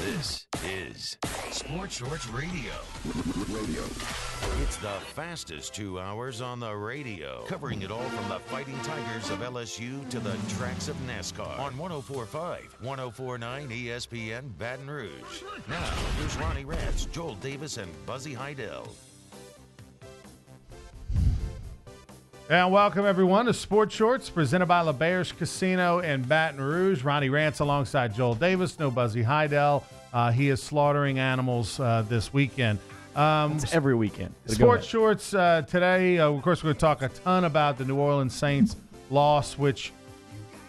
This is Sports Shorts Radio. It's the fastest 2 hours on the radio, covering it all from the Fighting Tigers of LSU to the tracks of NASCAR on 104.5, 104.9 ESPN Baton Rouge. Now, here's Ronnie Rance, Joel Davis, and Buzzy Heidel. And welcome, everyone, to Sports Shorts, presented by LeBear's Casino in Baton Rouge. Ronnie Rance alongside Joel Davis, no Buzzy Heidel. He is slaughtering animals this weekend. It's every weekend. Sports Shorts today, of course, we're going to talk a ton about the New Orleans Saints loss, which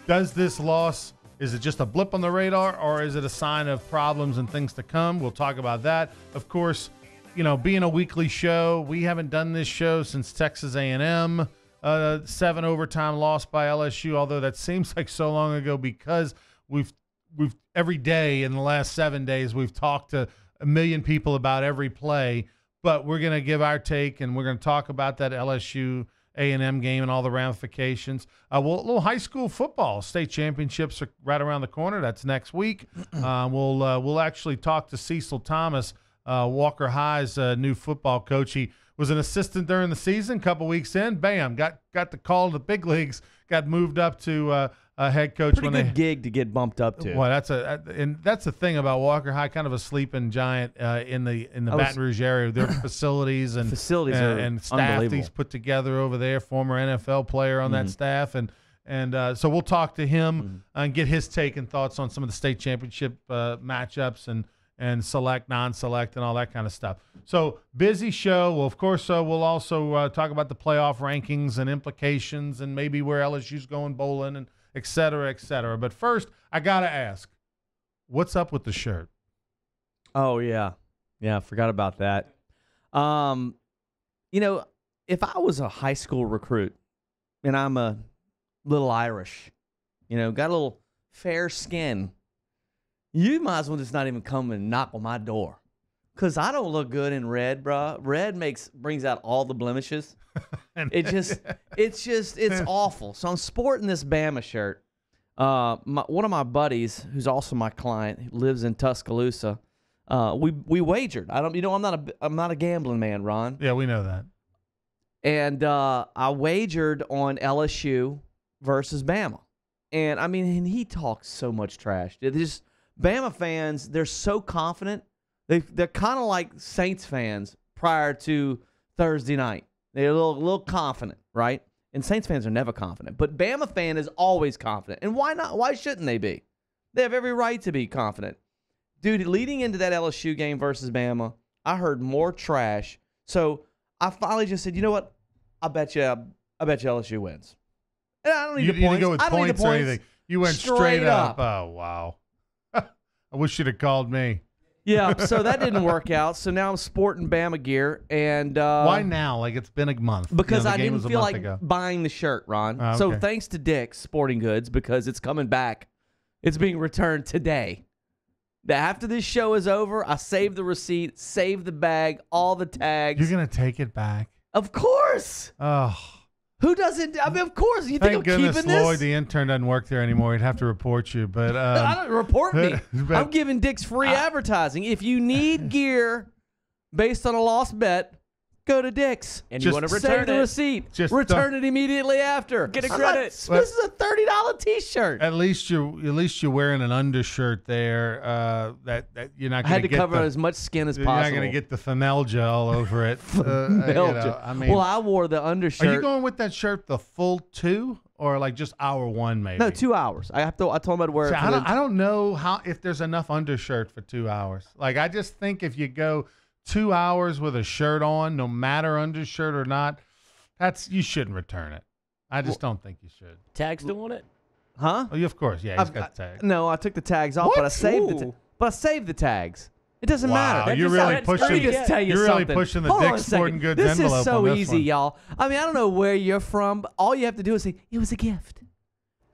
does this loss, is it just a blip on the radar, or is it a sign of problems and things to come? We'll talk about that. Of course, you know, being a weekly show, we haven't done this show since Texas A&M. 7 overtime loss by LSU, although that seems like so long ago because we've every day in the last 7 days we've talked to a million people about every play, but we're going to give our take and we're going to talk about that LSU A&M game and all the ramifications. A little high school football state championships are right around the corner. That's next week. We'll actually talk to Cecil Thomas, Walker High's new football coach. He was an assistant during the season. A couple weeks in, bam, got the call to the big leagues. Got moved up to a head coach. Pretty good gig to get bumped up to. Well, that's the thing about Walker High, kind of a sleeping giant in the Baton Rouge area. Their facilities and staff he's put together over there. Former NFL player on that staff, and so we'll talk to him and get his take and thoughts on some of the state championship matchups and select, non-select, and all that kind of stuff. So, busy show. Well, of course, we'll also talk about the playoff rankings and implications and maybe where LSU's going bowling and et cetera, et cetera. But first, I got to ask, what's up with the shirt? Oh, yeah. Yeah, I forgot about that. You know, if I was a high school recruit and I'm a little Irish, you know, got a little fair skin, you might as well just not even come and knock on my door, because I don't look good in red, bro. Red brings out all the blemishes. It's awful. So I'm sporting this Bama shirt. One of my buddies, who's also my client, who lives in Tuscaloosa, we wagered. I'm not a gambling man, Ron. Yeah, we know that. And I wagered on LSU versus Bama, and he talks so much trash. Bama fans, they're so confident. They're kind of like Saints fans prior to Thursday night. They're a little confident, right? And Saints fans are never confident. But Bama fan is always confident. And why not? Why shouldn't they be? They have every right to be confident. Dude, leading into that LSU game versus Bama, I heard more trash. So I finally just said, you know what? I bet you LSU wins. And I don't need the points. You didn't go with points or anything. You went straight up. Oh, wow. I wish you'd have called me. Yeah, so that didn't work out. So now I'm sporting Bama gear. And why now? Like, it's been a month. Because I didn't feel like buying the shirt, Ron. Okay. So thanks to Dick's Sporting Goods, because it's coming back. It's being returned today. After this show is over, I save the receipt, save the bag, all the tags. You're going to take it back? Of course. Oh. Who doesn't? I mean, of course. You think I'm keeping this? Thank goodness Lloyd, the intern, doesn't work there anymore. He'd have to report you. But I don't report me. I'm giving Dick's free advertising. If you need gear based on a lost bet, go to Dick's. And you want to return the receipt. Return it immediately after. Get a credit. This is a $30 T-shirt. At least you're wearing an undershirt there. That you're not. I had to cover as much skin as possible. You're not going to get the Fennel gel all over it. Well, I wore the undershirt. Are you going with that shirt the full 2 or like just hour 1 maybe? No, 2 hours. I told him I'd wear it. I don't know if there's enough undershirt for 2 hours. Like, I just think if you go 2 hours with a shirt on, no matter undershirt or not, you shouldn't return it. I just don't think you should. Tag still on it? Huh? Oh, of course, yeah, he's got the tag. No, I took the tags off, but I saved the tags. It doesn't matter. You're really pushing. Let me just tell you you're something. really pushing the Dick's Sporting Goods this envelope. This is so on this easy, one. y'all. I mean, I don't know where you're from, but all you have to do is say it was a gift.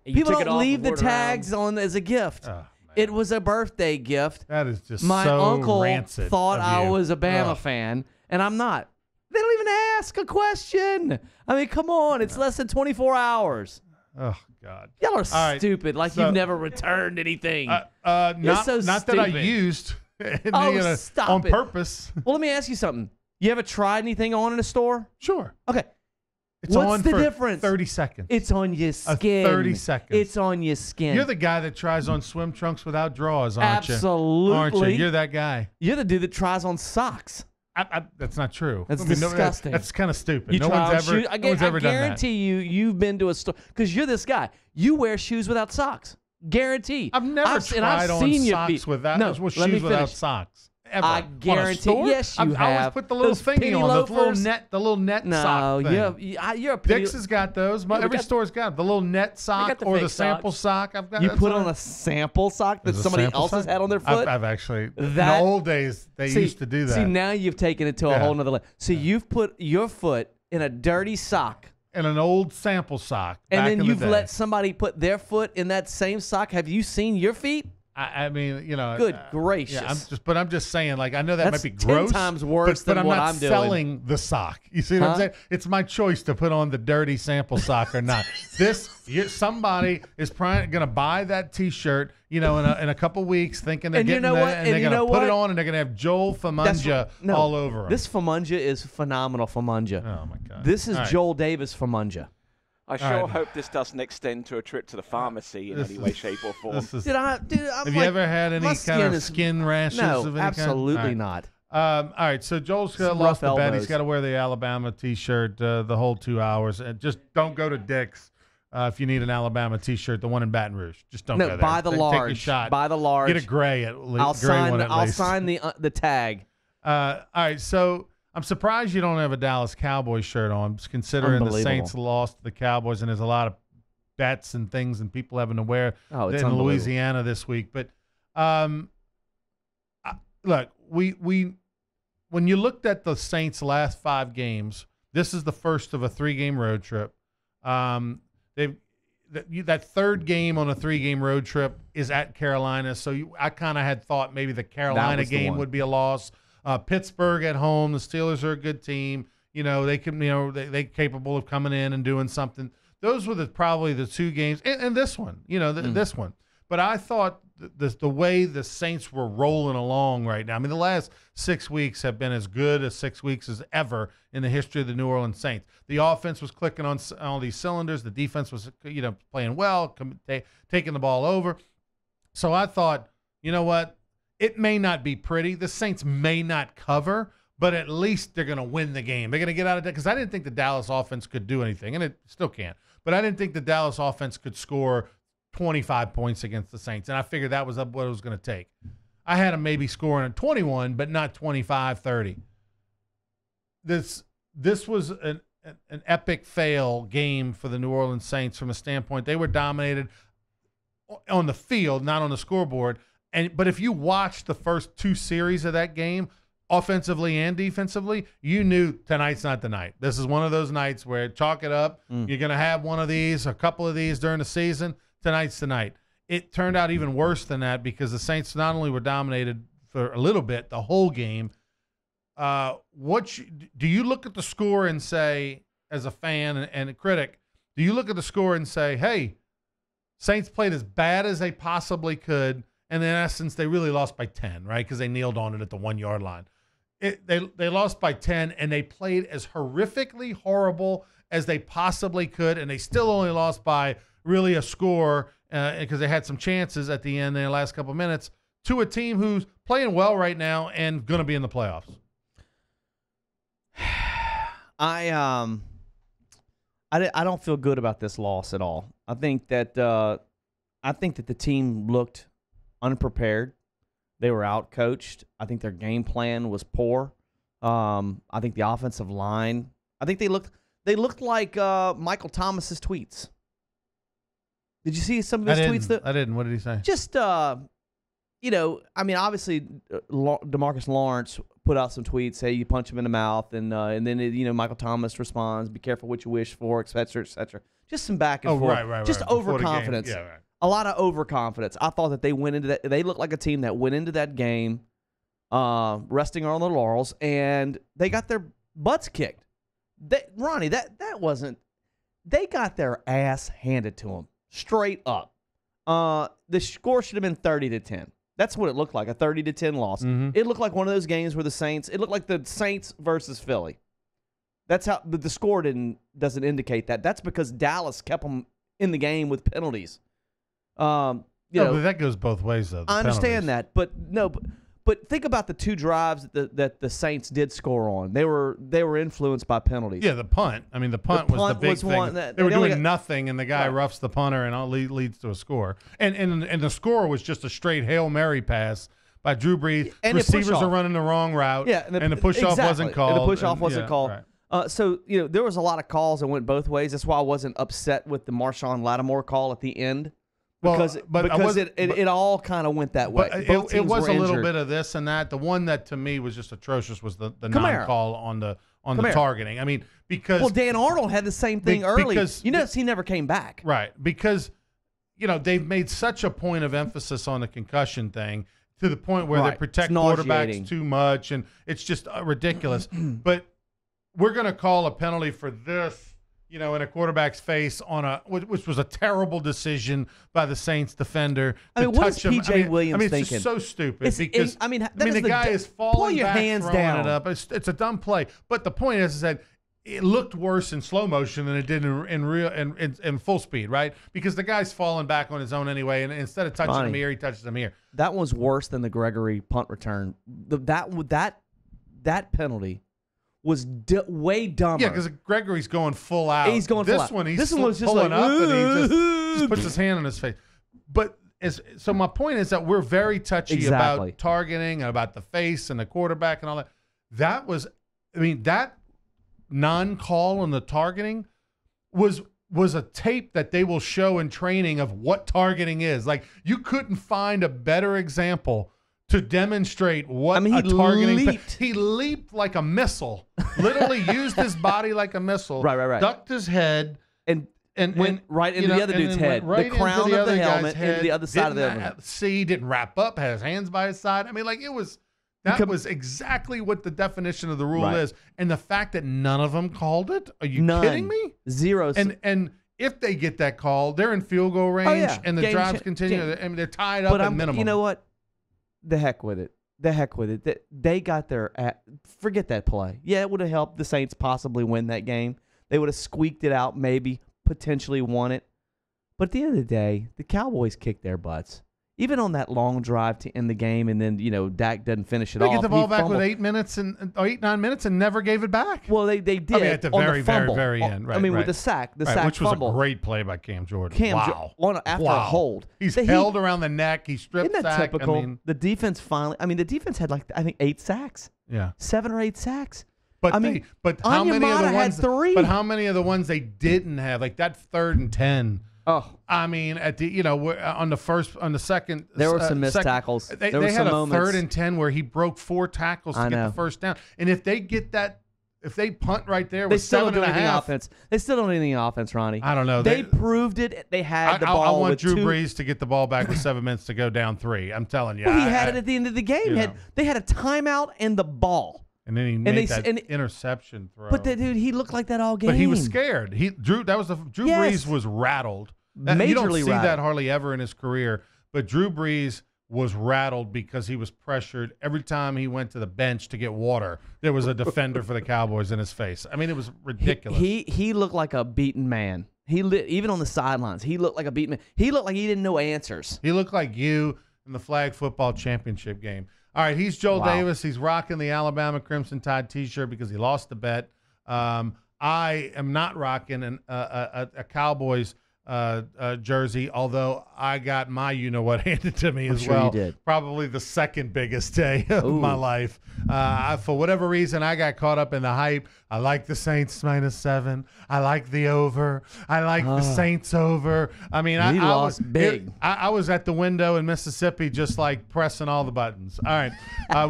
People don't leave the tags on as a gift. Oh, it was a birthday gift. That is just my so uncle rancid thought of I you. was a Bama fan, and I'm not. They don't even ask a question. I mean, come on. It's less than 24 hours. Oh God. Y'all are All right, stupid. Like so- you've never returned anything. Not so not that I stupid. used Oh, stop on it. purpose. Well, let me ask you something. You ever tried anything on in a store? Sure. Okay. It's What's on the for difference? 30 seconds. It's on your skin. 30 seconds. It's on your skin. You're the guy that tries on swim trunks without drawers, aren't you? Absolutely. Aren't you? You're that guy. You're the dude that tries on socks. That's not true. That's no, disgusting. that's kind of stupid. You No try one's on ever, shoes. no one's ever I done that. guarantee you've been to a store because you're this guy. You wear shoes without socks. Guarantee. I've never tried on seen you socks without No, with let me shoes without finish. socks. Ever. I On a guarantee. store? Yes, you I always have. put the little Those thingy penny on loafers. the little net No, sock thing. you're a pretty. Dick's has got those. we Every got- store's got the little net sock the or fake the sample socks. sock. I've got. You that's put all on right. a sample sock that There's a somebody sample else has sock? had on their foot. I've actually. In That- the old days, they used to do that. See, now you've taken it to a Yeah. whole nother level. So you've put your foot in a dirty sock, in an old sample sock. and back then in you've the day. let somebody put their foot in that same sock. Have you seen your feet? I mean, you know. Good gracious. Yeah, I'm just saying. Like, I know that That's might be 10 gross. times worse but than I'm what not I'm doing. selling the sock. You see what I'm Huh? saying? It's my choice to put on the dirty sample sock or not. Somebody is going to buy that T-shirt, you know, in a couple weeks, thinking they're And you getting know that, what? and And they're you going know to put it what? on, and they're going to have Joel Famunja No, all over them. This Famunja is phenomenal Famunja. Oh my God! This is All right. Joel Davis Famunja. I sure right. hope this doesn't extend to a trip to the pharmacy in This any way, is- shape, or form. This is, I'm have you like, ever had any my kind of is- skin rashes No, of any absolutely kind? not. All right, so Joel's Some lost the rough bet. He's elbows. got to wear the Alabama T-shirt the whole 2 hours. And just don't go to Dick's if you need an Alabama T-shirt, the one in Baton Rouge. Just don't go No, there. buy the Take large. a shot. Buy the large. Get a gray at least. I'll gray sign. one at I'll least. sign the tag. All right, so I'm surprised you don't have a Dallas Cowboys shirt on, considering the Unbelievable. Saints lost to the Cowboys, and there's a lot of bets and things and people having to wear Oh, it's in unbelievable. Louisiana this week. But look, we when you looked at the Saints' last 5 games, this is the first of a 3-game road trip. That third game on a 3-game road trip is at Carolina, so I kind of had thought maybe the Carolina was the game one. would be a loss. Pittsburgh at home, the Steelers are a good team. You know, they can, you know, they're capable of coming in and doing something. Those were probably the 2 games, and this one, you know, this one. But I thought the way the Saints were rolling along right now. I mean, the last 6 weeks have been as good as 6 weeks as ever in the history of the New Orleans Saints. The offense was clicking on all these cylinders. The defense was, you know, playing well, taking the ball over. So I thought, you know what? It may not be pretty. The Saints may not cover, but at least they're going to win the game. They're going to get out of that because I didn't think the Dallas offense could do anything, and it still can't. But I didn't think the Dallas offense could score 25 points against the Saints, and I figured that was what it was going to take. I had them maybe scoring at 21, but not 25, 30. This was an epic fail game for the New Orleans Saints from a standpoint. They were dominated on the field, not on the scoreboard. But if you watched the first 2 series of that game, offensively and defensively, you knew tonight's not the night. This is one of those nights where chalk it up. You're going to have one of these, a couple of these during the season. Tonight's the night. It turned out even worse than that because the Saints not only were dominated for a little bit, the whole game. Do you look at the score and say, as a fan and a critic, do you look at the score and say, hey, Saints played as bad as they possibly could, and in essence, they really lost by 10, right? Because they kneeled on it at the 1-yard line. They lost by 10, and they played as horrifically horrible as they possibly could, and they still only lost by really a score because they had some chances at the end in the last couple of minutes to a team who's playing well right now and going to be in the playoffs. I don't feel good about this loss at all. I think that the team looked unprepared. They were out-coached. I think their game plan was poor. I think the offensive line. I think they looked like Michael Thomas's tweets. Did you see some of his tweets? I didn't. What did he say? Just you know, I mean, obviously, DeMarcus Lawrence put out some tweets, say you punch him in the mouth, and then you know Michael Thomas responds, "Be careful what you wish for," et cetera, et cetera. Just some back and forth. Right. Just Before the game. overconfidence. Yeah, right. A lot of overconfidence. I thought that they went into that. They looked like a team that went into that game, resting on their laurels, and they got their butts kicked. Ronnie, that wasn't. They got their ass handed to them straight up. The score should have been 30-10. That's what it looked like, a 30-10 loss. It looked like one of those games where it looked like the Saints versus Philly. That's how, but the score doesn't indicate that. That's because Dallas kept them in the game with penalties. But that goes both ways, though. I understand that, but think about the two drives that the Saints did score on. They were influenced by penalties. Yeah, the punt. I mean, the punt was the big thing. They were doing nothing, and the guy roughs the punter, and all leads to a score. And the score was just a straight Hail Mary pass by Drew Brees. And receivers are running the wrong route. Yeah, and the push-off wasn't called. And the push-off wasn't called. Right. So there was a lot of calls that went both ways. That's why I wasn't upset with the Marshawn Lattimore call at the end. Because it all kind of went that way. But it was a little bit of this and that. The one that to me was just atrocious was the non-call on the targeting. I mean, because Dan Arnold had the same thing early. Because he never came back. Right, because they've made such a point of emphasis on the concussion thing to the point where they protect quarterbacks too much, and it's just ridiculous. But we're going to call a penalty for this. In a quarterback's face which was a terrible decision by the Saints defender to touch him. P.J. Williams it's thinking? Just so stupid because the guy is falling pull your back, hands throwing down. it up. It's a dumb play. But the point is that it looked worse in slow motion than it did in full speed, right? Because the guy's falling back on his own anyway, and instead of touching him here, he touches him here. That was worse than the Gregory punt return. That penalty was way dumber. Yeah, because Gregory's going full out. He's going full out. This one, he's pulling up and he just puts his hand on his face. But so my point is that we're very touchy about targeting and about the face and the quarterback and all that. That non-call on the targeting was a tape that they will show in training of what targeting is. Like, you couldn't find a better example to demonstrate what a targeting. He leaped like a missile. Literally used his body like a missile. Right. Ducked his head and went right into the other dude's head. Right the crown into of the helmet into the other side of the helmet. Didn't wrap up. Had his hands by his side. I mean, like it was. That was exactly what the definition of the rule is, and the fact that none of them called it. Are you kidding me? Zero. And if they get that call, they're in field goal range, and the drives continue. I mean, they're tied up at minimum. You know what? The heck with it. They got their forget that play. Yeah, it would have helped the Saints possibly win that game. They would have squeaked it out, maybe potentially won it. But at the end of the day, the Cowboys kicked their butts. Even on that long drive to end the game, and then Dak doesn't finish it off. They get the ball back with 8 minutes and 9 minutes and never gave it back. Well, they did. I mean, at the very end. Right, with the sack, which fumble. Was a great play by Cam Jordan. After a hold, he's held around the neck. He stripped Isn't that sack. typical? The defense finally. The defense had 8 sacks. Yeah, 7 or 8 sacks. But how many of the ones? Had 3. But how many of the ones they didn't have? Like that 3rd and 10. Oh, at the on the second, there were some missed tackles. They had a 3rd and 10 where he broke 4 tackles to get the first down. And if they get that, if they punt right there with 7.5 offense, they still don't do anything offense, Ronnie. I don't know. They proved it. They had the ball. I want Drew Brees to get the ball back with 7 minutes to go down 3. I'm telling you. Well, he had it at the end of the game. They had a timeout and the ball. And then he made that interception throw. But dude, he looked like that all game. But he was scared. Drew Brees was rattled. You don't see that hardly ever in his career. But Drew Brees was rattled because he was pressured every time he went to the bench to get water. There was a defender for the Cowboys in his face. I mean, it was ridiculous. He looked like a beaten man. Even on the sidelines, he looked like a beaten man. He looked like he didn't know answers. He looked like you in the flag football championship game. All right, he's Joel Davis. He's rocking the Alabama Crimson Tide T-shirt because he lost the bet. I am not rocking a Cowboys jersey, although I got my you-know-what handed to me as well. You did. Probably the second biggest day of my life. For whatever reason, I got caught up in the hype. I like the Saints -7. I like the over. I like the Saints over. I mean, I lost big. I was at the window in Mississippi just like pressing all the buttons. All right,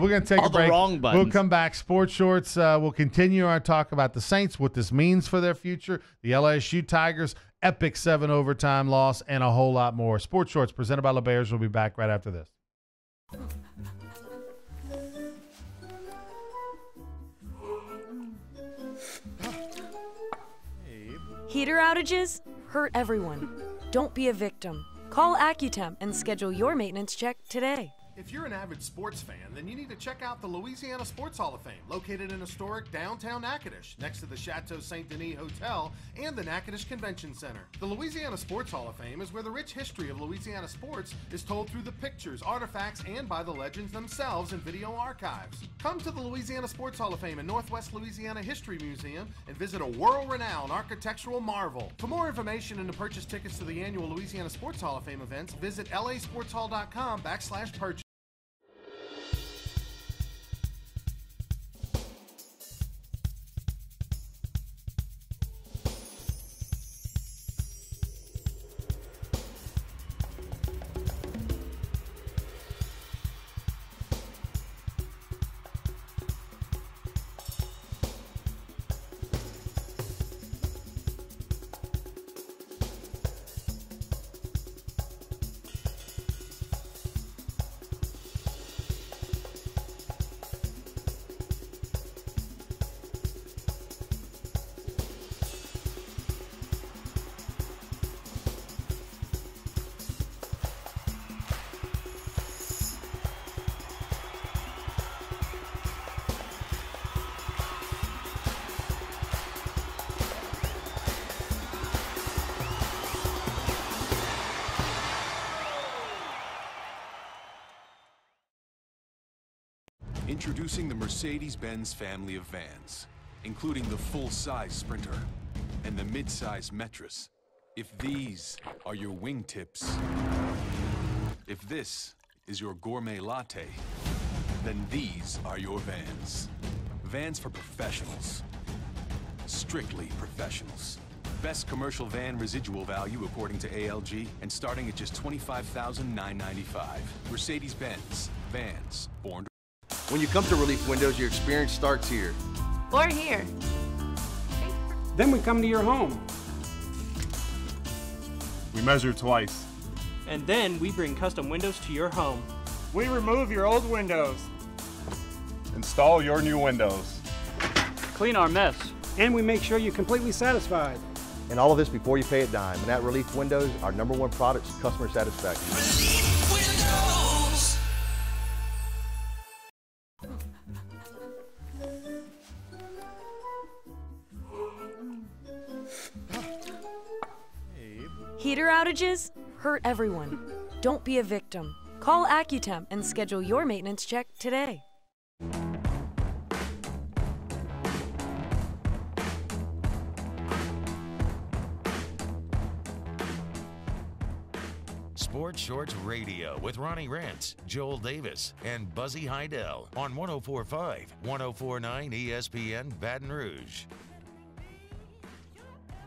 we're going to take a break. All the wrong buttons. We'll come back. Sports Shorts. We'll continue our talk about the Saints, what this means for their future, the LSU Tigers, epic 7 overtime loss, and a whole lot more. Sports Shorts presented by LeBears. We'll be back right after this. Heater outages hurt everyone. Don't be a victim. Call AccuTemp and schedule your maintenance check today. If you're an avid sports fan, then you need to check out the Louisiana Sports Hall of Fame, located in historic downtown Natchitoches, next to the Chateau St. Denis Hotel and the Natchitoches Convention Center. The Louisiana Sports Hall of Fame is where the rich history of Louisiana sports is told through the pictures, artifacts, and by the legends themselves in video archives. Come to the Louisiana Sports Hall of Fame and Northwest Louisiana History Museum and visit a world-renowned architectural marvel. For more information and to purchase tickets to the annual Louisiana Sports Hall of Fame events, visit lasportshall.com/purchase. Introducing the Mercedes-Benz family of vans, including the full-size Sprinter and the mid-size Metris. If these are your wingtips, if this is your gourmet latte, then these are your vans. Vans for professionals. Strictly professionals. Best commercial van residual value according to ALG, and starting at just $25,995. Mercedes-Benz. Vans. Born to... When you come to Relief Windows, your experience starts here. Or here. Then we come to your home. We measure twice. And then we bring custom windows to your home. We remove your old windows. Install your new windows. Clean our mess. And we make sure you're completely satisfied. And all of this before you pay a dime. And at Relief Windows, our #1 product is customer satisfaction. Relief Windows. Heater outages hurt everyone. Don't be a victim. Call AccuTemp and schedule your maintenance check today. Sports Shorts Radio with Ronnie Rentz, Joel Davis, and Buzzy Heidel on 104.5, 104.9 ESPN Baton Rouge.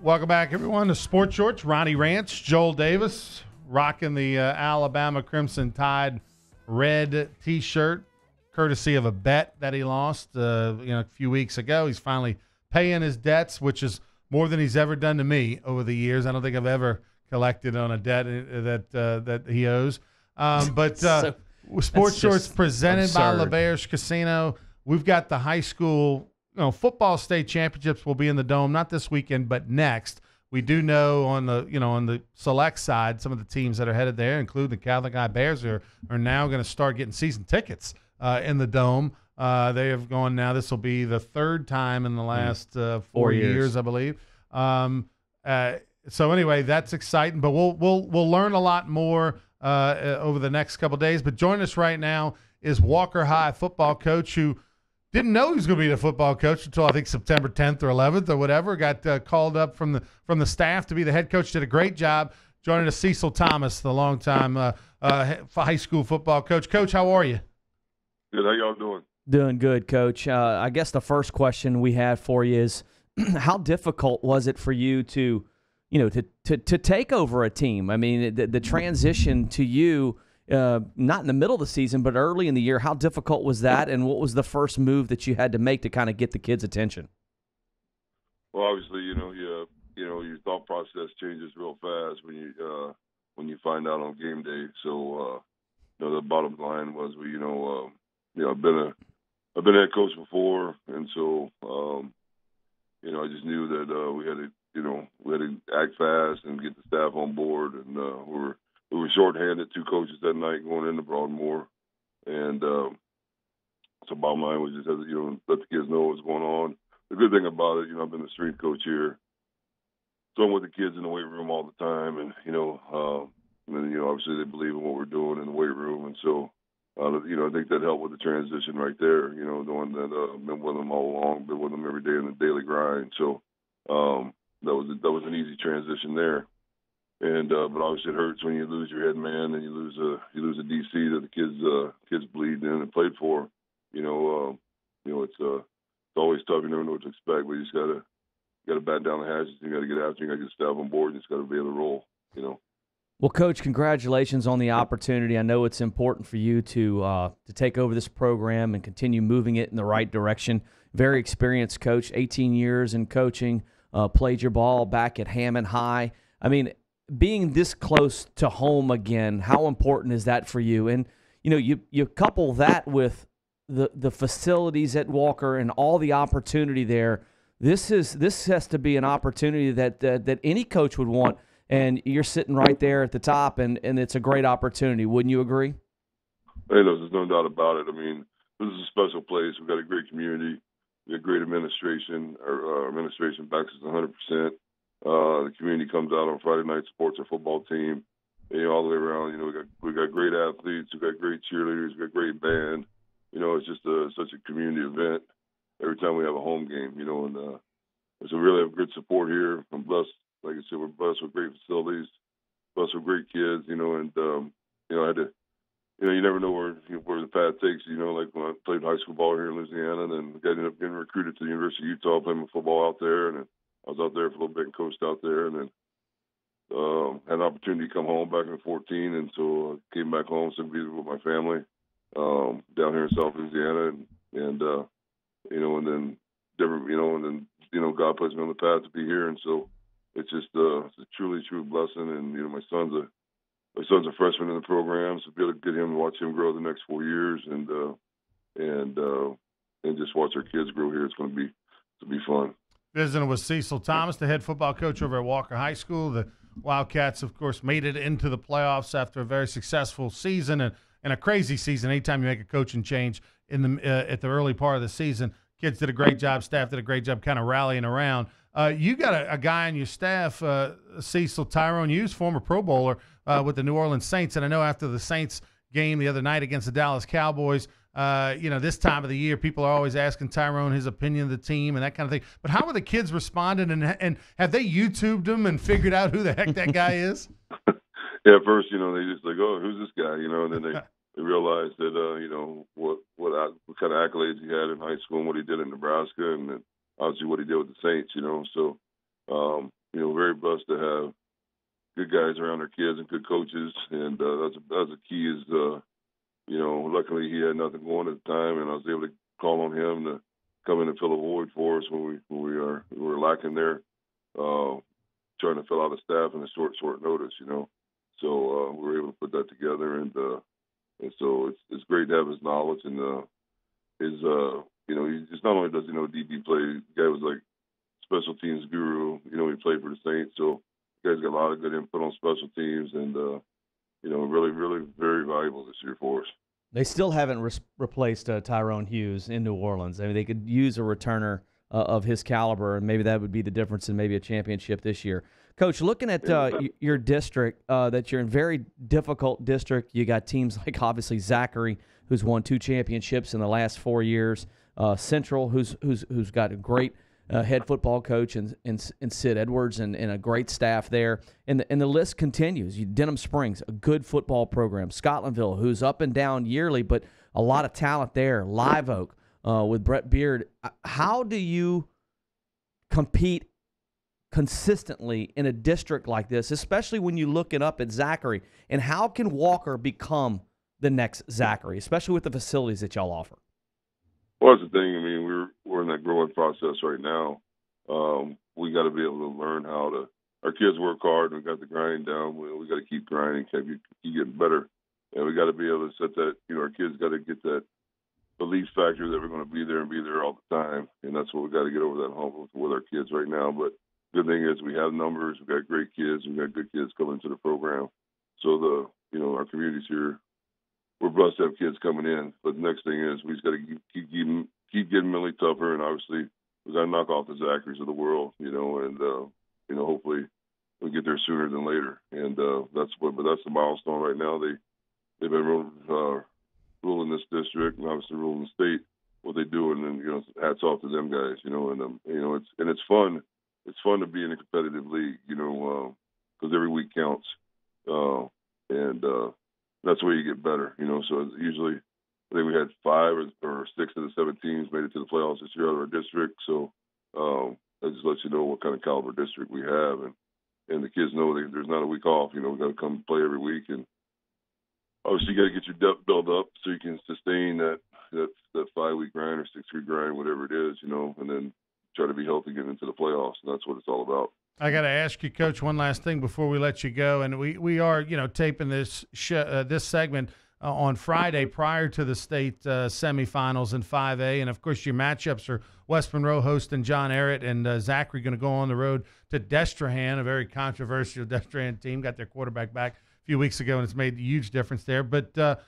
Welcome back, everyone, to Sports Shorts. Ronnie Rantz, Joel Davis, rocking the Alabama Crimson Tide red T-shirt, courtesy of a bet that he lost a few weeks ago. He's finally paying his debts, which is more than he's ever done to me over the years. I don't think I've ever collected on a debt that he owes. Sports Shorts presented by LaBerge Casino. We've got the high school football state championships will be in the Dome, not this weekend, but next. We do know on the select side, some of the teams that are headed there, include the Catholic High Bears, are now going to start getting season tickets in the Dome. They have gone now. This will be the third time in the last 4 years, I believe. So anyway, that's exciting. But we'll learn a lot more over the next couple of days. But joining us right now is Walker High football coach who didn't know he was going to be the football coach until I think September 10th or 11th or whatever. Got called up from the staff to be the head coach. Did a great job. Joining us, Cecil Thomas, the longtime high school football coach. Coach, how are you? Good. How y'all doing? Doing good, Coach. I guess the first question we had for you is, how difficult was it for you to take over a team? I mean, the transition to you. Not in the middle of the season, but early in the year. How difficult was that, and what was the first move that you had to make to kind of get the kids' attention? Well, obviously, your thought process changes real fast when you find out on game day. So, the bottom line was, I've been a head coach before, and so, I just knew that we had we had to act fast and get the staff on board. And we were shorthanded, 2 coaches that night going into Broadmoor. And so bottom line was just have to, let the kids know what was going on. The good thing about it, I've been the strength coach here. So I'm with the kids in the weight room all the time. And, obviously they believe in what we're doing in the weight room. And so, I think that helped with the transition right there, knowing that I've been with them all along, been with them every day in the daily grind. So that was an easy transition there. And but obviously it hurts when you lose your head man and you lose a DC that the kids believed in and played for. It's always tough. You never know what to expect, but you just gotta batten down the hatches. You gotta get after. You gotta get staff on board. You just gotta be able to roll. Well, Coach, congratulations on the opportunity. I know it's important for you to take over this program and continue moving it in the right direction. Very experienced coach, 18 years in coaching, played your ball back at Hammond High. I mean, being this close to home again, how important is that for you? And, you couple that with the facilities at Walker and all the opportunity there. This has to be an opportunity that any coach would want. And you're sitting right there at the top, and it's a great opportunity. Wouldn't you agree? Hey, there's no doubt about it. I mean, this is a special place. We've got a great community. We got great administration. Our administration backs us 100%. The community comes out on Friday night, supports our football team. All the way around, we got great athletes. We got great cheerleaders. We got great band. It's just such a community event every time we have a home game. And so we really have good support here. I'm blessed. Like I said, we're blessed with great facilities, blessed with great kids, and I had to, you never know where the path takes you. Like when I played high school ball here in Louisiana, and then ended up getting recruited to the University of Utah, playing football out there, and then I was out there for a little bit and coached out there, and then had an opportunity to come home back in 2014, and so I came back home, spent with my family down here in South Louisiana, and then different, and then God placed me on the path to be here, and so. It's just it's a truly true blessing, and my son's a freshman in the program, so be able to get him and watch him grow the next 4 years, and just watch our kids grow here. It's going to be fun. Visiting with Cecil Thomas, the head football coach over at Walker High School. The Wildcats, of course, made it into the playoffs after a very successful season and a crazy season. Anytime you make a coaching change in the at the early part of the season, kids did a great job. Staff did a great job, kind of rallying around. You got a guy on your staff, Cecil, Tyrone Hughes, former Pro Bowler with the New Orleans Saints. And I know after the Saints game the other night against the Dallas Cowboys, this time of the year, people are always asking Tyrone his opinion of the team and that kind of thing. But how are the kids responding, and have they YouTubed him and figured out who the heck that guy is? Yeah, at first, they just like, oh, who's this guy? And then they realized that, what kind of accolades he had in high school and what he did in Nebraska, and then obviously what he did with the Saints, So, very blessed to have good guys around our kids and good coaches, and that's a key. Is luckily he had nothing going at the time, and I was able to call on him to come in and fill a void for us when we were lacking there, trying to fill out a staff in a short notice, So we were able to put that together, and so it's great to have his knowledge and his. He just not only does he know DB play, the guy was like special teams guru. He played for the Saints, so the guy's got a lot of good input on special teams, and really, really very valuable this year for us. They still haven't replaced Tyrone Hughes in New Orleans. I mean, they could use a returner of his caliber, and maybe that would be the difference in maybe a championship this year. Coach, looking at your district, that you're in very difficult district. You got teams like obviously Zachary, who's won 2 championships in the last 4 years. Central, who's got a great head football coach and Sid Edwards and a great staff there. And the list continues. Denham Springs, a good football program. Scotlandville, who's up and down yearly, but a lot of talent there. Live Oak with Brett Beard. How do you compete consistently in a district like this, especially when you look it up at Zachary? And how can Walker become the next Zachary, especially with the facilities that y'all offer? Well, that's the thing. I mean, we're in that growing process right now. We got to be able to learn how to. Our kids work hard, and we got the grind down. We got to keep grinding, keep getting better, and we got to be able to set that. Our kids got to get that belief factor that we're going to be there and be there all the time, and that's what we got to get over that hump with our kids right now. But good thing is we have numbers. We got great kids. We got good kids coming into the program. So our communities here, we're blessed to have kids coming in. But the next thing is we just got to keep getting mentally tougher, and obviously we got to knock off the Zacharies of the world, and hopefully we get there sooner than later. And that's the milestone right now. They've been ruling this district and obviously ruling the state what they do, and then hats off to them guys, it's fun. It's fun to be in a competitive league, because every week counts, and that's where you get better, So usually, I think we had 5 or 6 of the 7 teams made it to the playoffs this year out of our district. So that just lets you know what kind of caliber district we have, and the kids know there's not a week off. We got to come play every week, and obviously you got to get your depth built up so you can sustain that 5-week grind or 6-week grind, whatever it is, and then try to be healthy getting into the playoffs. And that's what it's all about. I got to ask you, Coach, one last thing before we let you go. And we are, taping this this segment on Friday prior to the state semifinals in 5A. And, of course, your matchups are West Monroe hosting John Ehret and Zachary going to go on the road to Destrehan, a very controversial Destrehan team. Got their quarterback back a few weeks ago, and it's made a huge difference there. But,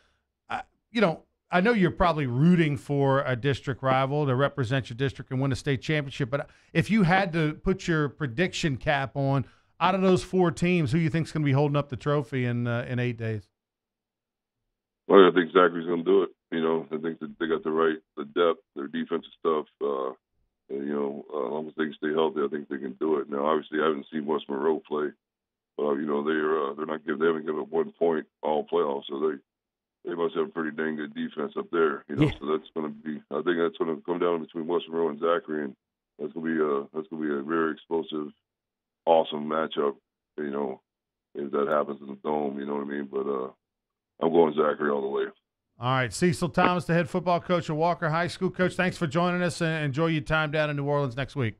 I know you're probably rooting for a district rival to represent your district and win a state championship, but if you had to put your prediction cap on, out of those 4 teams, who you think is going to be holding up the trophy in 8 days? Well, I think Zachary's going to do it. I think that they got the depth, their defensive stuff. As long as they can stay healthy, I think they can do it. Now, obviously, I haven't seen West Monroe play. They haven't given up 1 point all playoffs, so they must have a pretty dang good defense up there, Yeah. So that's going to be. I think that's going to come down between West Monroe and Zachary, and that's going to be a very explosive, awesome matchup. If that happens in the Dome, you know what I mean. But I'm going Zachary all the way. All right, Cecil Thomas, the head football coach at Walker High School. Coach, thanks for joining us, and enjoy your time down in New Orleans next week.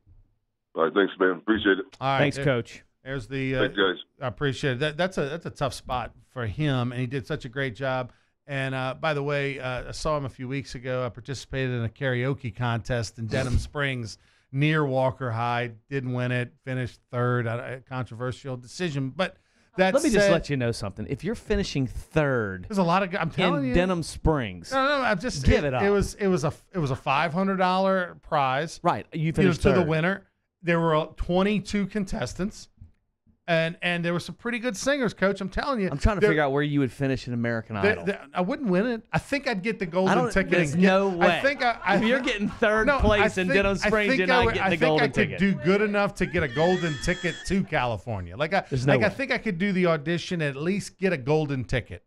All right, thanks, man. Appreciate it. All right, Thanks, Coach. There's the. Thanks, guys. I appreciate it. That's a tough spot for him, and he did such a great job. And by the way, I saw him a few weeks ago. I participated in a karaoke contest in Denham Springs near Walker High. Didn't win it. Finished 3rd. A controversial decision, but that Let me just let you know something. If you're finishing 3rd, there's a lot of. I'm telling you, Denham Springs. No. I'm just give it up. It was a $500 prize. Right. You finished to the 3rd. winner. There were 22 contestants. And there were some pretty good singers, Coach. I'm telling you. I'm trying to figure out where you would finish in American Idol. I wouldn't win it. I think I'd get the golden ticket. There's no way. If you're getting 3rd place in Denham Springs, you're not getting the golden ticket. I think I could do good enough to get a golden ticket to California. I think I could do the audition and at least get a golden ticket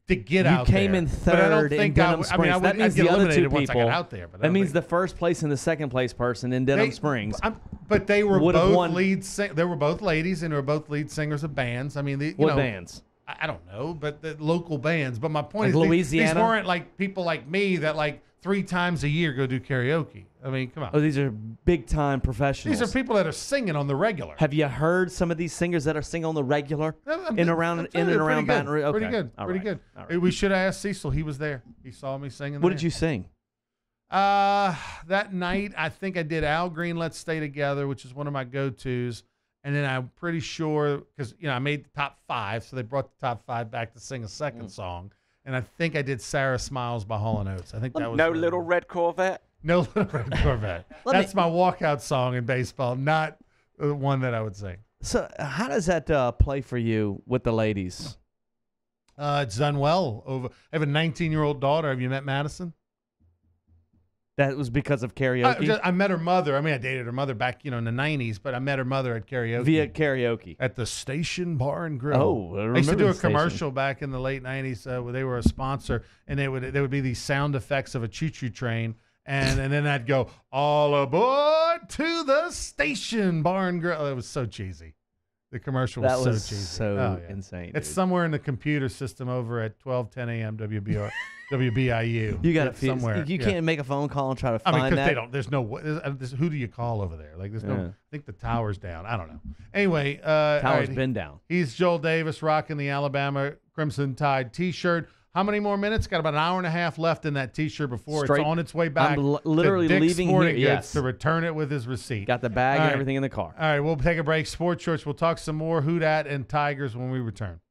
to get out there. You came in But I don't 3rd in think Denham Springs. I'd That means get the other 2 eliminated once people. I got out there. But That means the 1st place and the 2nd place person in Denham Springs. But they were would have both won. They were both ladies, and they were both lead singers of bands. I mean, What bands? I don't know, but the local bands. But my point Like is, Louisiana? these weren't like people like me that 3 times a year go do karaoke. I mean, come on. Oh, these are big time professionals. These are people that are singing on the regular. Have you heard some of these singers that are singing on the regular in and around Baton Rouge? Okay. Pretty good. All pretty right. good. All right. We should have asked Cecil. He was there. He saw me singing. What did you sing? That night, I think I did Al Green, Let's Stay Together, which is one of my go-tos. And then I'm pretty sure, because, I made the top 5, so they brought the top 5 back to sing a second song. And I think I did Sarah Smiles by Hall & Oates. I think that was No Little Red Corvette? No Little Red Corvette. That's my walkout song in baseball, not the one that I would sing. So how does that play for you with the ladies? It's done well. I have a 19-year-old daughter. Have you met Madison? That was because of karaoke? I met her mother. I mean, I dated her mother back, in the 90s, but I met her mother at karaoke. Via karaoke. At the Station Bar and Grill. Oh, I used to do remember a the station. commercial back in the late 90s where they were a sponsor, and there would be these sound effects of a choo-choo train, and then I'd go, all aboard to the Station Bar and Grill. It was so cheesy. The commercial was so cheesy. So insane. It's dude. somewhere in the computer system over at 12:10 a.m. WBIU. You got to somewhere. You can't make a phone call and try to find because that. they don't. There's no. Who do you call over there? There's no. I think the tower's down. I don't know. Anyway, Tower's been down. He's Joel Davis rocking the Alabama Crimson Tide T-shirt. how many more minutes? Got about an hour and a half left in that T-shirt before Straight- it's on its way back. I'm literally to Dick's leaving Sporting here, Goods yes. to return it with his receipt. Got the bag All and right. everything in the car. All right, we'll take a break. Sports Shorts. We'll talk some more Who Dat and Tigers when we return.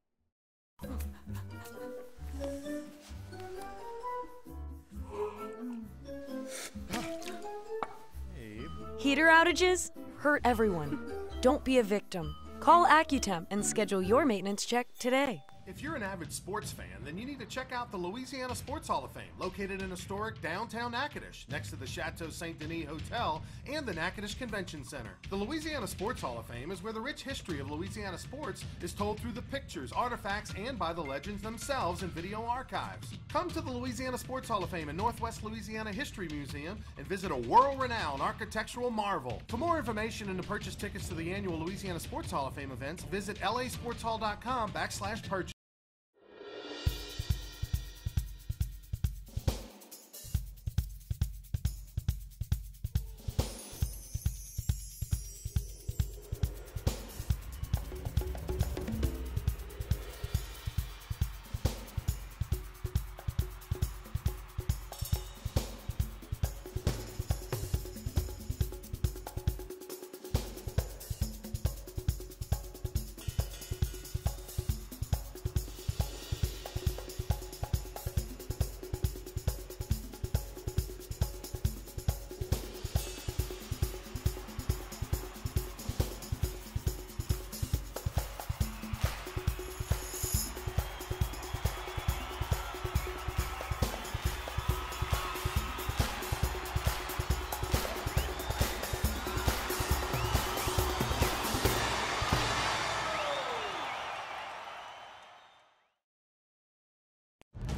Heater outages hurt everyone. Don't be a victim. Call Accutemp and schedule your maintenance check today. If you're an avid sports fan, then you need to check out the Louisiana Sports Hall of Fame, located in historic downtown Natchitoches, next to the Chateau Saint Denis Hotel and the Natchitoches Convention Center. The Louisiana Sports Hall of Fame is where the rich history of Louisiana sports is told through the pictures, artifacts, and by the legends themselves in video archives. Come to the Louisiana Sports Hall of Fame and Northwest Louisiana History Museum and visit a world-renowned architectural marvel. For more information and to purchase tickets to the annual Louisiana Sports Hall of Fame events, visit lasportshall.com/purchase.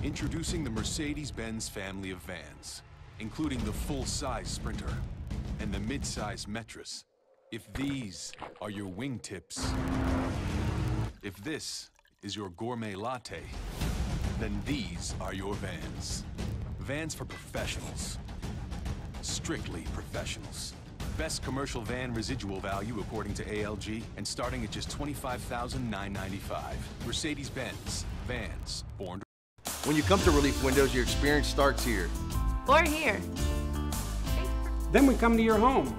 Introducing the Mercedes-Benz family of vans, including the full-size Sprinter and the mid-size Metris. If these are your wingtips, if this is your gourmet latte, then these are your vans. Vans for professionals. Strictly professionals. Best commercial van residual value according to ALG, and starting at just $25,995. Mercedes-Benz. Vans. Born to... When you come to Relief Windows, your experience starts here. Or here. Then we come to your home.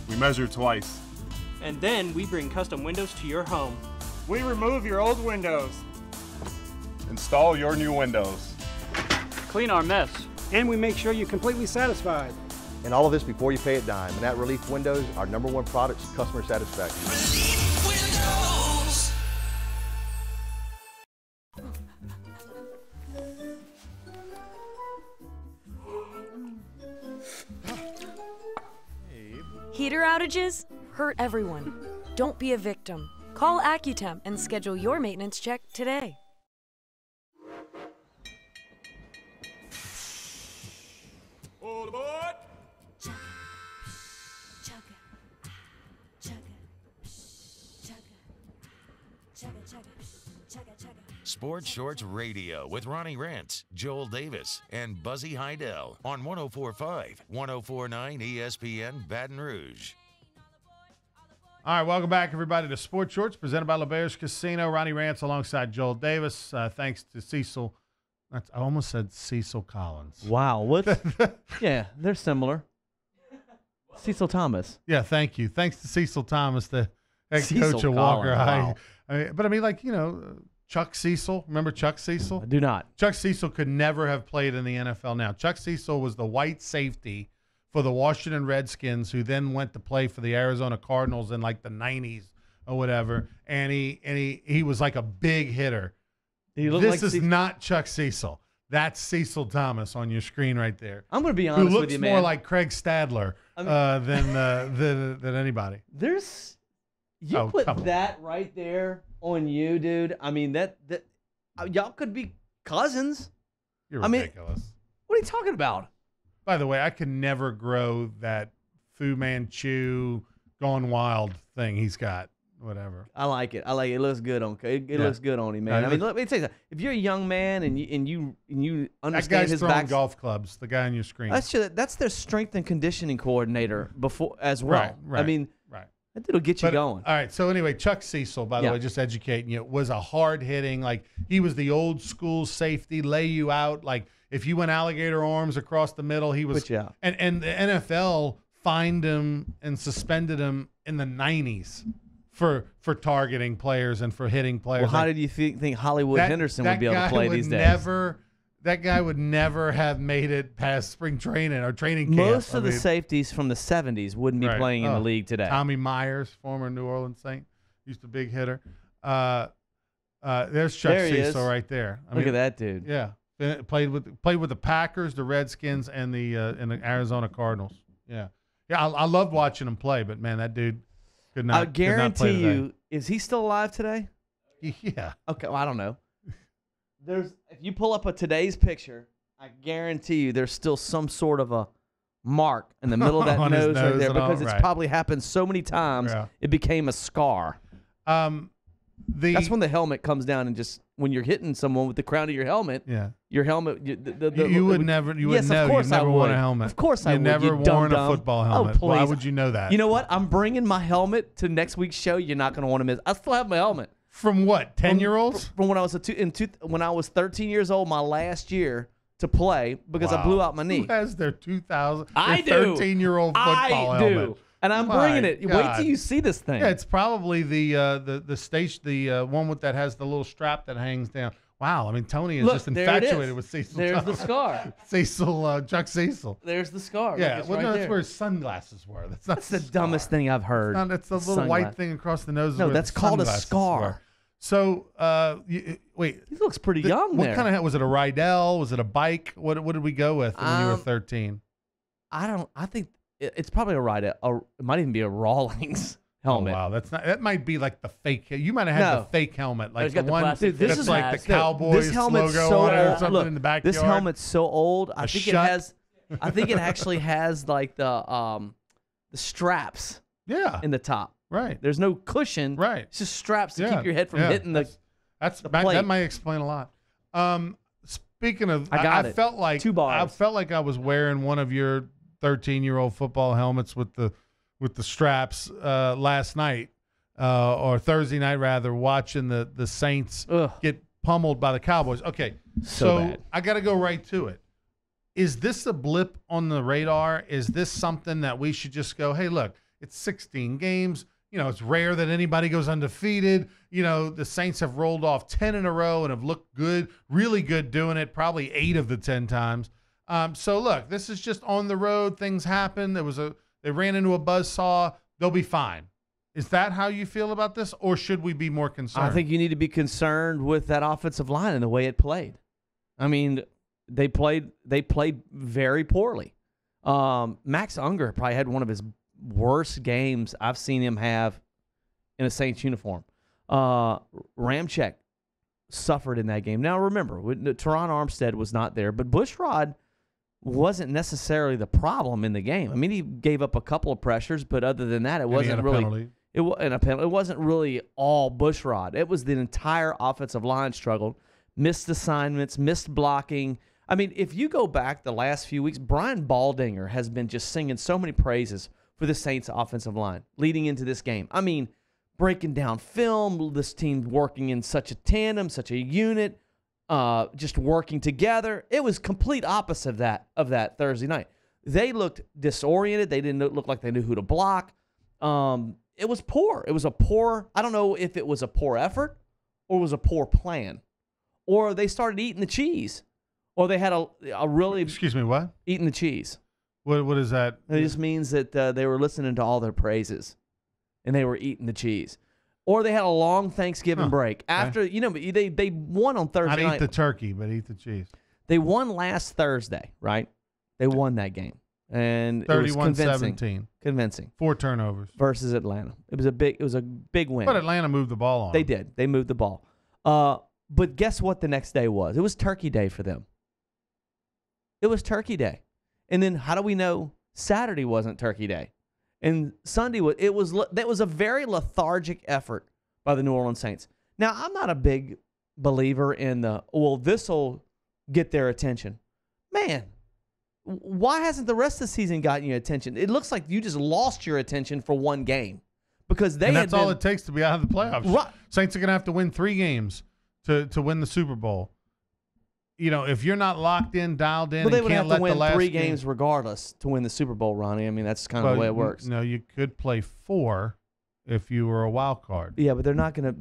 We measure twice. And then we bring custom windows to your home. We remove your old windows. Install your new windows. Clean our mess. And we make sure you're completely satisfied. And all of this before you pay a dime. And at Relief Windows, our #1 product is customer satisfaction. Relief Windows. Heater outages hurt everyone. Don't be a victim. Call Accutemp and schedule your maintenance check today. All aboard! Sports Shorts Radio with Ronnie Rentz, Joel Davis, and Buzzy Heidel on 104.5, 104.9 ESPN Baton Rouge. All right, welcome back, everybody, to Sports Shorts, presented by LeBear's Casino. Ronnie Rantz alongside Joel Davis. Thanks to Cecil. I almost said Cecil Collins. Wow. What? Yeah, they're similar. Cecil Thomas. Yeah, thank you. Thanks to Cecil Thomas, the head Cecil coach of Walker High. Collins, wow. But I mean, like, you know, Chuck Cecil. Remember Chuck Cecil? I do not. Chuck Cecil could never have played in the NFL now. Chuck Cecil was the white safety for the Washington Redskins, who then went to play for the Arizona Cardinals in like the 90s or whatever. And he was like a big hitter. This is not Chuck Cecil. That's Cecil Thomas on your screen right there. I'm going to be honest who looks with you, man. more like Craig Stadler than anybody. You put that right there on you, dude. I mean, that y'all could be cousins. You're ridiculous. What are you talking about? By the way, I can never grow that Fu Manchu Gone Wild thing he's got. Whatever. I like it. It looks good on. It looks good on him, man. I mean, let me tell you something. If you're a young man and you understand that guy's his throwing back, golf clubs. The guy on your screen. That's their strength and conditioning coordinator before as well. Right. I mean, right. That dude'll get you But, going. All right. So anyway, Chuck Cecil, by the Yeah. way, just educating you, was a hard hitting. Like he was the old school safety, lay you out. Like if you went alligator arms across the middle, he was. Put you out. And the NFL fined him and suspended him in the 90s for targeting players and for hitting players. Well, how Like, did you think Hollywood Henderson would be able to guy play would these days? That guy would never have made it past spring training or training camp. Most I of the mean, safeties from the 70s wouldn't be right. playing in the Oh, league today. Tommy Myers, former New Orleans Saint, used to big hitter. There's Chuck There he Cecil is. right there. Look at that dude. Yeah, played with the Packers, the Redskins, and the Arizona Cardinals. Yeah, I loved watching him play, but man, that dude could not. I guarantee could not play you, is he still alive today? today. Yeah. Okay, well, I don't know. If you pull up today's picture, I guarantee you there's still some sort of a mark in the middle of that On his nose right nose there and all, because it's right. probably happened so many times Yeah. it became a scar. That's when the helmet comes down and just when you're hitting someone with the crown of your helmet. Yeah. Your helmet. You would never. You would yes, know. Of course You've never I worn would. a helmet. Of course I you would. never you worn a dum-dum. football Oh, helmet. Why please. would you know that? You know what? I'm bringing my helmet to next week's show. You're not going to want to miss. I still have my helmet. From what? 10-year-olds? From when I was when I was 13 years old, my last year to play because I Wow. situation my knee. Who has their 2000? I their do. 13-year-old football I helmet? do. And I'm My bringing it. Wait God. till you see this thing. Yeah, it's probably the station, the one with that has the little strap that hangs down. Wow, I mean Tony is Look, just there it infatuated is. with Cecil. There's the Thomas. scar. Cecil, Chuck Cecil. There's the scar. Yeah, Look, it's well, right no, there. that's where his sunglasses were. That's the dumbest thing I've heard. It's the little white thing across the nose. No, where that's the called a sunglasses scar. were. So, wait. He looks pretty young What there. kind of was it? A Rydell? Was it a bike? What did we go with when you were 13? I think it's probably a ride. It might even be a Rawlings helmet. Oh, wow, that's not. That might be like the fake. You might have had No. the fake helmet, like it's the got the one plastic Dude, this that's is like the no, Cowboys this helmet's logo so on it or old. something Look, in the backyard. This helmet's so old. I A think shut? it has. I think it actually has like the straps. Yeah. In the top. Right. There's no cushion. Right. It's just straps to Yeah, keep your head from yeah. hitting the. That plate. might explain a lot. Speaking of, I got it. felt like 2 bars. I felt like I was wearing one of your 13-year-old football helmets with the straps last night or Thursday night rather, watching the Saints get pummeled by the Cowboys. Okay, So bad. I got to go right to it. Is this a blip on the radar? Is this something that we should just go, hey, look, it's 16 games. You know, it's rare that anybody goes undefeated. You know, the Saints have rolled off 10 in a row and have looked good, really good doing it, probably 8 of the 10 times. So, look, this is just on the road. Things happen. They ran into a buzzsaw. They'll be fine. Is that how you feel about this, or should we be more concerned? I think you need to be concerned with that offensive line and the way it played. I mean, they played very poorly. Max Unger probably had one of his worst games I've seen him have in a Saints uniform. Ramczyk suffered in that game. Now remember, Teron Armstead was not there, but Bushrod wasn't necessarily the problem in the game. I mean, he gave up a couple of pressures, but other than that, it wasn't really. It wasn't really all Bushrod. It was the entire offensive line struggled, missed assignments, missed blocking. I mean, if you go back the last few weeks, Brian Baldinger has been just singing so many praises for the Saints offensive line leading into this game. I mean, breaking down film, this team working in such a tandem, such a unit, just working together. It was complete opposite of that Thursday night. They looked disoriented. They didn't look like they knew who to block. It was poor. It was a poor, I don't know if it was a poor effort or it was a poor plan. Or they started eating the cheese. Or they had a really... Excuse me, what? Eating the cheese. What is that? It just means that they were listening to all their praises, and they were eating the cheese. Or they had a long Thanksgiving break. After, they won on Thursday night. Not eat the turkey, but eat the cheese. They won last Thursday, right? They won that game. And 31-17. Convincing. 4 turnovers. Versus Atlanta. It was a big win. But Atlanta moved the ball on. They did. They moved the ball. But guess what the next day was? It was Turkey Day for them. It was Turkey Day. And then how do we know Saturday wasn't Turkey Day? And Sunday that was a very lethargic effort by the New Orleans Saints. Now, I'm not a big believer in this will get their attention. Man, why hasn't the rest of the season gotten your attention? It looks like you just lost your attention for one game because they and had that's all been- it takes to be out of the playoffs. Right. Saints are going to have to win 3 games to win the Super Bowl. You know, if you're not locked in, dialed in, Well, they and would can't have let to win the last 3 game- games regardless to win the Super Bowl, Ronnie. I mean, that's kind of the way it works. No, you could play 4 if you were a wild card. Yeah, but they're not gonna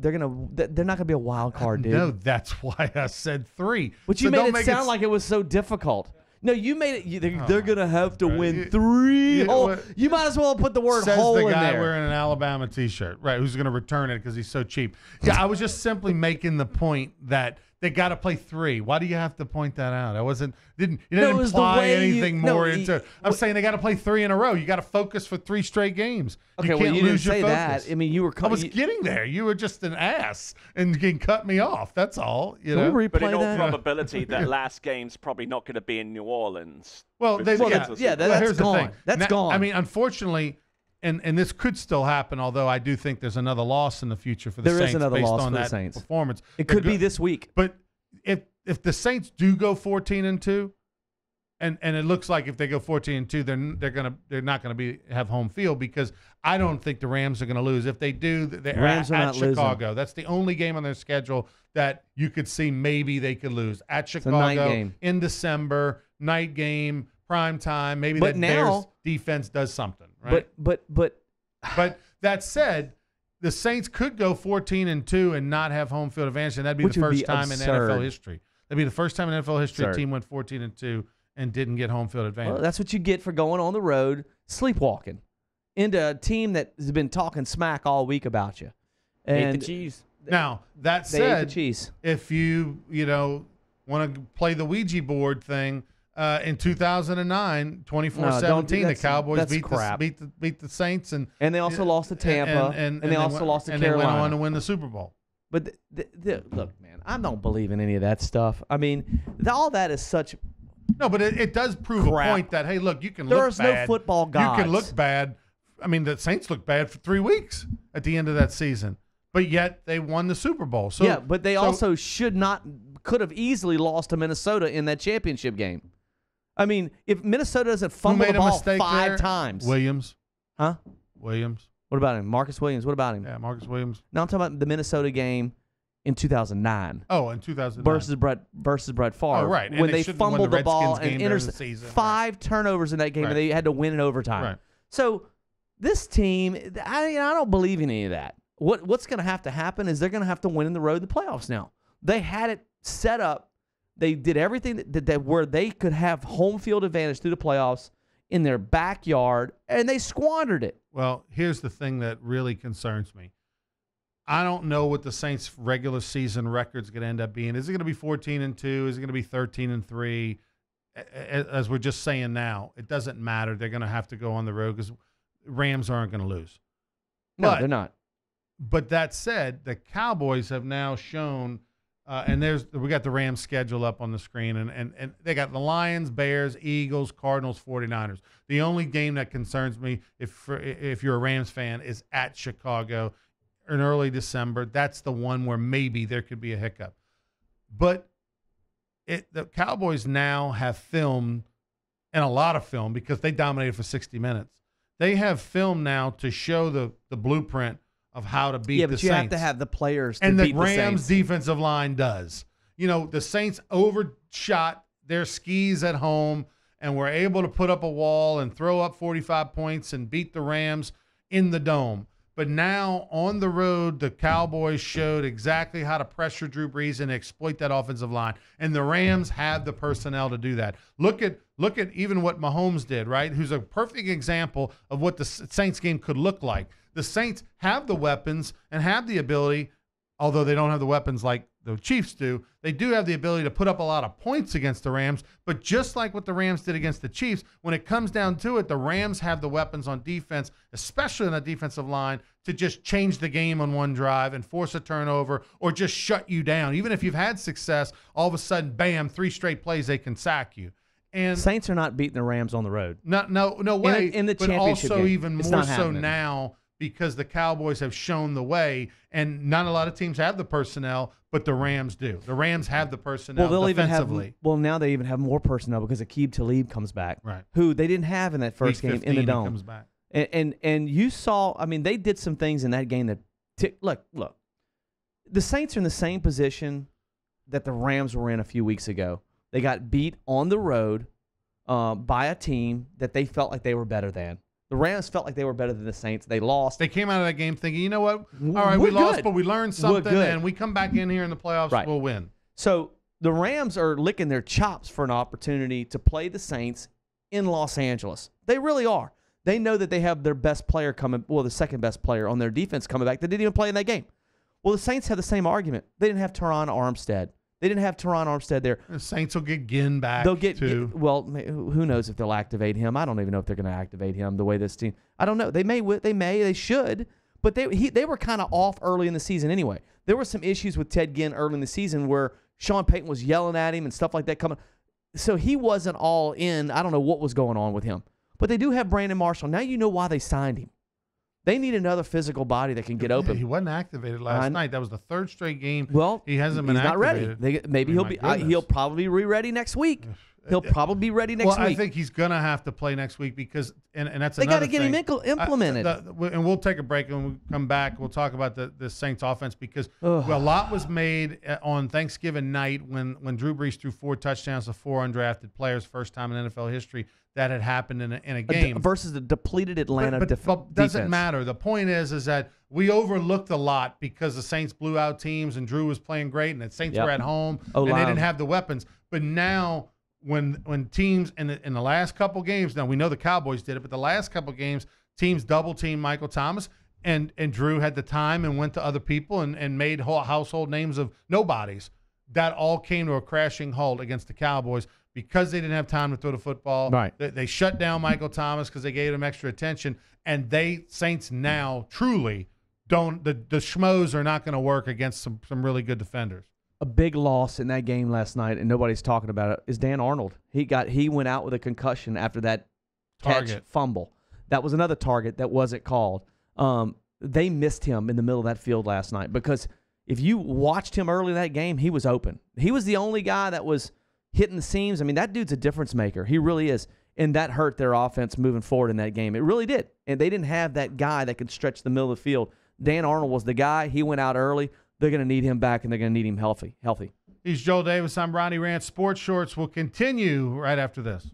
be a wild card, dude. No, that's why I said 3. But you So made don't it make sound like it was so difficult. No, you made it. They're gonna have to win You- 3 you- whole. what- You might as well put the word Says whole the in guy there. wearing an Alabama T-shirt, right? Who's going to return it because he's so cheap? Yeah, I was just simply making the point that they got to play 3. Why do you have to point that out? You didn't No, it was the imply way you- anything no, more he- into it. I'm saying they got to play 3 in a row. You got to focus for 3 straight games. Okay, you well, can't you didn't lose your say focus. that. I mean, you were. I was you- getting there. You were just an ass and you cut me off. That's all. You Can know. we But in replay all that? probability, that last game's probably not going to be in New Orleans. Well, With they, the yeah, Kansas yeah, City. that's here's the gone. thing. That's gone. I mean, unfortunately, and this could still happen. Although I do think there's another loss in the future for the There is Saints another based loss on for the that Saints. performance. It They're could be go- this week. But if the Saints do go 14-2, and it looks like if they go 14-2, they're not gonna have home field because I don't think the Rams are gonna lose. If they do, they're Rams are at not losing. Chicago. That's the only game on their schedule that you could see maybe they could lose at a Chicago night game. in December, night game, prime time. Maybe But that now- Bears defense does something, right? But that said, the Saints could go 14-2 and not have home field advantage, and that'd be Which the would be first time in absurd. NFL history. That'd be the first time in NFL history a Absurd. team went 14-2 and didn't get home field advantage. Well, that's what you get for going on the road, sleepwalking into a team that has been talking smack all week about you. And Ate the cheese. Now, that They ate the said, cheese. if you want to play the Ouija board thing, in 2009, 24-17, the that's- Cowboys that's beat crap. the Saints, and they also lost to Tampa, and they also lost to and they went Carolina. on to win the Super Bowl. But look, man, I don't believe in any of that stuff. I mean, all that is such. No, but it does prove Crap. a point that, hey, look, you can There's look no bad. football You gods. can look bad. I mean, the Saints looked bad for 3 weeks at the end of that season, but yet they won the Super Bowl. So yeah, but they also could have easily lost to Minnesota in that championship game. I mean, if Minnesota doesn't who fumble made the a ball mistake 5 there? times. Williams. Huh? Williams. What about him? Marcus Williams. What about him? Yeah, Marcus Williams. No, I'm talking about the Minnesota game in 2009. Oh, in 2009. versus Brett Favre. Oh, right. And When they they shouldn't have won fumbled the the ball Redskins and game during the intercepted season. 5 turnovers in that game, Right. and they had to win in overtime. Right. So this team, I don't believe in any of that. What's going to happen is they're going to have to win in the road in the playoffs now. They had it set up. They did everything that where they could have home field advantage through the playoffs in their backyard, and they squandered it. Well, here's the thing that really concerns me. I don't know what the Saints' regular season record's going to end up being. Is it going to be 14-2? Is it going to be 13-3? As we're just saying now, it doesn't matter. They're going to have to go on the road because Rams aren't going to lose. No, they're not. But that said, the Cowboys have now shown, and we got the Rams schedule up on the screen, and they got the Lions, Bears, Eagles, Cardinals, 49ers. The only game that concerns me, if you're a Rams fan, is at Chicago in early December. That's the one where maybe there could be a hiccup. But the Cowboys now have film, and a lot of film, because they dominated for 60 minutes. They have film now to show the blueprint of how to beat the Saints. Yeah, but you have to have the players to and beat the the Rams Saints. defensive line does. You know, the Saints overshot their skis at home and were able to put up a wall and throw up 45 points and beat the Rams in the dome. But now on the road, the Cowboys showed exactly how to pressure Drew Brees and exploit that offensive line. And the Rams have the personnel to do that. Look at even what Mahomes did, right? Who's a perfect example of what the Saints game could look like. The Saints have the weapons and have the ability, although they don't have the weapons like the Chiefs do, they do have the ability to put up a lot of points against the Rams. But just like what the Rams did against the Chiefs, when it comes down to it, the Rams have the weapons on defense, especially on the defensive line, to just change the game on one drive and force a turnover or just shut you down. Even if you've had success, all of a sudden, bam, 3 straight plays, they can sack you. And Saints are not beating the Rams on the road. no way. In the but championship also game. even It's more not so happening. now because the Cowboys have shown the way, and not a lot of teams have the personnel, but the Rams do. The Rams have the personnel Well, they'll even have. defensively. Well, now they even have more personnel because Aqib Talib comes back, Right. who they didn't have in that first Week game in the 15 he dome. comes back. And you saw, I mean, they did some things in that game that look. The Saints are in the same position that the Rams were in a few weeks ago. They got beat on the road by a team that they felt like they were better than. The Rams felt like they were better than the Saints. They lost. They came out of that game thinking, you know what? All right, we lost, but we learned something, and we come back in here in the playoffs, we'll win. So the Rams are licking their chops for an opportunity to play the Saints in Los Angeles. They really are. They know that they have their best player coming, well, the second best player on their defense coming back. They didn't even play in that game. Well, the Saints have the same argument. They didn't have Teron Armstead. They didn't have Teron Armstead there. The Saints will get Ginn back. They'll get too. Well, who knows if they'll activate him? I don't even know if they're going to activate him the way this team. I don't know. They may. They should. But they were kind of off early in the season anyway. There were some issues with Ted Ginn early in the season where Sean Payton was yelling at him and stuff like that coming. So he wasn't all in. I don't know what was going on with him. But they do have Brandon Marshall. Now you know why they signed him. They need another physical body that can get open. He wasn't activated last night. That was the third straight game. Well, he hasn't been activated. Not ready. Maybe he'll probably be ready next week. He'll probably be ready next week. Well, I think he's going to have to play next week because, and that's they another thing. They got to get him implemented. And we'll take a break, and when we come back, we'll talk about the Saints offense because a lot was made on Thanksgiving night when Drew Brees threw 4 touchdowns to 4 undrafted players, first time in NFL history that had happened in a game. Versus the depleted Atlanta defense. But doesn't matter. The point is that we overlooked a lot because the Saints blew out teams and Drew was playing great and the Saints were at home and they didn't have the weapons. But now when teams in the last couple games, now we know the Cowboys did it, but the last couple games, teams double-teamed Michael Thomas and Drew had the time and went to other people and made household names of nobodies. That all came to a crashing halt against the Cowboys because they didn't have time to throw the football. Right. They shut down Michael Thomas because they gave him extra attention. And Saints now truly don't – the schmoes are not going to work against some really good defenders. A big loss in that game last night, and nobody's talking about it, is Dan Arnold. He went out with a concussion after that catch fumble. That was another target that wasn't called. They missed him in the middle of that field last night because if you watched him early in that game, he was open. He was the only guy that was hitting the seams. I mean, that dude's a difference maker. He really is. And that hurt their offense moving forward in that game. It really did. And they didn't have that guy that could stretch the middle of the field. Dan Arnold was the guy. He went out early. They're going to need him back, and they're going to need him healthy. He's Joel Davis. I'm Ronnie Rance. Sports Shorts will continue right after this.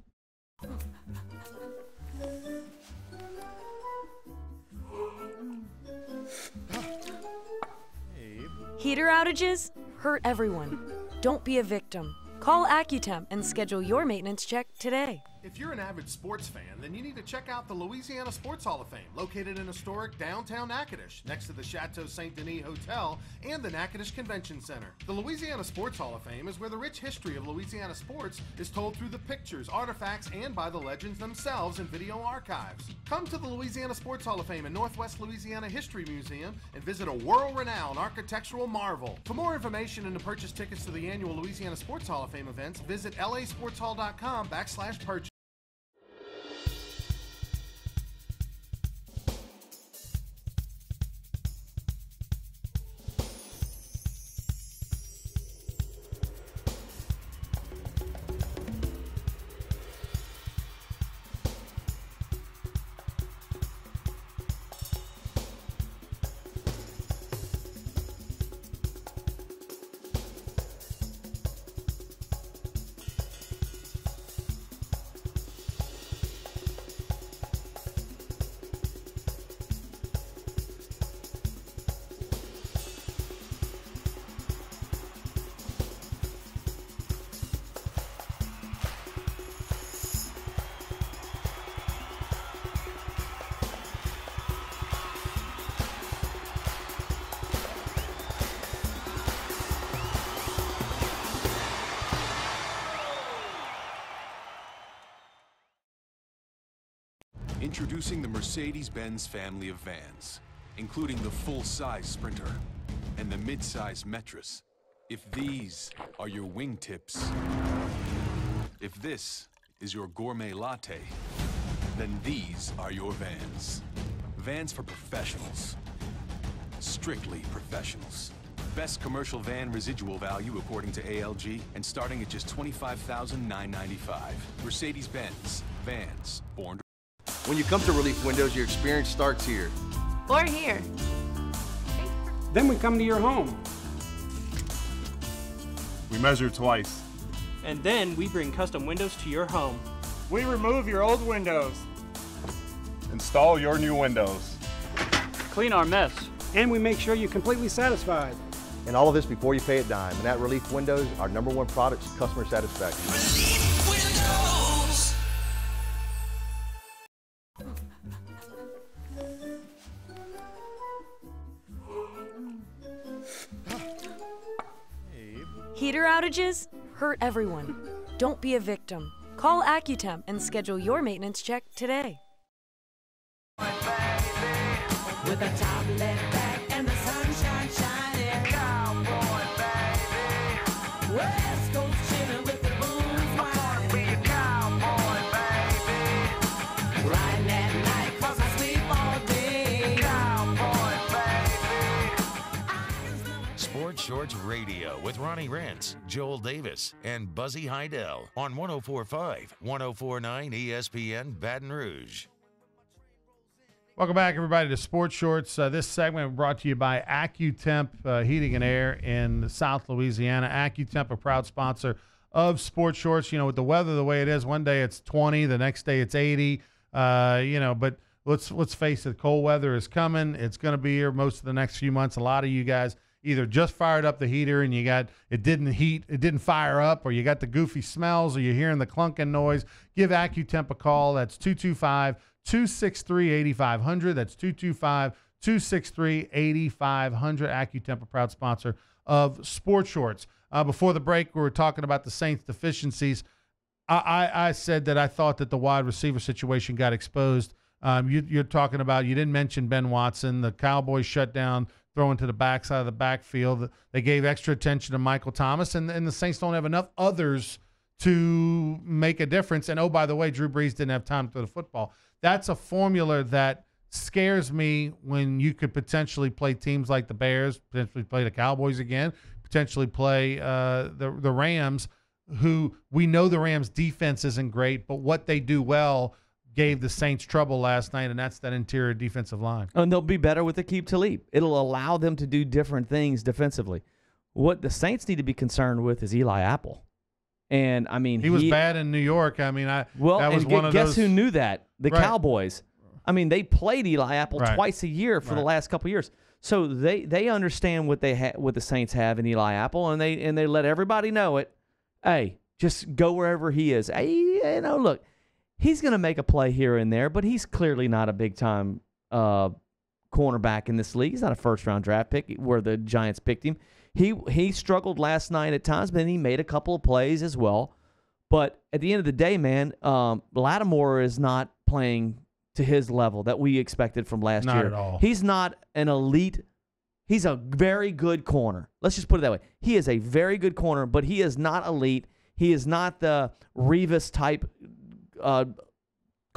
Heater outages hurt everyone. Don't be a victim. Call Accutemp and schedule your maintenance check today. If you're an avid sports fan, then you need to check out the Louisiana Sports Hall of Fame, located in historic downtown Natchitoches, next to the Chateau Saint Denis Hotel and the Natchitoches Convention Center. The Louisiana Sports Hall of Fame is where the rich history of Louisiana sports is told through the pictures, artifacts, and by the legends themselves in video archives. Come to the Louisiana Sports Hall of Fame and Northwest Louisiana History Museum and visit a world-renowned architectural marvel. For more information and to purchase tickets to the annual Louisiana Sports Hall of Fame events, visit lasportshall.com/purchase. Introducing the Mercedes-Benz family of vans, including the full-size Sprinter and the mid-size Metris. If these are your wingtips, if this is your gourmet latte, then these are your vans. Vans for professionals. Strictly professionals. Best commercial van residual value according to ALG, and starting at just $25,995. Mercedes-Benz. Vans born to When you come to Relief Windows, your experience starts here. Or here. Then we come to your home. We measure twice. And then we bring custom windows to your home. We remove your old windows. Install your new windows. Clean our mess. And we make sure you're completely satisfied. And all of this before you pay a dime. And at Relief Windows, our #1 product is customer satisfaction. Relief Windows. Heater outages hurt everyone. Don't be a victim. Call AccuTemp and schedule your maintenance check today. With the top left back and the sunshine shining. Cowboy, baby. West Coast chillin' with the booze whining. Be a cowboy, baby. Riding at night 'cause I sleep all day. Cowboy, baby. Sports Shorts Radio with Ronnie Rentz, Joel Davis, and Buzzy Heidel on 104.5, 104.9 ESPN Baton Rouge. Welcome back, everybody, to Sports Shorts. This segment brought to you by AccuTemp Heating and Air in South Louisiana. AccuTemp, a proud sponsor of Sports Shorts. You know, with the weather the way it is, one day it's 20, the next day it's 80. But let's face it, cold weather is coming. It's going to be here most of the next few months. A lot of you guys either just fired up the heater and it didn't fire up, or you got the goofy smells, or you're hearing the clunking noise. Give AccuTemp a call. That's 225-263-8500. That's 225-263-8500. AccuTemp, a proud sponsor of Sports Shorts. Before the break, we were talking about the Saints' deficiencies. I said that I thought that the wide receiver situation got exposed. You're talking about, you didn't mention Ben Watson. The Cowboys shut down throwing to the backside of the backfield. They gave extra attention to Michael Thomas, and the Saints don't have enough others to make a difference. And, oh, by the way, Drew Brees didn't have time to throw the football. That's a formula that scares me when you could potentially play teams like the Bears, potentially play the Cowboys again, potentially play the Rams, who we know the Rams' defense isn't great, but what they do well gave the Saints trouble last night, and that's that interior defensive line. And they'll be better with Aqib Talib. It'll allow them to do different things defensively. What the Saints need to be concerned with is Eli Apple. And, I mean, he was bad in New York. I mean, that was one of those. Guess who knew that? The Cowboys. I mean, they played Eli Apple twice a year for the last couple of years. So they understand what what the Saints have in Eli Apple, and they let everybody know it. Hey, just go wherever he is. Hey, look, he's going to make a play here and there, but he's clearly not a big-time cornerback in this league. He's not a first-round draft pick where the Giants picked him. He struggled last night at times, but then he made a couple of plays as well. But at the end of the day, man, Lattimore is not playing to his level that we expected from last year. Not at all. He's not an elite. He's a very good corner. Let's just put it that way. He is a very good corner, but he is not elite. He is not the Revis-type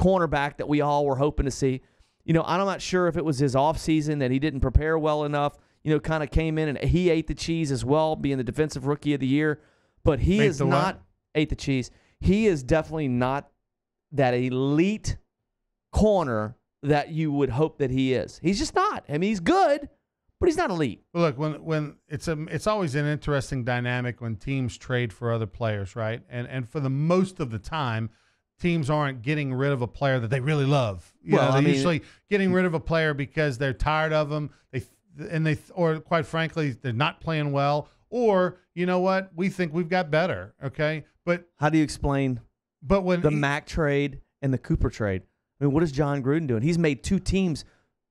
cornerback that we all were hoping to see. I'm not sure if it was his offseason that he didn't prepare well enough. Kind of came in and he ate the cheese as well, being the defensive rookie of the year. But he is not ate the cheese. He is definitely not that elite corner that you would hope that he is. He's just not. I mean, he's good, but he's not elite. Well, look, when it's always an interesting dynamic when teams trade for other players, right? And for the most of the time, teams aren't getting rid of a player that they really love. They're usually getting rid of a player because they're tired of him. Or quite frankly, they're not playing well. Or, you know what? We think we've got better. Okay. But how do you explain the Mack trade and the Cooper trade? I mean, what is John Gruden doing? He's made two teams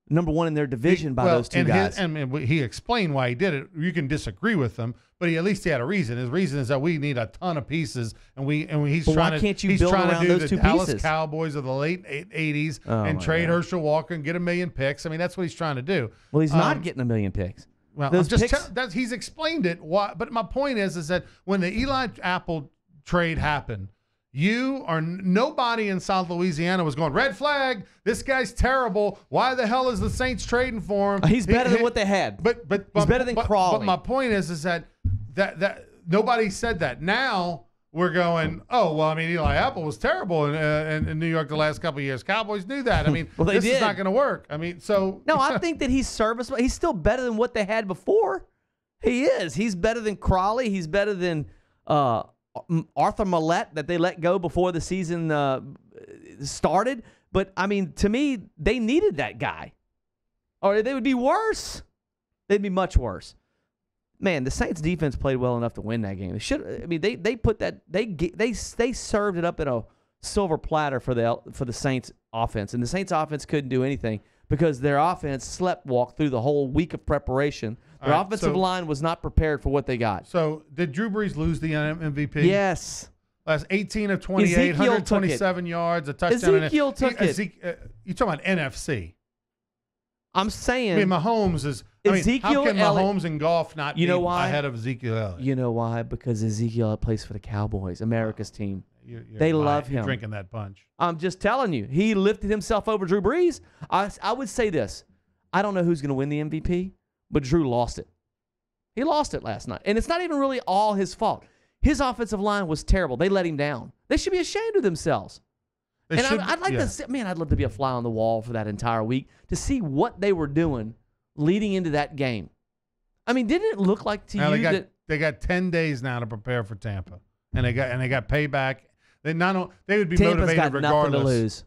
number one in their division by those two guys. And he explained why he did it. You can disagree with him, but at least he had a reason. His reason is that we need a ton of pieces, and he's trying to do the Dallas Cowboys of the late 80s and trade Herschel Walker and get 1 million picks. I mean, that's what he's trying to do. Well, he's not getting 1 million picks. Well, he's explained it. Why? But my point is that when the Eli Apple trade happened, nobody in South Louisiana was going, red flag, this guy's terrible. Why the hell is the Saints trading for him? He's better than what they had. But he's better than Crawley. But my point is that nobody said that. Now we're going, oh, well, I mean, Eli Apple was terrible in New York the last couple of years. Cowboys knew that. I mean, Well, they this is did. not going to work. I mean, so. No, I think that he's serviceable. He's still better than what they had before. He is. He's better than Crawley. He's better than Arthur Millette that they let go before the season started. But, I mean, to me, they needed that guy. Or they would be worse. They'd be much worse. Man, the Saints defense played well enough to win that game. They should. I mean, they put that they served it up in a silver platter for the Saints offense, and the Saints offense couldn't do anything because their offense sleptwalked through the whole week of preparation. Their offensive line was not prepared for what they got. So did Drew Brees lose the MVP? Yes. Last 18 of 28, 127 yards, a touchdown. Ezekiel took it. You're talking about NFC. I'm saying. I mean, Mahomes is. Ezekiel how can Elliott, Mahomes and Goff not be ahead of Ezekiel Elliott? You know why? Because Ezekiel plays for the Cowboys, America's team. They love him. You're drinking that punch. I'm just telling you. He lifted himself over Drew Brees. I would say this. I don't know who's going to win the MVP, but Drew lost it. He lost it last night. And it's not even really all his fault. His offensive line was terrible. They let him down. They should be ashamed of themselves. I'd like to see, I'd love to be a fly on the wall for that entire week to see what they were doing leading into that game. I mean, didn't it look like to you that they got 10 days now to prepare for Tampa, and they got payback. They would be Tampa's motivated got regardless. nothing to lose.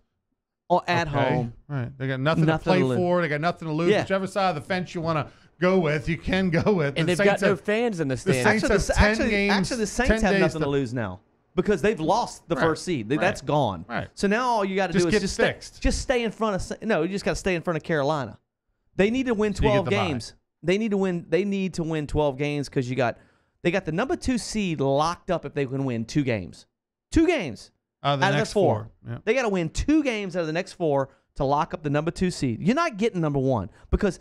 At home, right? They got nothing to play for. They got nothing to lose. Yeah. Whichever side of the fence you want to go with, you can go with. And they've got no fans in the stands. Actually, the Saints have nothing to lose now because they've lost the first seed. That's gone. Right. So now all you got to do is just stay in front of. No, you just got to stay in front of Carolina. They need to win 12 games. They need to win. They need to win 12 games because they got the number 2 seed locked up if they can win 2 games. 2 games out of the 4. Yeah. They got to win 2 games out of the next 4 to lock up the number 2 seed. You're not getting number 1 because,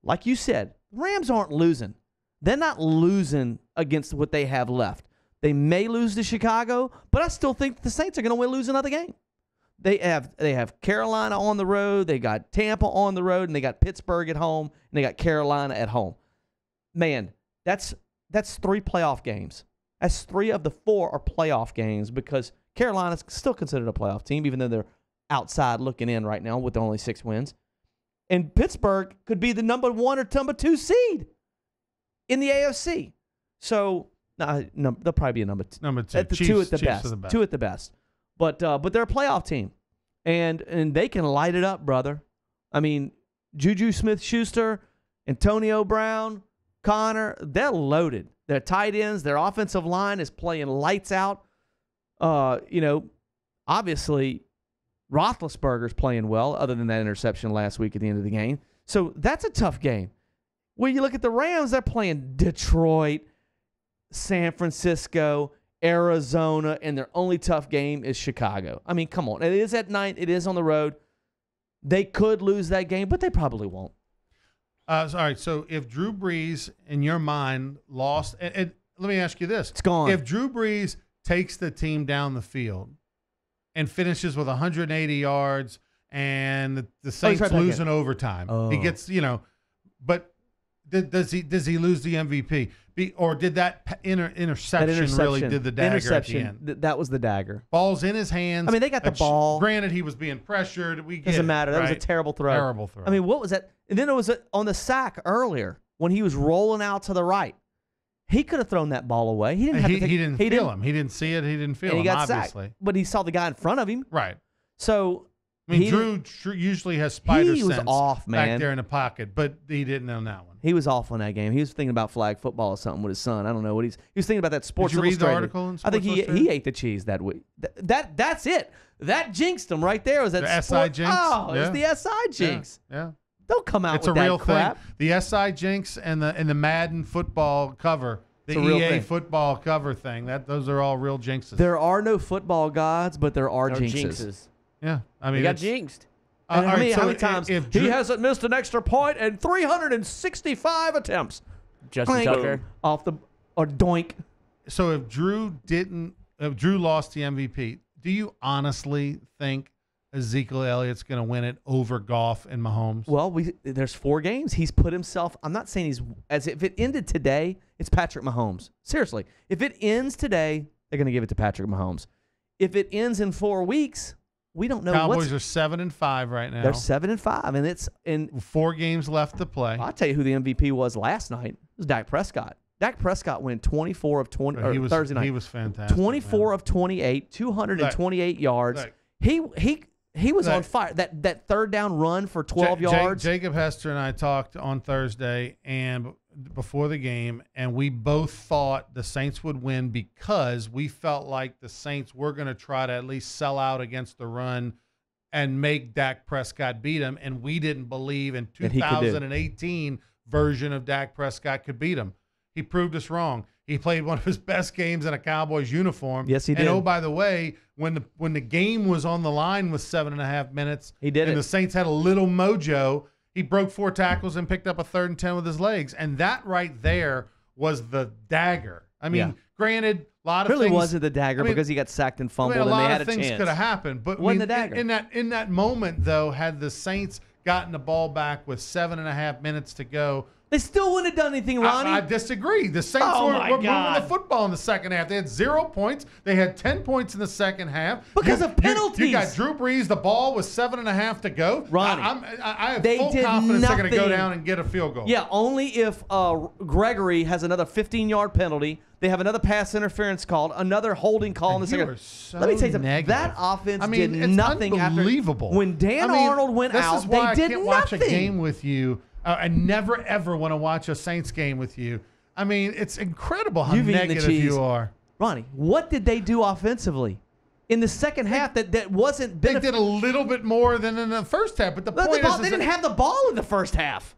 like you said, Rams aren't losing. They're not losing against what they have left. They may lose to Chicago, but I still think the Saints are going to lose another game. They have Carolina on the road, they got Tampa on the road, and they got Pittsburgh at home, and they got Carolina at home. Man, that's 3 playoff games. That's 3 of the 4 are playoff games because Carolina's still considered a playoff team, even though they're outside looking in right now with only 6 wins. And Pittsburgh could be the number 1 or number 2 seed in the AFC. So they'll probably be a number 2. Number 2. At the Chiefs, 2 at the Chiefs best. are the best. 2 at the best. But they're a playoff team, and they can light it up, brother. I mean, Juju Smith-Schuster, Antonio Brown, Connor, they're loaded. Their tight ends, their offensive line is playing lights out. Obviously, Roethlisberger's playing well, other than that interception last week at the end of the game. So that's a tough game. When you look at the Rams, they're playing Detroit, San Francisco, Arizona, and their only tough game is Chicago. I mean, come on. It is at night. It is on the road. They could lose that game, but they probably won't. All right, so if Drew Brees, in your mind, lost, and let me ask you this. It's gone. If Drew Brees takes the team down the field and finishes with 180 yards and the Saints lose in overtime, he gets, but does he lose the MVP? Or did that interception really did the dagger at the end? That was the dagger. Ball's in his hands. I mean, they got the ball. Granted, he was being pressured. Doesn't matter. That was a terrible throw. Terrible throw. I mean, what was that? And then it was on the sack earlier when he was rolling out to the right. He could have thrown that ball away. He didn't have to take, he didn't feel him. He didn't see it. He didn't feel him, he got obviously. Sacked, but he saw the guy in front of him. Right. So I mean, Drew usually has spider sense was off, man. back there in the pocket, but he didn't on that one. He was off on that game. He was thinking about flag football or something with his son. I don't know what he was thinking about that Sports Did you read Illustrated. the article in Sports I think Illustrated? he ate the cheese that week. That's it. That jinxed him right there. Was that the SI jinx? Oh, yeah. it's the SI jinx. Yeah. Don't come out it's with a real that crap. thing. The SI jinx and the Madden football cover, the EA football cover thing. Those are all real jinxes. There are no football gods, but there are jinxes. Yeah, I mean, he got jinxed. How many times he hasn't missed an extra point in 365 attempts? Justin Tucker off the or doink. So if Drew lost the MVP, do you honestly think Ezekiel Elliott's going to win it over Goff and Mahomes? Well, there's 4 games. He's put himself. I'm not saying if it ended today, it's Patrick Mahomes. Seriously, if it ends today, they're going to give it to Patrick Mahomes. If it ends in 4 weeks, we don't know. Cowboys are 7-5 right now. They're 7-5, and it's in 4 games left to play. I'll tell you who the MVP was last night. It was Dak Prescott. Dak Prescott went 24 of 20 Thursday night. He was fantastic. 24 of 28, 228 yards. He was on fire. That third down run for 12 yards. Jacob Hester and I talked on Thursday and before the game, and we both thought the Saints would win because we felt like the Saints were going to try to at least sell out against the run and make Dak Prescott beat him, and we didn't believe in 2018 version of Dak Prescott could beat him. He proved us wrong. He played one of his best games in a Cowboys uniform. Yes, he did. And oh, by the way, when the game was on the line with 7.5 minutes, he did and it. the Saints had a little mojo, he broke 4 tackles and picked up a 3rd and 10 with his legs. And that right there was the dagger. I mean, granted, a lot of really things wasn't the dagger because he got sacked and fumbled, a and lot they had of a things chance. could have happened, but Wasn't the dagger. in that moment though, had the Saints gotten the ball back with 7.5 minutes to go, they still wouldn't have done anything, Ronnie. I disagree. The Saints were moving the football in the second half. They had 0 points. They had 10 points in the second half because of penalties. You got Drew Brees. The ball was 7.5 to go. Ronnie, I have full confidence they're going to go down and get a field goal. Yeah, only if Gregory has another 15-yard penalty. They have another pass interference called, another holding call in the second. So Let me tell you something. negative. That offense it's did nothing unbelievable. When Dan Arnold went out, this is why they I did can't nothing. watch a game with you. I never, ever want to watch a Saints game with you. I mean, it's incredible how You've eaten the negative cheese. you are. Ronnie, what did they do offensively in the second half that wasn't They did a little bit more than in the first half, but the point is they didn't have the ball in the first half.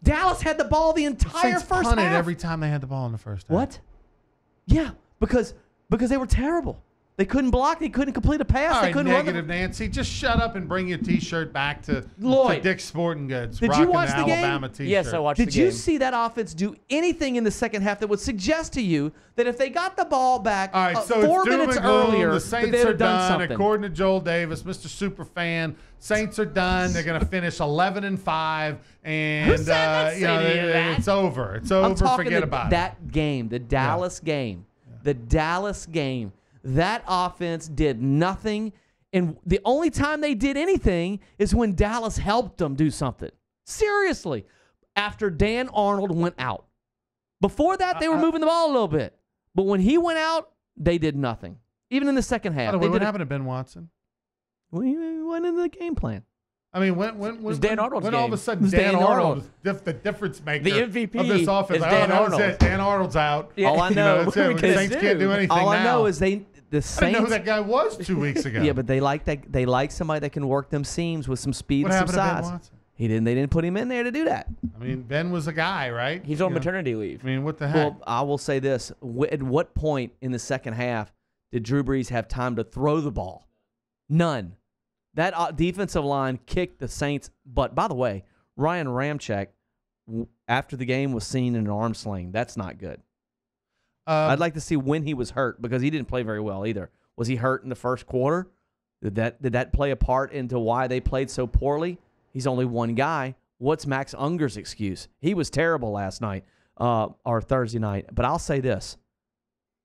Dallas had the ball the entire Saints first punted half. every time they had the ball in the first half. What? Yeah, because they were terrible. They couldn't block. They couldn't complete a pass. All They right, couldn't negative Nancy. Just shut up and bring your T-shirt back to Lloyd. Dick's Sporting Goods. Did rocking you watch the Alabama game? T-shirt. Yes, I watched the Did game. you see that offense do anything in the second half that would suggest to you that if they got the ball back All right, so 4 it's doom minutes and gloom. earlier, The that Saints they'd are have done done. something? According to Joel Davis, Mr. Superfan, Saints are done. They're going to finish 11-5, and Who said that? it's over. It's I'm over. talking Forget about it. that game, the Dallas game. The Dallas game. That offense did nothing. And the only time they did anything is when Dallas helped them do something. Seriously. After Dan Arnold went out. Before that, they were moving the ball a little bit. But when he went out, they did nothing. Even in the second half. By the way, what happened to Ben Watson? He went into the game plan. I mean, when Dan Arnold's when all of a game. sudden Dan Arnold is the difference maker The MVP of this offense. is Dan that was Arnold. it. Dan Arnold's out. Yeah. All I know, that's it. The Saints can't do anything all I now. know is the I Saints. didn't know who that guy was 2 weeks ago. Yeah, but they like that. They like somebody that can work them seams with some speed What and some happened to Ben size. Watson? They didn't put him in there to do that. I mean, Ben was a guy, right? He's on You know? maternity leave. I mean, what the heck? Well, I will say this: at what point in the second half did Drew Brees have time to throw the ball? None. That defensive line kicked the Saints' butt. By the way, Ryan Ramczyk, after the game, was seen in an arm sling. That's not good. I'd like to see when he was hurt because he didn't play very well either. Was he hurt in the first quarter? Did that play a part into why they played so poorly? He's only one guy. What's Max Unger's excuse? He was terrible last night or Thursday night. But I'll say this.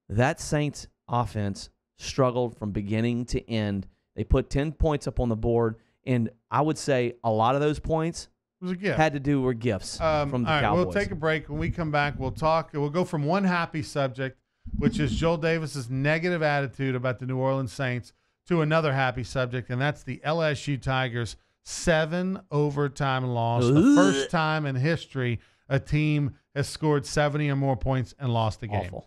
That Saints offense struggled from beginning to end. They put 10 points up on the board, and I would say a lot of those points was a gift. had to do with gifts from the all right, Cowboys. we'll take a break. When we come back, we'll talk. We'll go from one happy subject, which is Joel Davis's negative attitude about the New Orleans Saints, to another happy subject, and that's the LSU Tigers' 7 overtime loss. The first time in history a team has scored 70 or more points and lost the game. Awful.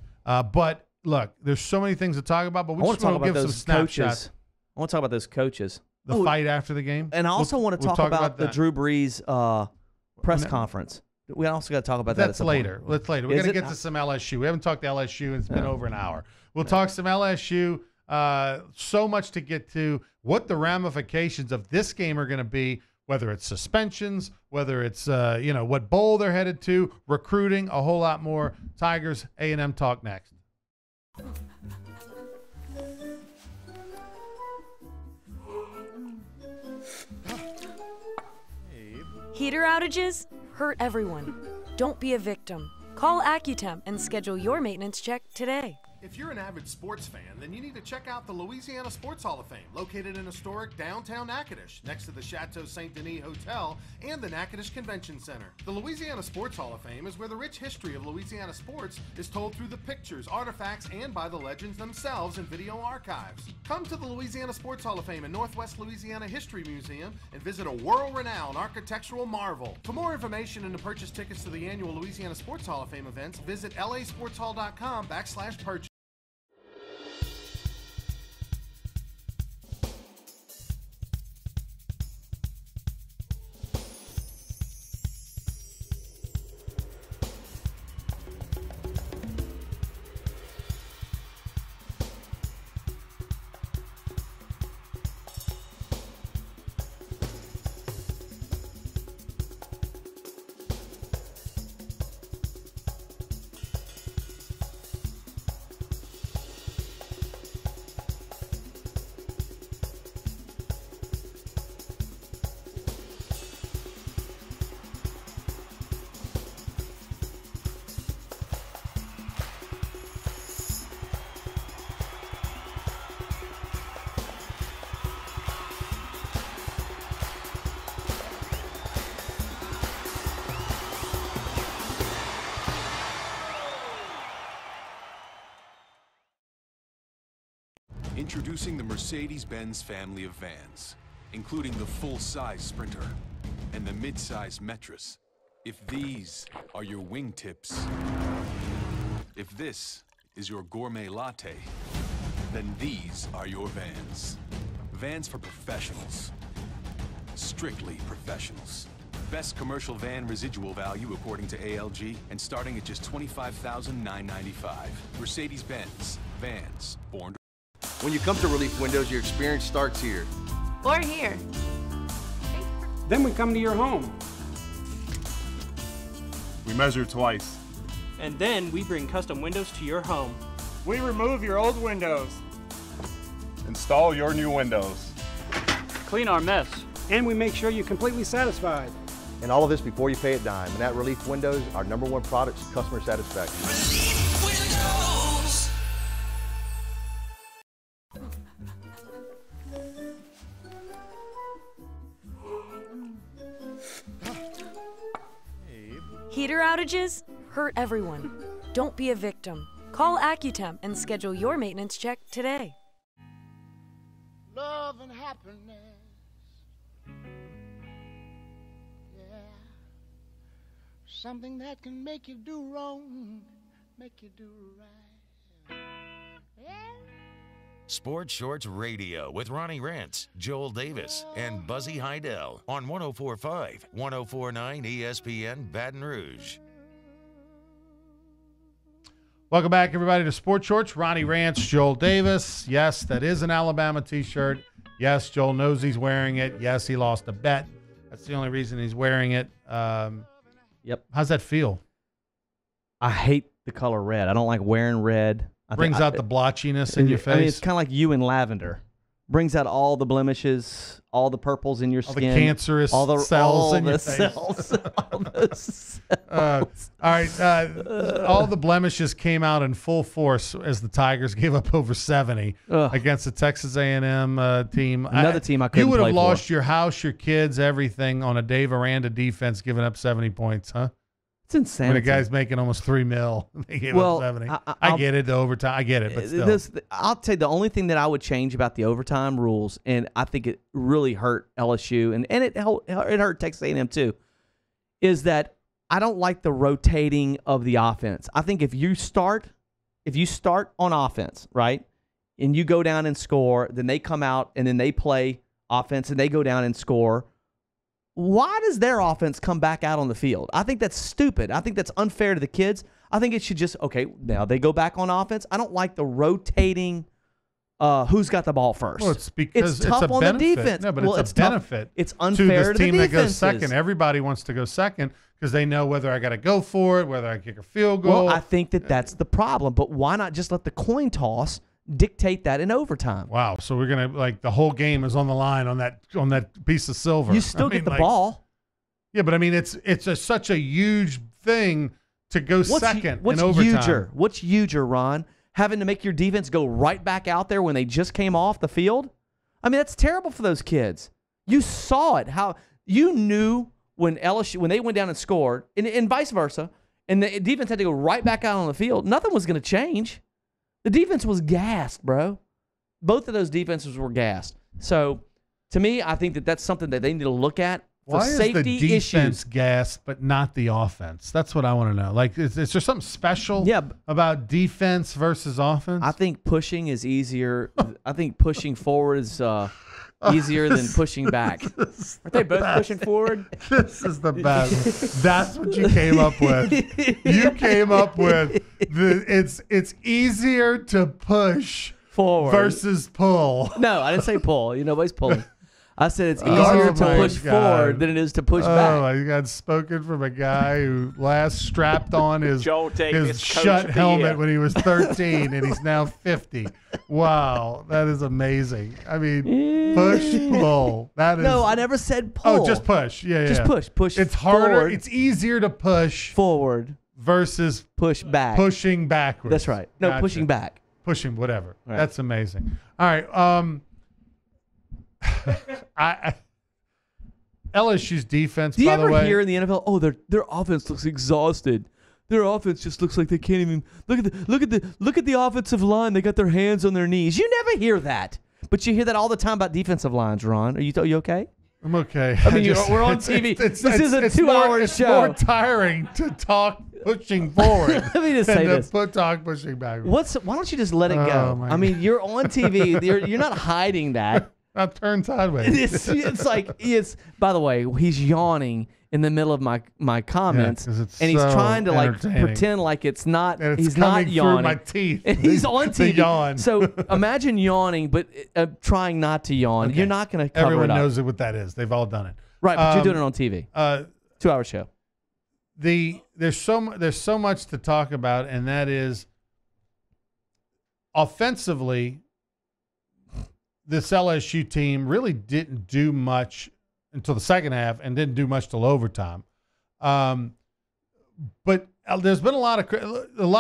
But look, there's so many things to talk about, but we I want just to want talk to about give some those snapshots. coaches. I want to talk about those coaches. The fight after the game. And I also want to we'll talk about the that. Drew Brees press conference. We also got to talk about that. That's later. That's later. We're Is going to it? get to some LSU. We haven't talked to LSU, and it's been over an hour. We'll talk some LSU. So much to get to. What the ramifications of this game are going to be, whether it's suspensions, whether it's what bowl they're headed to, recruiting, a whole lot more. Tigers A&M talk next. Heater outages hurt everyone. Don't be a victim. Call Accutemp and schedule your maintenance check today. If you're an avid sports fan, then you need to check out the Louisiana Sports Hall of Fame, located in historic downtown Natchitoches, next to the Chateau Saint Denis Hotel and the Natchitoches Convention Center. The Louisiana Sports Hall of Fame is where the rich history of Louisiana sports is told through the pictures, artifacts, and by the legends themselves in video archives. Come to the Louisiana Sports Hall of Fame and Northwest Louisiana History Museum and visit a world-renowned architectural marvel. For more information and to purchase tickets to the annual Louisiana Sports Hall of Fame events, visit lasportshall.com/purchase. Introducing the Mercedes-Benz family of vans, including the full-size Sprinter and the mid-size Metris. If these are your wingtips, if this is your gourmet latte, then these are your vans. Vans for professionals. Strictly professionals. Best commercial van residual value according to ALG, and starting at just $25,995. Mercedes-Benz. Vans. Born to... When you come to Relief Windows, your experience starts here. Or here. Then we come to your home. We measure twice. And then we bring custom windows to your home. We remove your old windows. Install your new windows. Clean our mess. And we make sure you're completely satisfied. And all of this before you pay a dime. And at Relief Windows, our #1 product is customer satisfaction. Relief Windows. Heater outages hurt everyone. Don't be a victim. Call AccuTemp and schedule your maintenance check today. Love and happiness. Yeah. Something that can make you do wrong, make you do right. Yeah. Sports Shorts Radio with Ronnie Rentz, Joel Davis, and Buzzy Heidel on 104.5, 104.9 ESPN Baton Rouge. Welcome back, everybody, to Sports Shorts. Ronnie Rantz, Joel Davis. Yes, that is an Alabama t-shirt. Yes, Joel knows he's wearing it. Yes, he lost a bet. That's the only reason he's wearing it. Yep. How's that feel? I hate the color red. I don't like wearing red. Brings out the blotchiness in your face. I mean, it's kind of like you in lavender. Brings out all the blemishes, all the purples in your skin. All the cancerous cells in your face. All the cells. All right. All the blemishes came out in full force as the Tigers gave up over 70 against the Texas A&M team. Another team I couldn't You would play have lost for. your house, your kids, everything on a Dave Aranda defense giving up 70 points, huh? It's insane. When a guy's making almost $3 million, they gave up 70. I get it, the overtime. I get it, but still. I'll tell you, the only thing that I would change about the overtime rules, and I think it really hurt LSU, and it hurt Texas A&M too, is that I don't like the rotating of the offense. I think if you start on offense, right, and you go down and score, then they come out and then they play offense and they go down and score. Why does their offense come back out on the field? I think that's stupid. I think that's unfair to the kids. I think it should just, okay, now they go back on offense. I don't like the rotating who's got the ball first. Well, it's because it's tough a on benefit. the defense. No, but well, it's a benefit. It's unfair to this team the that goes defenses. second. Everybody wants to go second because they know whether I got to go for it, whether I kick a field goal. Well, I think that's the problem. But why not just let the coin toss dictate that in overtime? Wow. So we're going to, the whole game is on the line on that piece of silver. You still get the ball. Yeah, but I mean, it's such a huge thing to go second in overtime. What's huger, Ron? having to make your defense go right back out there when they just came off the field. I mean, that's terrible for those kids. You saw it. How you knew when LSU, when they went down and scored, and vice versa, and the defense had to go right back out on the field, nothing was going to change. The defense was gassed, bro. Both of those defenses were gassed. So, to me, I think that that's something that they need to look at for Why safety is the defense issues. gassed, but not the offense? That's what I want to know. Like, is there something special about defense versus offense? I think pushing is easier. I think pushing forward is easier than pushing back. Aren't they both pushing forward? This is the best. That's what you came up with. You came up with it's easier to push forward versus pull. No, I didn't say pull. Nobody's pulling. I said it's easier to push forward than it is to push back. Oh, my God. Spoken from a guy who last strapped on his Davis, shut helmet when he was 13, and he's now 50. Wow, that is amazing. I mean, push, pull. That is. No, I never said pull. Oh, just push. Yeah, Just push. Push It's harder. forward. It's easier to push forward versus push back. Pushing backwards. That's right. No, Gotcha. pushing back. Pushing, whatever. Right. That's amazing. All right. LSU's defense, Do you by the ever way. hear in the NFL, oh, their offense looks exhausted. Their offense just looks like they can't even look at the offensive line. They got their hands on their knees. You never hear that, but you hear that all the time about defensive lines. Ron, are you okay? I'm okay. I mean, we're on TV. This is a 2-hour It's show. more tiring to talk pushing forward. Let me just than say to this. Talk pushing backwards. Why don't you just let it Oh, go? my I mean, you're on TV. You're not hiding that. I'll turn sideways. It's like by the way, he's yawning in the middle of my comments, 'cause it's and he's so trying to entertaining. pretend like it's not. And it's he's not coming through yawning. my teeth. And he's The- on the TV. yawn. So imagine yawning, but trying not to yawn. Okay. You're not going to cover Everyone it up. knows what that is. They've all done it. Right, but you're doing it on TV. 2-hour show. There's so much to talk about, and that is offensively. This LSU team really didn't do much until the second half, and didn't do much till overtime. But there's been a lot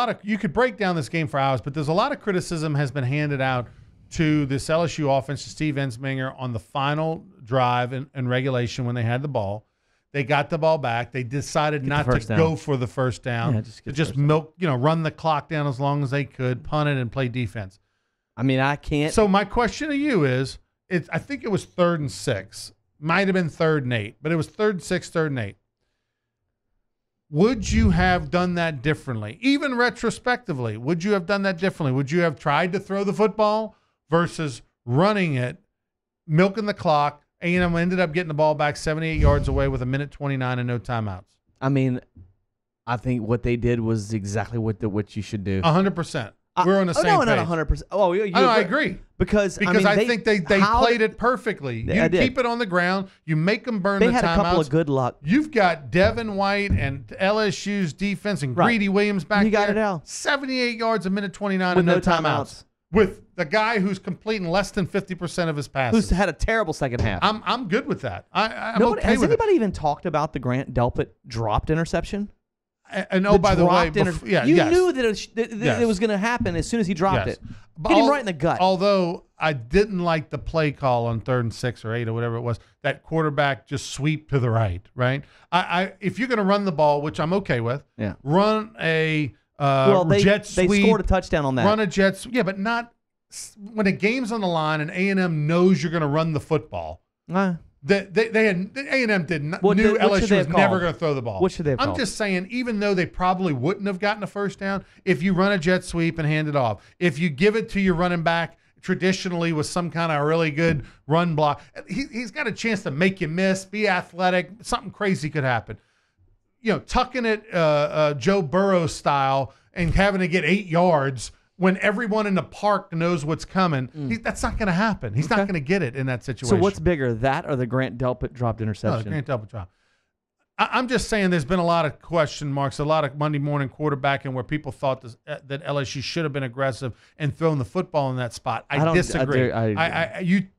of you could break down this game for hours, but there's a lot of criticism has been handed out to this LSU offense, to Steve Ensminger, on the final drive in regulation when they had the ball. They got the ball back. They decided not to go for the first down. Yeah, just milk, run the clock down as long as they could, punt it, and play defense. I mean, I can't. So my question to you is, I think it was 3rd and 6. Might have been 3rd and 8, but it was 3rd and 6, 3rd and 8. Would you have done that differently? Even retrospectively, would you have done that differently? Would you have tried to throw the football versus running it, milking the clock? A&M ended up getting the ball back 78 yards away with 1:29 and no timeouts. I mean, I think what they did was exactly what you should do. 100%. We're on the same no, page. not 100%. Oh, I agree. Because I think they played it perfectly. You keep it on the ground. You make them burn the timeouts. They had a couple of good luck. You've got Devin White and LSU's defense and Greedy Williams back there. You got it out. 78 yards, 1:29 With and no no timeouts. timeouts. With the guy who's completing less than 50% of his passes. Who's had a terrible second half. I'm good with that. I'm Nobody, okay has with it. anybody even talked about the Grant Delpit dropped interception? And oh, by the way, you knew that it was going to happen as soon as he dropped it. Hit him right in the gut. Although I didn't like the play call on 3rd and 6 or 8 or whatever it was, that quarterback just sweep to the right. If you're going to run the ball, which I'm okay with, run a jet sweep. They scored a touchdown on that. Run a jet sweep. Yeah, but not when a game's on the line and A&M knows you're going to run the football. A&M did not knew LSU was never going to throw the ball. What should they have I'm called? just saying, even though they probably wouldn't have gotten a first down, if you run a jet sweep and hand it off, if you give it to your running back traditionally with some kind of really good run block, he's got a chance to make you miss, be athletic, something crazy could happen. Tucking it Joe Burrow style and having to get 8 yards when everyone in the park knows what's coming, that's not going to happen. He's not going to get it in that situation. So what's bigger, that or the Grant Delpit dropped interception? No, Grant Delpit drop. I'm just saying there's been a lot of question marks, a lot of Monday morning quarterbacking where people thought that LSU should have been aggressive and thrown the football in that spot. I disagree.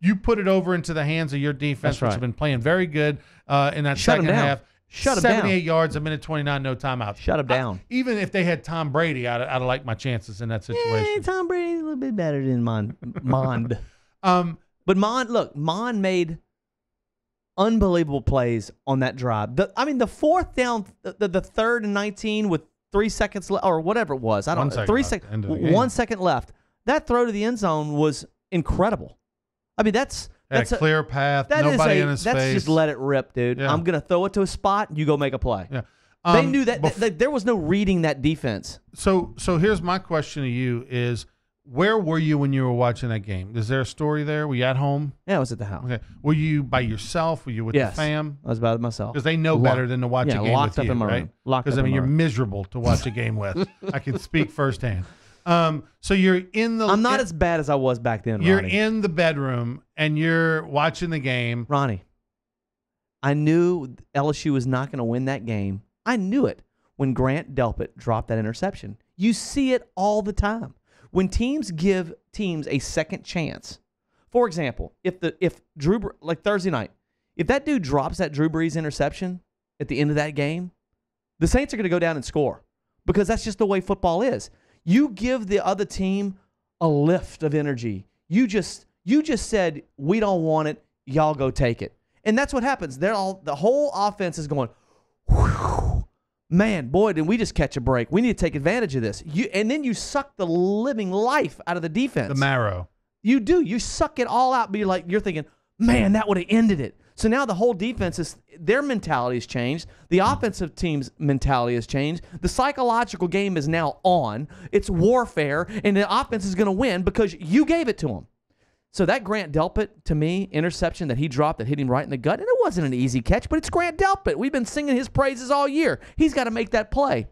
You put it over into the hands of your defense, which have been playing very good in that second half. Shut 'em down. 78 yards, a minute 29, no timeout. Shut him down. Even if they had Tom Brady, I'd like my chances in that situation. Tom Brady's a little bit better than Mond. But Mond made unbelievable plays on that drive. The fourth down, the third and 19 with 3 seconds left, or whatever it was. I don't know. 3 seconds. 1 second left. That throw to the end zone was incredible. I mean, that's a clear path. Nobody in his face. That's just let it rip, dude. Yeah. I'm gonna throw it to a spot. You go make a play. Yeah. They knew that. There was no reading that defense. So here's my question to you: Is where were you when you were watching that game? Is there a story there? Were you at home? Yeah, I was at the house. Okay. Were you by yourself? Were you with the fam? I was by myself. Because they know better than to watch a game locked with up you, in my right? room. Locked Because up I mean, in my you're room. miserable to watch a game with. I can speak firsthand. So you're in the. I'm not as bad as I was back then. You're Ronnie. in the bedroom and you're watching the game. Ronnie, I knew LSU was not going to win that game. I knew it when Grant Delpit dropped that interception. You see it all the time. When teams give teams a second chance. For example, if Drew, like Thursday night, if that dude drops that Drew Brees interception at the end of that game, the Saints are going to go down and score because that's just the way football is. You give the other team a lift of energy. You just said, we don't want it. Y'all go take it. And that's what happens. The whole offense is going, whew, man, boy, did we just catch a break. We need to take advantage of this. And then you suck the living life out of the defense. The marrow. You do. You suck it all out. You're thinking, man, that would have ended it. So now the whole defense their mentality has changed. The offensive team's mentality has changed. The psychological game is now on. It's warfare, and the offense is going to win because you gave it to them. So that Grant Delpit, to me, interception that he dropped that hit him right in the gut, and it wasn't an easy catch, but it's Grant Delpit. We've been singing his praises all year. He's got to make that play.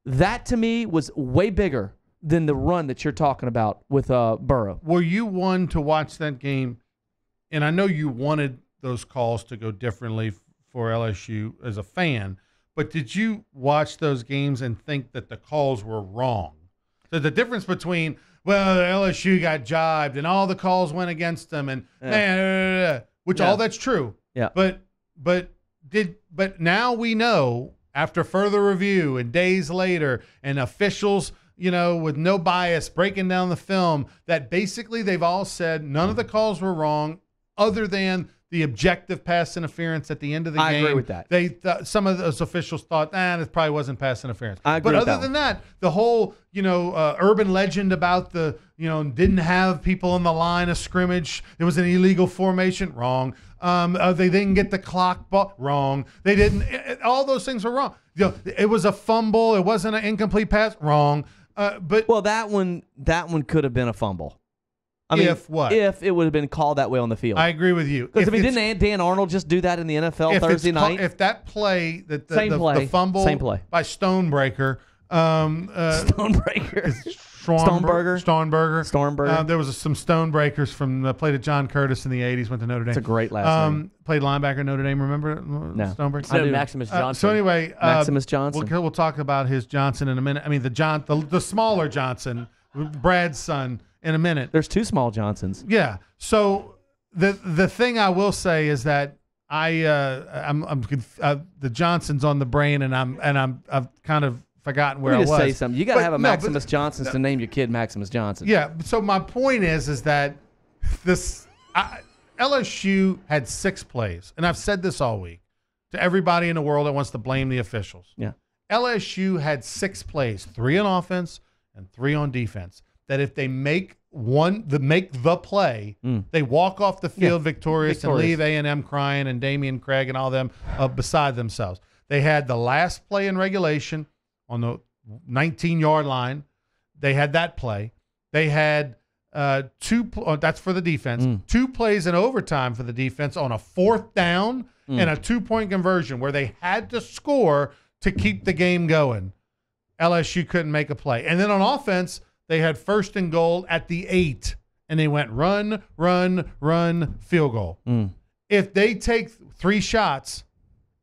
That, to me, was way bigger than the run that you're talking about with Burrow. Were you one to watch that game? And I know you wanted those calls to go differently for LSU as a fan, but did you watch those games and think that the calls were wrong? So the difference between, well, LSU got jibed and all the calls went against them, and all that's true. Yeah. But now we know after further review and days later and officials, with no bias breaking down the film, that basically they've all said none of the calls were wrong other than the objective pass interference at the end of the game. I agree with that. Some of those officials thought, this probably wasn't pass interference. I agree but with other than that, the whole, urban legend about didn't have people in the line of scrimmage. It was an illegal formation. Wrong. They didn't get the clock ball. Wrong. They didn't. All those things were wrong. It was a fumble. It wasn't an incomplete pass. Wrong. Well, that one could have been a fumble. I mean, if it would have been called that way on the field. I agree with you. Because didn't Dan Arnold just do that in the NFL Thursday night? If that play, the fumble same play by Stonebreaker, Stornberger. There was some Stonebreakers from played at John Curtis in the '80s. Went to Notre Dame. It's a great last name. Played linebacker at Notre Dame. Remember? No. Stonebreaker. So Maximus Johnson. So anyway, Maximus Johnson. We'll talk about his Johnson in a minute. I mean the smaller Johnson, Brad's son. In a minute. There's two small Johnsons. Yeah. So the thing I will say is that the Johnson's on the brain, and I've kind of forgotten where I was. Say something. You got to have a Maximus Johnson to name your kid Maximus Johnson. Yeah. So my point is that LSU had 6 plays, and I've said this all week to everybody in the world that wants to blame the officials. Yeah. LSU had 6 plays, 3 on offense and 3 on defense. That if they make the play, they walk off the field victorious and leave A&M crying and Damian Craig and all them beside themselves. They had the last play in regulation on the 19-yard line. They had that play. They had 2. That's for the defense. 2 plays in overtime for the defense on a 4th down and a 2-point conversion where they had to score to keep the game going. LSU couldn't make a play, and then on offense. They had 1st and goal at the 8, and they went run, field goal. If they take 3 shots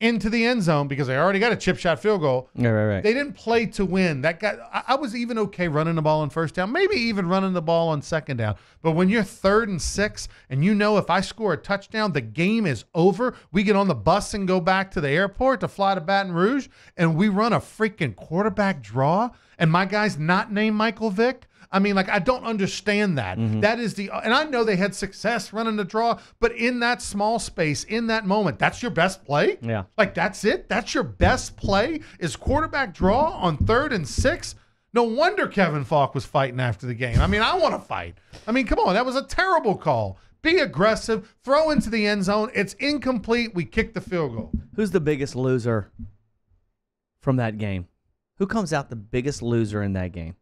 into the end zone because they already got a chip shot field goal. Right. They didn't play to win. That guy, I was even okay running the ball on first down, maybe even running the ball on second down. But when you're 3rd and 6, and you know if I score a touchdown, the game is over. We get on the bus and go back to the airport to fly to Baton Rouge, and we run a freaking quarterback draw, and my guy's not named Michael Vick. I mean, like, I don't understand that. That is and I know they had success running the draw, but in that small space, in that moment, that's your best play? Yeah. Like, that's it? That's your best play is quarterback draw on 3rd and 6? No wonder Kevin Falk was fighting after the game. I mean, I want to fight. I mean, come on. That was a terrible call. Be aggressive. Throw into the end zone. It's incomplete. We kick the field goal. Who's the biggest loser from that game? Who comes out the biggest loser in that game?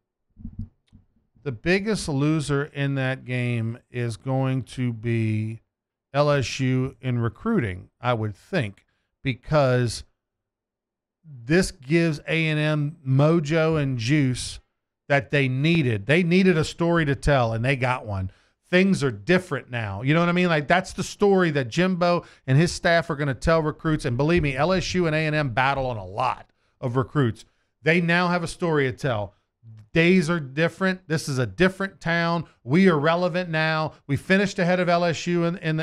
The biggest loser in that game is going to be LSU in recruiting, I would think, because this gives A&M mojo and juice that they needed. They needed a story to tell, and they got one. Things are different now. You know what I mean? Like, that's the story that Jimbo and his staff are going to tell recruits. And believe me, LSU and A&M battle on a lot of recruits. They now have a story to tell. Days are different. This is a different town. We are relevant now. We finished ahead of LSU in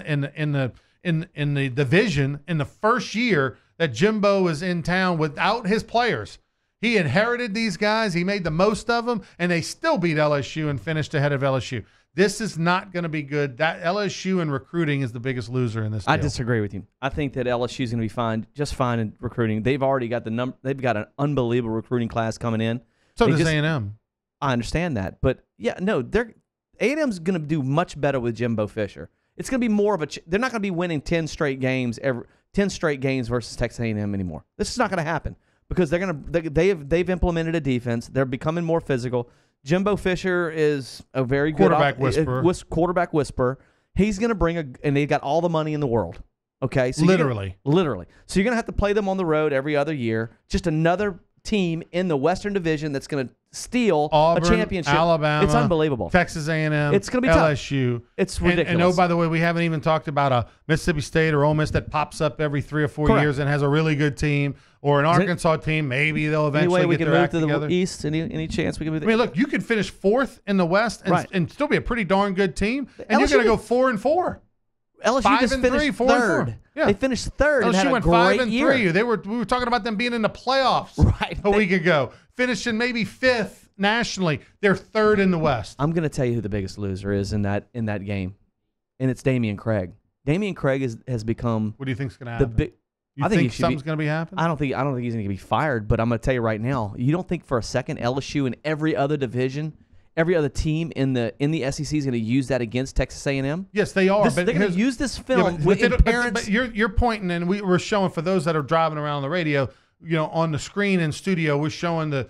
the division in the first year that Jimbo was in town without his players. He inherited these guys. He made the most of them, and they still beat LSU and finished ahead of LSU. This is not going to be good. That LSU in recruiting is the biggest loser in this deal. I disagree with you. I think that LSU is going to be fine, just fine in recruiting. They've already got they've got an unbelievable recruiting class coming in. So does A&M. I understand that, but yeah, no, A&M's going to do much better with Jimbo Fisher. It's going to be more of they're not going to be winning 10 straight games versus Texas A&M anymore. This is not going to happen because they've implemented a defense. They're becoming more physical. Jimbo Fisher is a very good quarterback whisperer. He's going to bring and they got all the money in the world. Okay, so literally. So you're going to have to play them on the road every other year. Just another team in the Western Division that's going to steal Auburn, a championship. Alabama, it's unbelievable. Texas A&M, it's going to be LSU. Tough. It's ridiculous. And oh, by the way, we haven't even talked about a Mississippi State or Ole Miss that pops up every 3 or 4 years and has a really good team, or an Arkansas team. Maybe they'll eventually get their act together. Any way we can move to the East? Any chance we can move? I mean, look, you could finish 4th in the West and still be a pretty darn good team, and you're going to go 4-4. LSU just finished 3rd. Yeah. They finished 3rd. and had a went great 5-3. year. We were talking about them being in the playoffs a week ago, finishing maybe 5th nationally. They're 3rd in the West. I'm going to tell you who the biggest loser is in that game, and it's Damian Craig. Damian Craig has become. What do you think's going to happen? I think something's going to be happening. I don't think he's going to be fired. But I'm going to tell you right now, you don't think for a second LSU and every other division. Every other team in the SEC is going to use that against Texas A&M. Yes, they are. They're going to use this film with parents. But you're pointing, and we're showing for those that are driving around on the radio. You know, on the screen in studio, we're showing the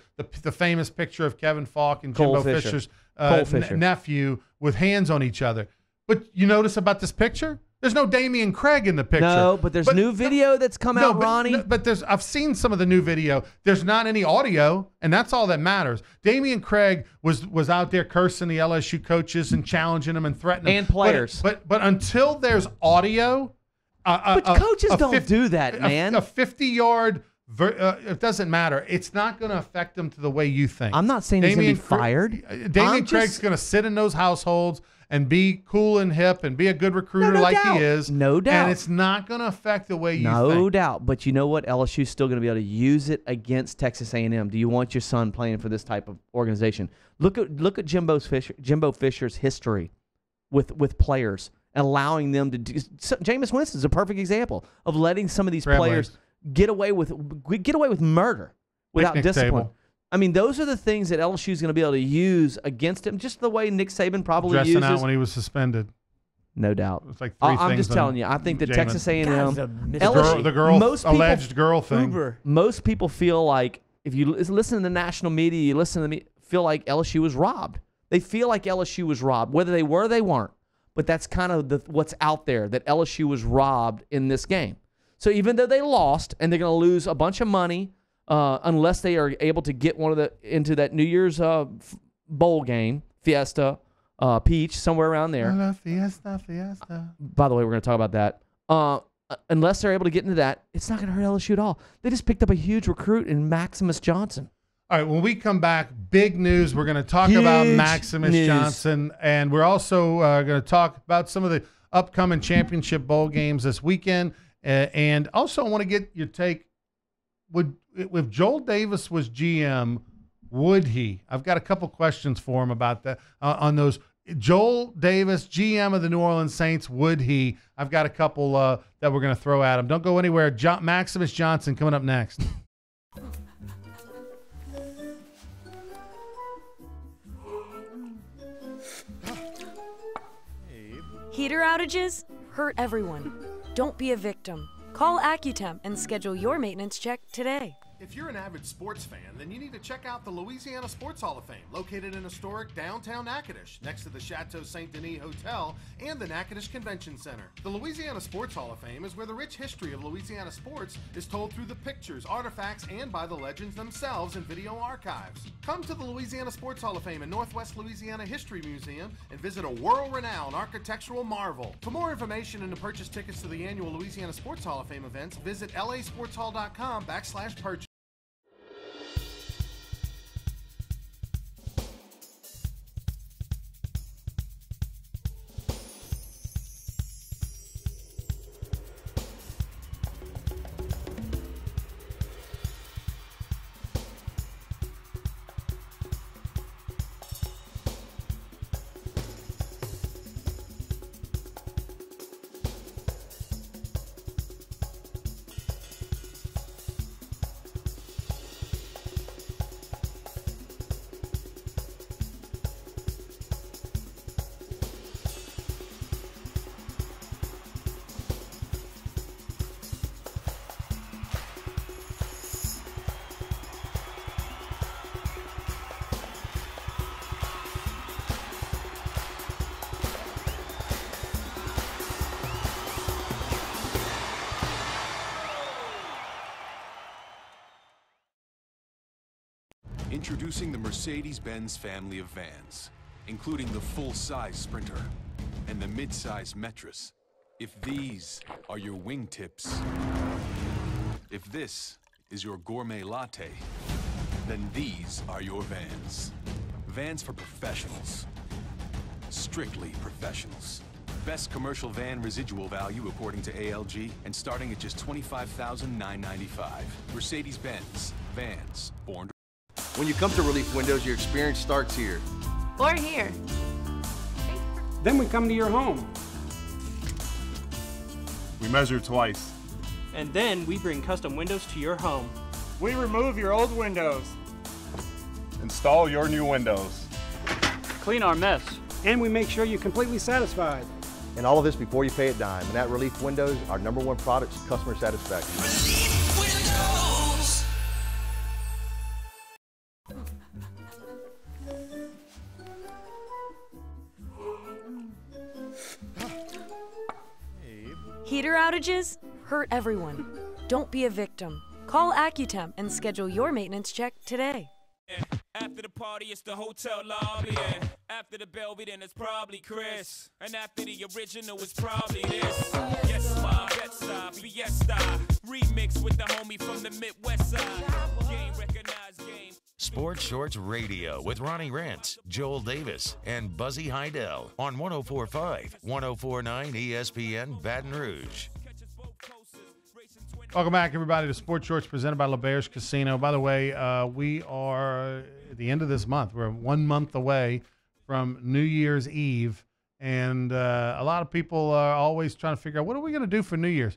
famous picture of Kevin Falk and Jimbo Fisher's nephew with hands on each other. But you notice about this picture? There's no Damian Craig in the picture. No, but there's new video that's come out, Ronnie. But I've seen some of the new video. There's not any audio, and that's all that matters. Damian Craig was out there cursing the LSU coaches and challenging them and threatening and players. But until there's audio, but coaches don't do that, man. A 50-yard. It doesn't matter. It's not going to affect them to the way you think. I'm not saying he's going to be fired. Damian Craig's going to sit in those households and be cool and hip and be a good recruiter no like doubt. he is. No doubt. And it's not going to affect the way you think. No doubt. But you know what? LSU's still going to be able to use it against Texas A&M. Do you want your son playing for this type of organization? Look at Jimbo Fisher's history with players, allowing them to do. Jameis Winston's a perfect example of letting some of these players get away with murder without discipline. Table. I mean, those are the things that LSU is going to be able to use against him, just the way Nick Saban probably uses. Dressing out when he was suspended. No doubt. It's like 3 things. I'm just telling you. I think that Texas A&M, LSU, the alleged girl thing. Most people feel like if you listen to the national media, you listen to me, feel like LSU was robbed. They feel like LSU was robbed, whether they were or they weren't. But that's kind of what's out there, that LSU was robbed in this game. So even though they lost and they're going to lose a bunch of money, unless they are able to get into that New Year's bowl game, Fiesta, Peach, somewhere around there. Fiesta. By the way, we're going to talk about that. unless they're able to get into that, it's not going to hurt LSU at all. They just picked up a huge recruit in Maximus Johnson. All right, when we come back, big news. We're going to talk about Maximus Johnson, and we're also going to talk about some of the upcoming championship bowl games this weekend. And also, I want to get your take. If Joel Davis was GM, would he? I've got a couple questions for him about that on those. Joel Davis, GM of the New Orleans Saints, would he? I've got a couple that we're going to throw at him. Don't go anywhere. Maximus Johnson coming up next. Heater outages hurt everyone. Don't be a victim. Call AccuTemp and schedule your maintenance check today. If you're an avid sports fan, then you need to check out the Louisiana Sports Hall of Fame, located in historic downtown Natchitoches, next to the Chateau Saint Denis Hotel and the Natchitoches Convention Center. The Louisiana Sports Hall of Fame is where the rich history of Louisiana sports is told through the pictures, artifacts, and by the legends themselves in video archives. Come to the Louisiana Sports Hall of Fame and Northwest Louisiana History Museum and visit a world-renowned architectural marvel. For more information and to purchase tickets to the annual Louisiana Sports Hall of Fame events, visit lasportshall.com/purchase. Introducing the Mercedes-Benz family of vans, including the full-size Sprinter and the mid-size Metris. If these are your wingtips, if this is your gourmet latte, then these are your vans. Vans for professionals. Strictly professionals. Best commercial van residual value according to ALG, and starting at just $25,995. Mercedes-Benz. Vans. Born to... When you come to Relief Windows, your experience starts here. Or here. Then we come to your home. We measure twice. And then we bring custom windows to your home. We remove your old windows. Install your new windows. Clean our mess. And we make sure you're completely satisfied. And all of this before you pay a dime. And at Relief Windows, our #1 product is customer satisfaction. Relief Windows. Heater outages hurt everyone. Don't be a victim. Call AccuTemp and schedule your maintenance check today. After the party, it's the hotel lobby. And after the Belvy, then it's probably Chris. And after the original, it's probably this. Yes, ma, Betside, Fiesta. Remix with the homie from the Midwest side. Game recognized game. Sports Shorts Radio with Ronnie Rentz, Joel Davis, and Buzzy Heidel on 104.5, 104.9 ESPN Baton Rouge. Welcome back, everybody, to Sports Shorts presented by LeBear's Casino. By the way, we are at the end of this month. We're 1 month away from New Year's Eve, and a lot of people are always trying to figure out, what are we going to do for New Year's?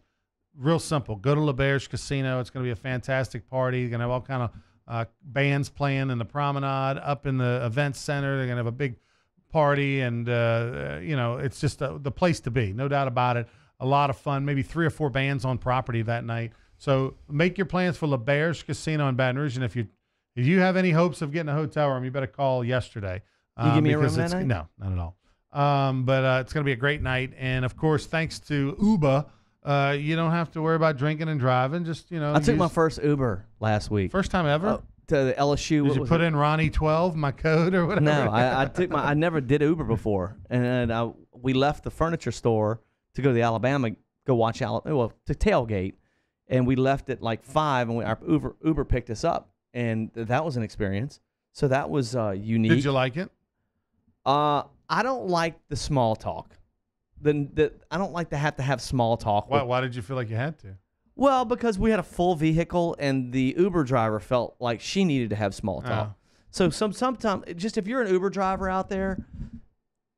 Real simple. Go to LeBear's Casino. It's going to be a fantastic party. You're going to have all kind of bands playing in the promenade, up in the event center. They're going to have a big party, and, it's just the place to be, no doubt about it. A lot of fun, maybe 3 or 4 bands on property that night. So make your plans for LeBear's Casino in Baton Rouge. And if you have any hopes of getting a hotel room, you better call yesterday. You give me a room that night? No, not at all. But it's going to be a great night. And, of course, thanks to Uber, you don't have to worry about drinking and driving. Just, I took my first Uber last week. First time ever? To the LSU. Did you put in Ronnie 12, my code, or whatever? No, I never did Uber before. And we left the furniture store to go to the Alabama go watch to tailgate, and we left at like 5, and our Uber picked us up, and that was an experience. So that was unique. Did you like it? I don't like the small talk. I don't like to have small talk. Why did you feel like you had to? Well, because we had a full vehicle, and the Uber driver felt like she needed to have small talk. Oh. So sometimes, just if you're an Uber driver out there,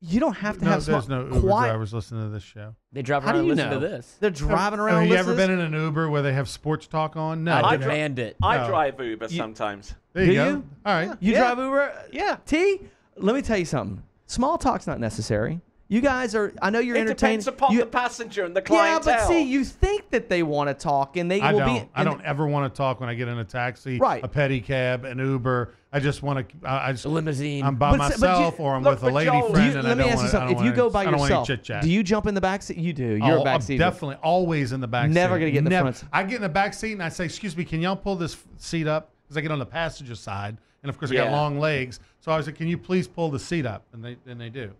you don't have to have small. There's no Uber drivers listening to this show. They drive How around do and you listen know? to this. They're driving around. Have you listening ever to been in an Uber where they have sports talk on? No. I demand it. I drive Uber sometimes. There you Do go. you? All right. You drive Uber? Yeah. T, let me tell you something. Small talk's not necessary. You guys are, I know you're It entertaining. depends upon the passenger and the clientele. Yeah, but see, you think that they want to talk, and they I will don't. be. I don't ever want to talk when I get in a taxi, Right. a pedicab, an Uber. I just want to. I just A limousine. I'm by myself, or I'm with a lady friend, and let me ask you something. If you go by I don't want any yourself, chit-chat. do you jump in the back seat? You do. You're a back I'm seat. definitely always in the back seat. Never gonna get in the front seat. I get in the back seat and I say, "Excuse me, can y'all pull this seat up?" Because I get on the passenger side, and of course I got Yeah. long legs. So I was like, "Can you please pull the seat up?" And they do.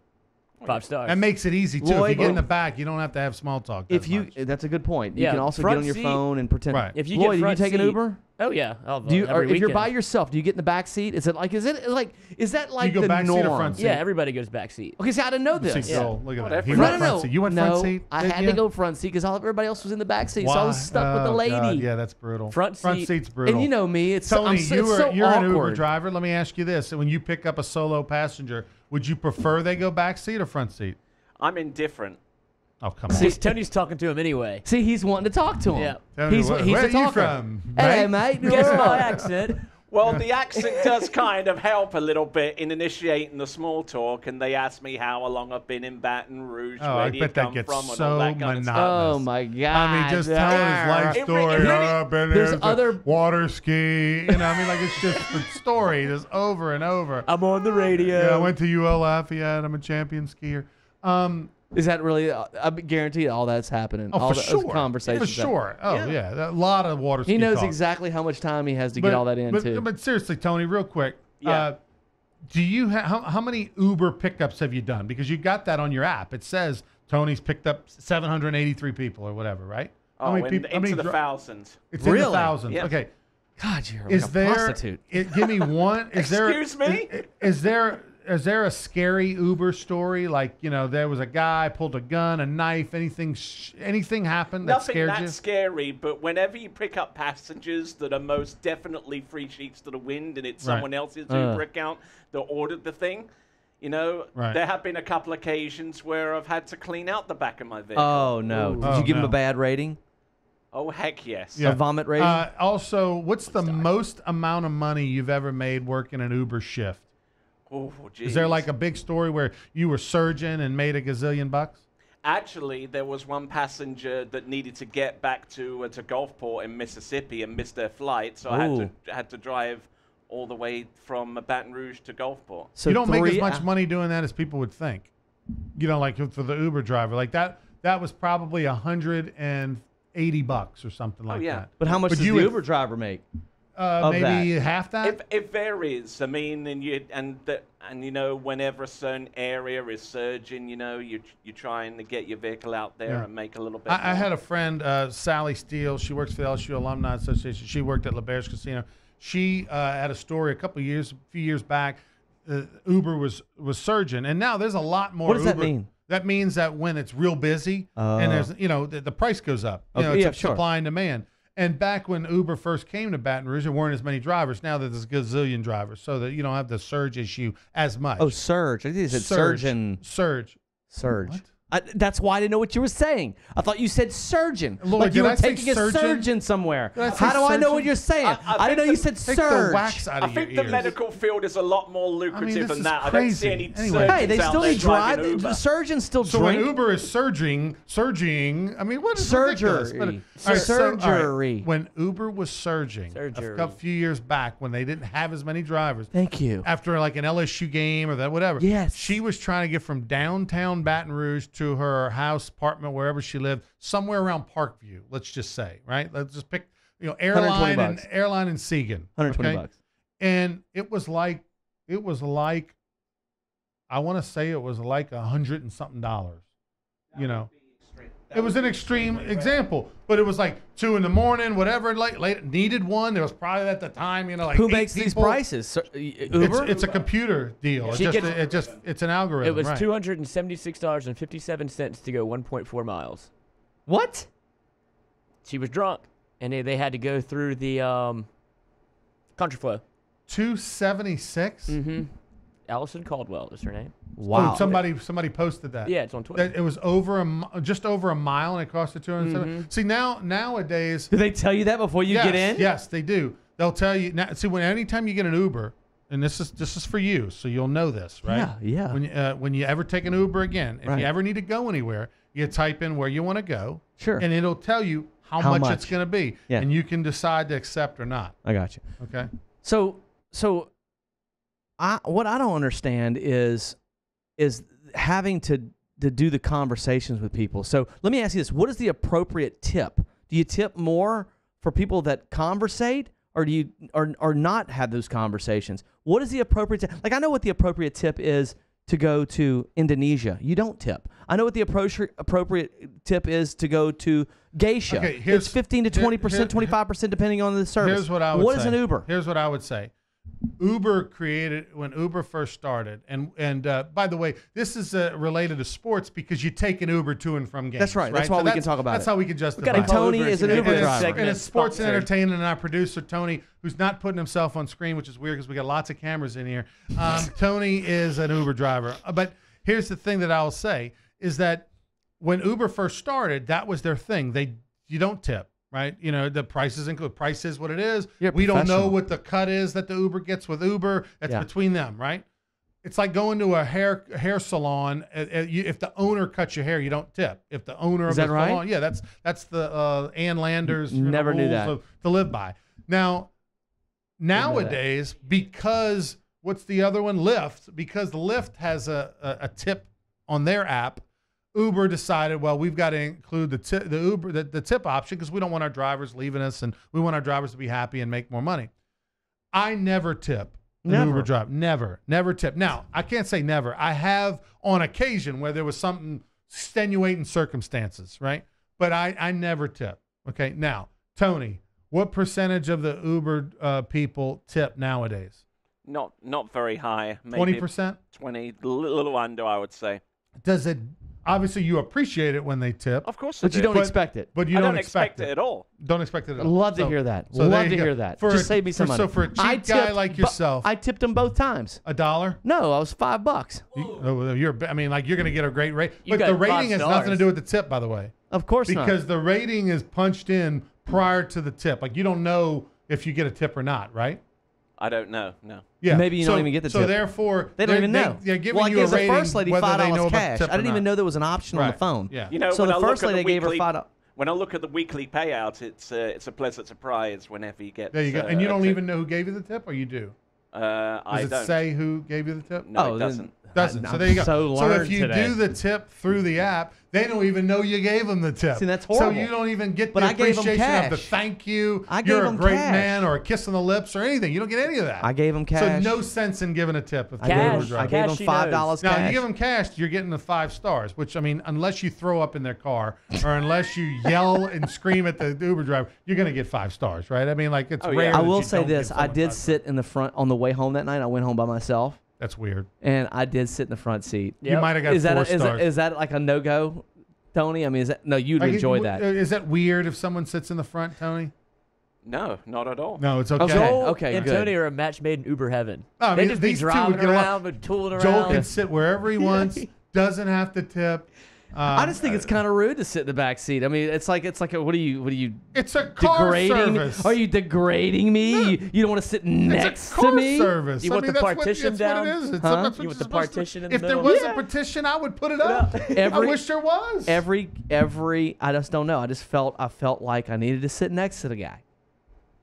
5 stars. That makes it easy too. If Lloyd, you get in the back, you don't have to have small talk. If you, that's a good point. You Yeah, can also get front on your seat- phone and pretend. Right. If you Lloyd, get do you front take an seat- Uber? Oh yeah, I'll Do you, or every if you're by weekend. yourself, do you get in the back seat? Is that like You go the back seat norm? or front seat? Yeah, everybody goes back seat. Okay, see, I didn't know See, this. Joel, look at that. He No, went no, front no. seat. You went no, front seat? I Did had you? to go front seat because everybody else was in the back seat, so I Why? was stuck with the Oh, lady. God, yeah, that's brutal. Front seat. seat's brutal. And you know me, it's Tony, I'm, you're it's so an Uber awkward. driver. Let me ask you this: when you pick up a solo passenger, would you prefer they go back seat or front seat? I'm indifferent. Oh, come on. See, Tony's talking to him anyway. See, he's wanting to talk to him. Yeah. Tony, He's where a are you talker. from, Hey, mate? mate. Guess you're my right. accent. Well, the accent does kind of help a little bit in initiating the small talk, and they ask me how long I've been in Baton Rouge, Oh, where I do you bet that come gets from, and all so that kind of stuff. monotonous. Oh my God! I mean, just telling his life It story. really- Oh, I've been There's here to other- water ski. You know, I mean, like it's just the story just over and over. I'm on the radio. Yeah, I went to UL Lafayette. I'm a champion skier. Is that really? I guarantee all that's happening. Oh, all for those sure. conversations. For sure. Oh, yeah. A lot of water ski He knows talk. exactly how much time he has to get all that in too. But seriously, Tony, real quick. Yeah. Do you how many Uber pickups have you done? Because you got that on your app. It says Tony's picked up 783 people or whatever, right? Oh, into the thousands. It's in Really? the thousands. Yeah. Okay. God, you're Is like a there? prostitute. Give me one. Excuse me? Is there a scary Uber story? Like, you know, there was a guy pulled a gun, a knife, anything happened that Nothing scared that you? scary, but whenever you pick up passengers that are most definitely free sheets to the wind, and it's Right. someone else's Uber account that ordered the thing, you know, Right. there have been a couple occasions where I've had to clean out the back of my vehicle. Oh no! Did Oh, you give him no. a bad rating? Oh, heck yes. A vomit rating? Also, what's the most amount of money you've ever made working an Uber shift? Oh, Is there geez. like a big story where you were surgeon and made a gazillion bucks? Actually, there was one passenger that needed to get back to Gulfport in Mississippi and missed their flight, so I had to drive all the way from Baton Rouge to Gulfport. So you don't make as 3 much money doing that as people would think. You know, like for the Uber driver, like that was probably $180 or something like yeah. that. But how much does the you would- Uber driver make? of maybe half that. It varies. I mean, and you know, whenever a certain area is surging, you know, you're trying to get your vehicle out there and make a little bit. I had a friend, Sally Steele. She works for the LSU Alumni Association. She worked at LeBear's Casino. She had a story a few years back. Uber was surging, and now there's a lot more. What does Uber. that mean? That means that when it's real busy and there's, you know, the price goes up. You know, Okay, it's yeah, a sure. supply and demand. And back when Uber first came to Baton Rouge, there weren't as many drivers. Now there's a gazillion drivers, so that you don't have the surge issue as much. Oh, surge. I think you said surgeon. Surge. Surge. What? That's why I didn't know what you were saying. I thought you said surgeon. Lord, like you did were I say taking a surgeon? surgeon somewhere. Did I say How do I know surgeon? what you're saying? I didn't know you said Take the surge. wax out I of think your the ears. medical field is a lot more lucrative this than is that. I don't see crazy. any Anyway. surgeons Hey, they out still there need driving Uber. surgeons still So drink. when Uber is surging, I mean, what is Surgery. ridiculous? But, all right, Surgery. when Uber was surging a few years back, when they didn't have as many drivers, Thank you. after like an LSU game or that whatever, Yes. she was trying to get from downtown Baton Rouge to her house, apartment, wherever she lived, somewhere around Parkview. Let's just say, right? Let's just pick, you know, airline and Segan, $120. and it was like, I want to say it was like $100 and something. You know, It was an extreme example, but it was like 2 a.m, whatever. Late needed one. There was probably at the time, like Who 8 makes these people. prices? Uber? It's a computer deal. It's an algorithm. It was right. $276.57 to go 1.4 miles. What? She was drunk, and they had to go through the contraflow. 276. Mm-hmm. Allison Caldwell is her name. Wow. Oh, somebody posted that. Yeah, it's on Twitter. That it was just over a mile, and it cost $207. See nowadays. Do they tell you that before you get in? Yes, they do. They'll tell you now. See, anytime you get an Uber, and this is for you, so you'll know this, right? Yeah. When you ever take an Uber again, if you ever need to go anywhere, you type in where you want to go. Sure. And it'll tell you how much it's going to be, and you can decide to accept or not. I got you. Okay. So what I don't understand is having to do the conversations with people. So let me ask you this: what is the appropriate tip? Do you tip more for people that conversate, or do you or not have those conversations? What is the appropriate tip? Like, I know what the appropriate tip is to go to Indonesia. You don't tip. I know what the appropriate tip is to go to Geisha. Okay, it's 15 to 20%, 25% depending on the service. Here's what I would say. What is an Uber? Here's what I would say. Uber created when Uber first started, and by the way, this is related to sports because you take an Uber to and from games. That's right. That's why we can talk about it. That's how we can justify. And Tony is an Uber driver. And it's sports and entertainment, and our producer Tony, who's not putting himself on screen, which is weird because we got lots of cameras in here. Tony is an Uber driver. But here's the thing that I'll say is that when Uber first started, that was their thing. You don't tip. Right, the prices include price is what it is. We don't know what the cut is that the Uber gets with Uber. That's between them, right? It's like going to a hair salon. If the owner cuts your hair, you don't tip. If the owner of the salon, that's the Ann Landers never knew that to live by. Now, nowadays, because what's the other one? Lyft. Because Lyft has a tip on their app. Uber decided, well, we've got to include the tip option because we don't want our drivers leaving us, and we want our drivers to be happy and make more money. I never tip an Uber driver. Never tip. Now, I can't say never. I have on occasion where there was something extenuating circumstances, right? But I never tip. Okay. Now, Tony, what percentage of the Uber people tip nowadays? Not very high. Maybe 20%? 20, little under, I would say. Does it? Obviously, you appreciate it when they tip. Of course, but you don't expect it. But you don't expect it at all. Don't expect it at all. Love to hear that. Love to hear that. Just save me some money. So for a cheap guy like yourself, I tipped them both times. $1? No, I was $5. You're going to get a great rate. But the rating has nothing to do with the tip, by the way. Of course not. Because the rating is punched in prior to the tip. Like, you don't know if you get a tip or not, right? I don't know. No. Yeah. Maybe you don't even get the tip. So therefore, they don't even know. They're giving you a rating. The first lady $5 cash. I didn't even know there was an option on the phone. Yeah. So the first lady gave her $5. When I look at the weekly payout, it's a pleasant surprise whenever you get. There you go. And you don't even know who gave you the tip, or you do? I don't. Does it say who gave you the tip? No, it doesn't. So there you go. So if you do the tip through the app, they don't even know you gave them the tip. See, that's horrible. So you don't even get the appreciation of the thank you. You're a great man, or a kiss on the lips, or anything. You don't get any of that. I gave them cash. So no sense in giving a tip. If I gave them $5 cash. Now you give them cash, you're getting the 5 stars. Which, I mean, unless you throw up in their car or unless you yell and scream at the Uber driver, you're going to get 5 stars, right? I mean, like, it's rare. I will say this: I did sit in the front on the way home that night. I went home by myself. That's weird. And I did sit in the front seat. You might have got 4 stars. Is that like a no-go, Tony? I mean, you'd enjoy that. Is that weird if someone sits in the front, Tony? No, not at all. No, it's okay. Joel and Tony are a match made in Uber heaven. I mean, they just be driving around, but tooling around. Joel can sit wherever he wants, doesn't have to tip. I just think it's kind of rude to sit in the back seat. I mean, it's like what are you? It's a car service. Are you degrading me? No. You don't want to sit next to me? Service. You want the partition down? What it is. You want the partition in the middle? If there was a partition, I would put it up. I wish there was. I just don't know. I felt like I needed to sit next to the guy.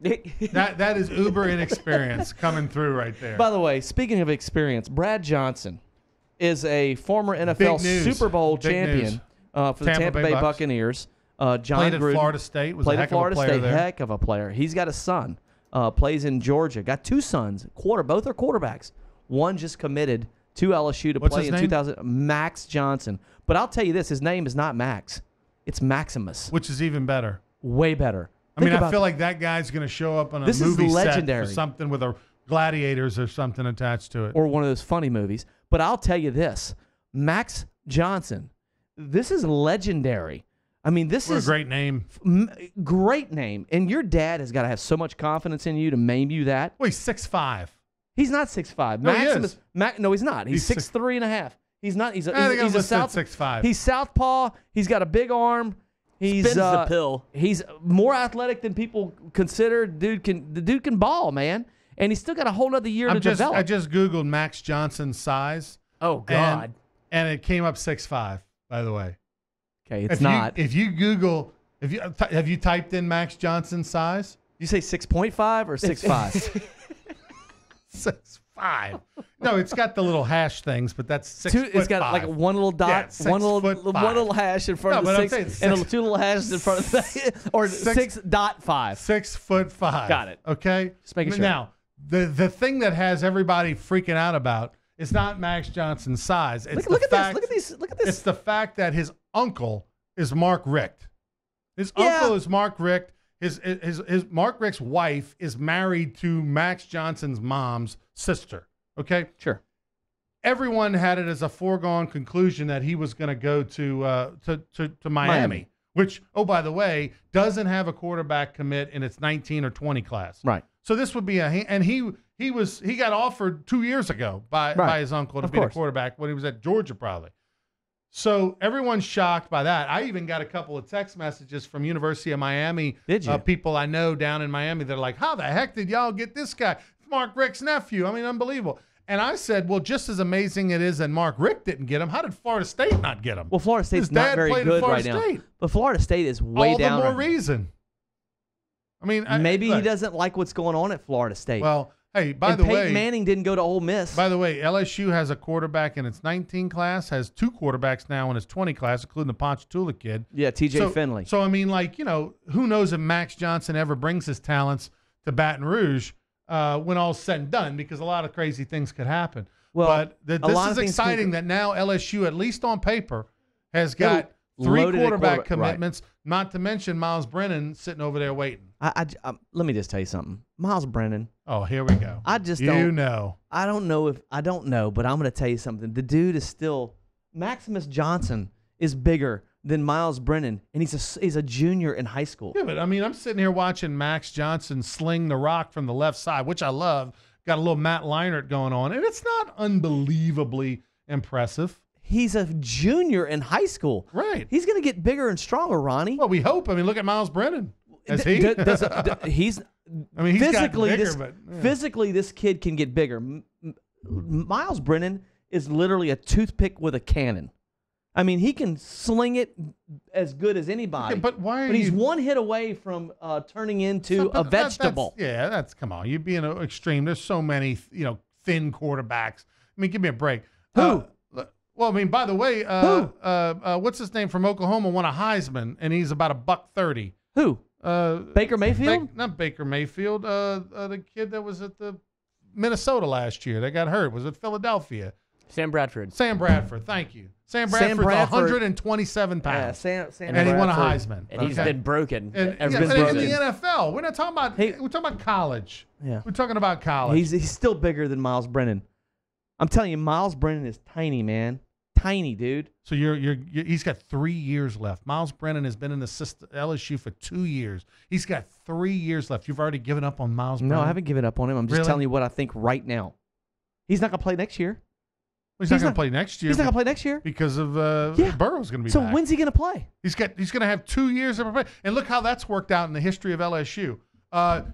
that is Uber inexperience coming through right there. By the way, speaking of experience, Brad Johnson is a former NFL Super Bowl champion for the Tampa Bay Buccaneers. Played at Florida State. Was a heck of a player there. Heck of a player. He's got a son. Plays in Georgia. Got 2 sons. Both are quarterbacks. One just committed to LSU to play in 2000. Max Johnson. But I'll tell you this: his name is not Max. It's Maximus. Which is even better. Way better. I mean, I feel like that guy's going to show up on a movie set for something with a gladiators or something attached to it. Or one of those funny movies. But I'll tell you this. Max Johnson, this is legendary. I mean, this is a great name. Great name. And your dad has got to have so much confidence in you to name you that. Well, he's 6'5". He's not 6'5". No, Maximus, he is. No, he's not. He's 6'3" and a half. He's not. He's a south 6'5". He's southpaw. He's got a big arm. He's Spins the pill. He's more athletic than people consider. The dude can ball, man. And he's still got a whole other year to develop. I just Googled Max Johnson's size. Oh, God. And it came up 6'5", by the way. Okay, it's not. If you Google, have you typed in Max Johnson's size? You say 6.5 or 6'5"? 6'5". No, it's got the little hash things, but that's 6 foot. It's got like one little dot, Yeah, one little hash in front of the 6, and two little hashes in front of the or 6.5. 6'5". Got it. Okay. Just making sure. Now, the thing that has everybody freaking out about is not Max Johnson's size. It's Look at this. It's the fact that his uncle is Mark Richt. His uncle is Mark Richt. His Mark Richt's wife is married to Max Johnson's mom's sister. Okay? Sure. Everyone had it as a foregone conclusion that he was going to go to Miami, which, oh, by the way, doesn't have a quarterback commit in its 19 or 20 class. Right. So this would be and he got offered 2 years ago by his uncle to be the quarterback when he was at Georgia, probably. So everyone's shocked by that. I even got a couple of text messages from University of Miami people I know down in Miami that are like, how the heck did y'all get this guy? It's Mark Richt's nephew. I mean, unbelievable. And I said, well, just as amazing it is that Mark Richt didn't get him, how did Florida State not get him? Well, Florida State's not very good right now. But Florida State is way down. All the more reason. I mean, maybe he doesn't like what's going on at Florida State. Well, hey, by the way, Peyton Manning didn't go to Ole Miss. By the way, LSU has a quarterback in its 19 class, has 2 quarterbacks now in its 20 class, including the Ponchatoula kid. Yeah, T.J. Finley. So, I mean, like, who knows if Max Johnson ever brings his talents to Baton Rouge when all's said and done, because a lot of crazy things could happen. Well, but this is exciting that now LSU, at least on paper, has got 3 quarterback commitments, not to mention Miles Brennan sitting over there waiting. Let me just tell you something. Miles Brennan. Oh, here we go. I just don't know. I don't know, but I'm going to tell you something. The dude is still Maximus Johnson is bigger than Miles Brennan, and he's a junior in high school. Yeah, but I mean, I'm sitting here watching Max Johnson sling the rock from the left side, which I love. Got a little Matt Leinart going on, and it's not unbelievably impressive. He's a junior in high school. Right. He's going to get bigger and stronger, Ronnie. Well, we hope. I mean, look at Miles Brennan. He's I mean, physically, this kid can get bigger. Miles Brennan is literally a toothpick with a cannon. I mean, he can sling it as good as anybody. Yeah, but why? But he's one hit away from turning into a vegetable. That's come on. You're being extreme. There's so many, thin quarterbacks. I mean, give me a break. Who? Well, I mean, by the way, what's his name from Oklahoma won a Heisman, and he's about $130. Who? Baker Mayfield? Not Baker Mayfield. The kid that was at the Minnesota last year that got hurt. Was it Philadelphia? Sam Bradford. Sam Bradford. Thank you. Sam Bradford's 127 pounds. Sam and he won a Heisman. And he's been broken. In the NFL. We're not talking about. We're talking about college. Yeah. We're talking about college. He's still bigger than Miles Brennan. I'm telling you, Miles Brennan is tiny, man. Tiny, dude. So he's got 3 years left. Miles Brennan has been in the LSU for 2 years. He's got 3 years left. You've already given up on Miles Brennan? No, I haven't given up on him. I'm just telling you what I think right now. He's not going to play next year. He's not going to play next year. He's not going to play next year because of Burrow's going to be back. So when's he going to play? He's going to have 2 years to prepare. And look how that's worked out in the history of LSU.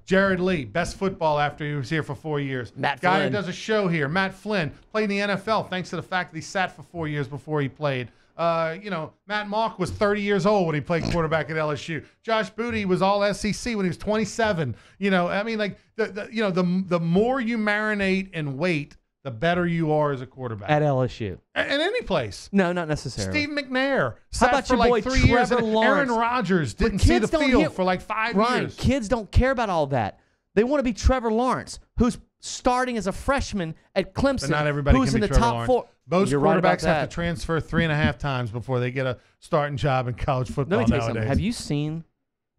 Jared Lee, best football after he was here for 4 years. Matt Guy Flynn. who does a show here. Matt Flynn played in the NFL thanks to the fact that he sat for 4 years before he played. Matt Mock was 30 years old when he played quarterback at LSU. Josh Booty was all SEC when he was 27. I mean, like the more you marinate and wait, the better you are as a quarterback. At LSU. In any place. No, not necessarily. Steve McNair sat about for your like boy 3 years. Trevor Lawrence. Aaron Rodgers didn't see the field for like 5 years. Kids don't care about all that. They want to be Trevor Lawrence, who's starting as a freshman at Clemson. But not everybody who's can in be the Trevor top Lawrence. 4. Most You're right about quarterbacks have that. to transfer 3.5 times before they get a starting job in college football Let me tell you nowadays. something. Have you seen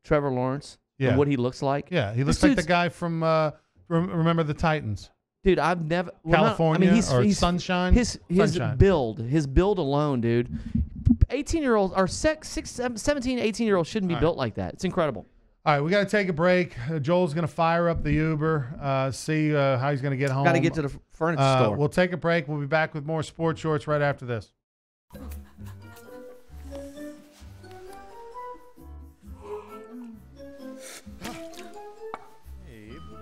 Trevor Lawrence? Yeah. And what he looks like? Yeah, he This looks like the dude's- guy from Remember the Titans. Dude, I've never California or Sunshine? His Sunshine. build alone, dude. 18-year-olds or 17, 18-year-olds shouldn't be built like that. It's incredible. All right, we got to take a break. Joel's going to fire up the Uber, see how he's going to get home. Got to get to the furniture store. We'll take a break. We'll be back with more Sports Shorts right after this.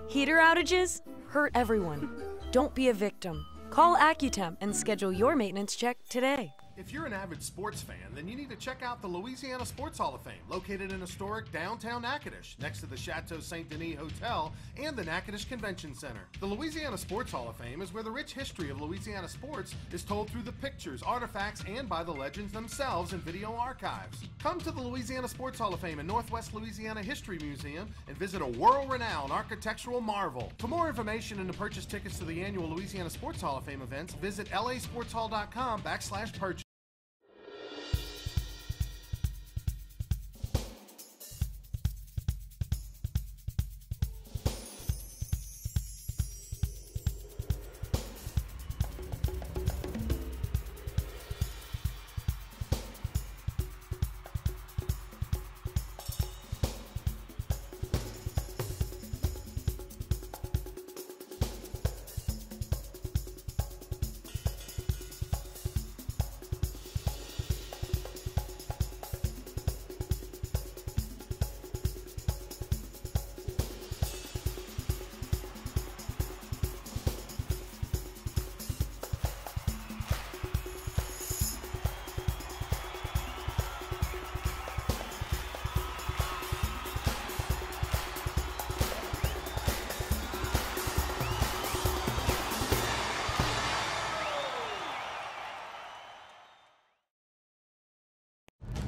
Heater outages hurt everyone. Don't be a victim. Call Accutemp and schedule your maintenance check today. If you're an avid sports fan, then you need to check out the Louisiana Sports Hall of Fame, located in historic downtown Natchitoches, next to the Chateau Saint Denis Hotel and the Natchitoches Convention Center. The Louisiana Sports Hall of Fame is where the rich history of Louisiana sports is told through the pictures, artifacts, and by the legends themselves in video archives. Come to the Louisiana Sports Hall of Fame and Northwest Louisiana History Museum and visit a world-renowned architectural marvel. For more information and to purchase tickets to the annual Louisiana Sports Hall of Fame events, visit lasportshall.com/purchase.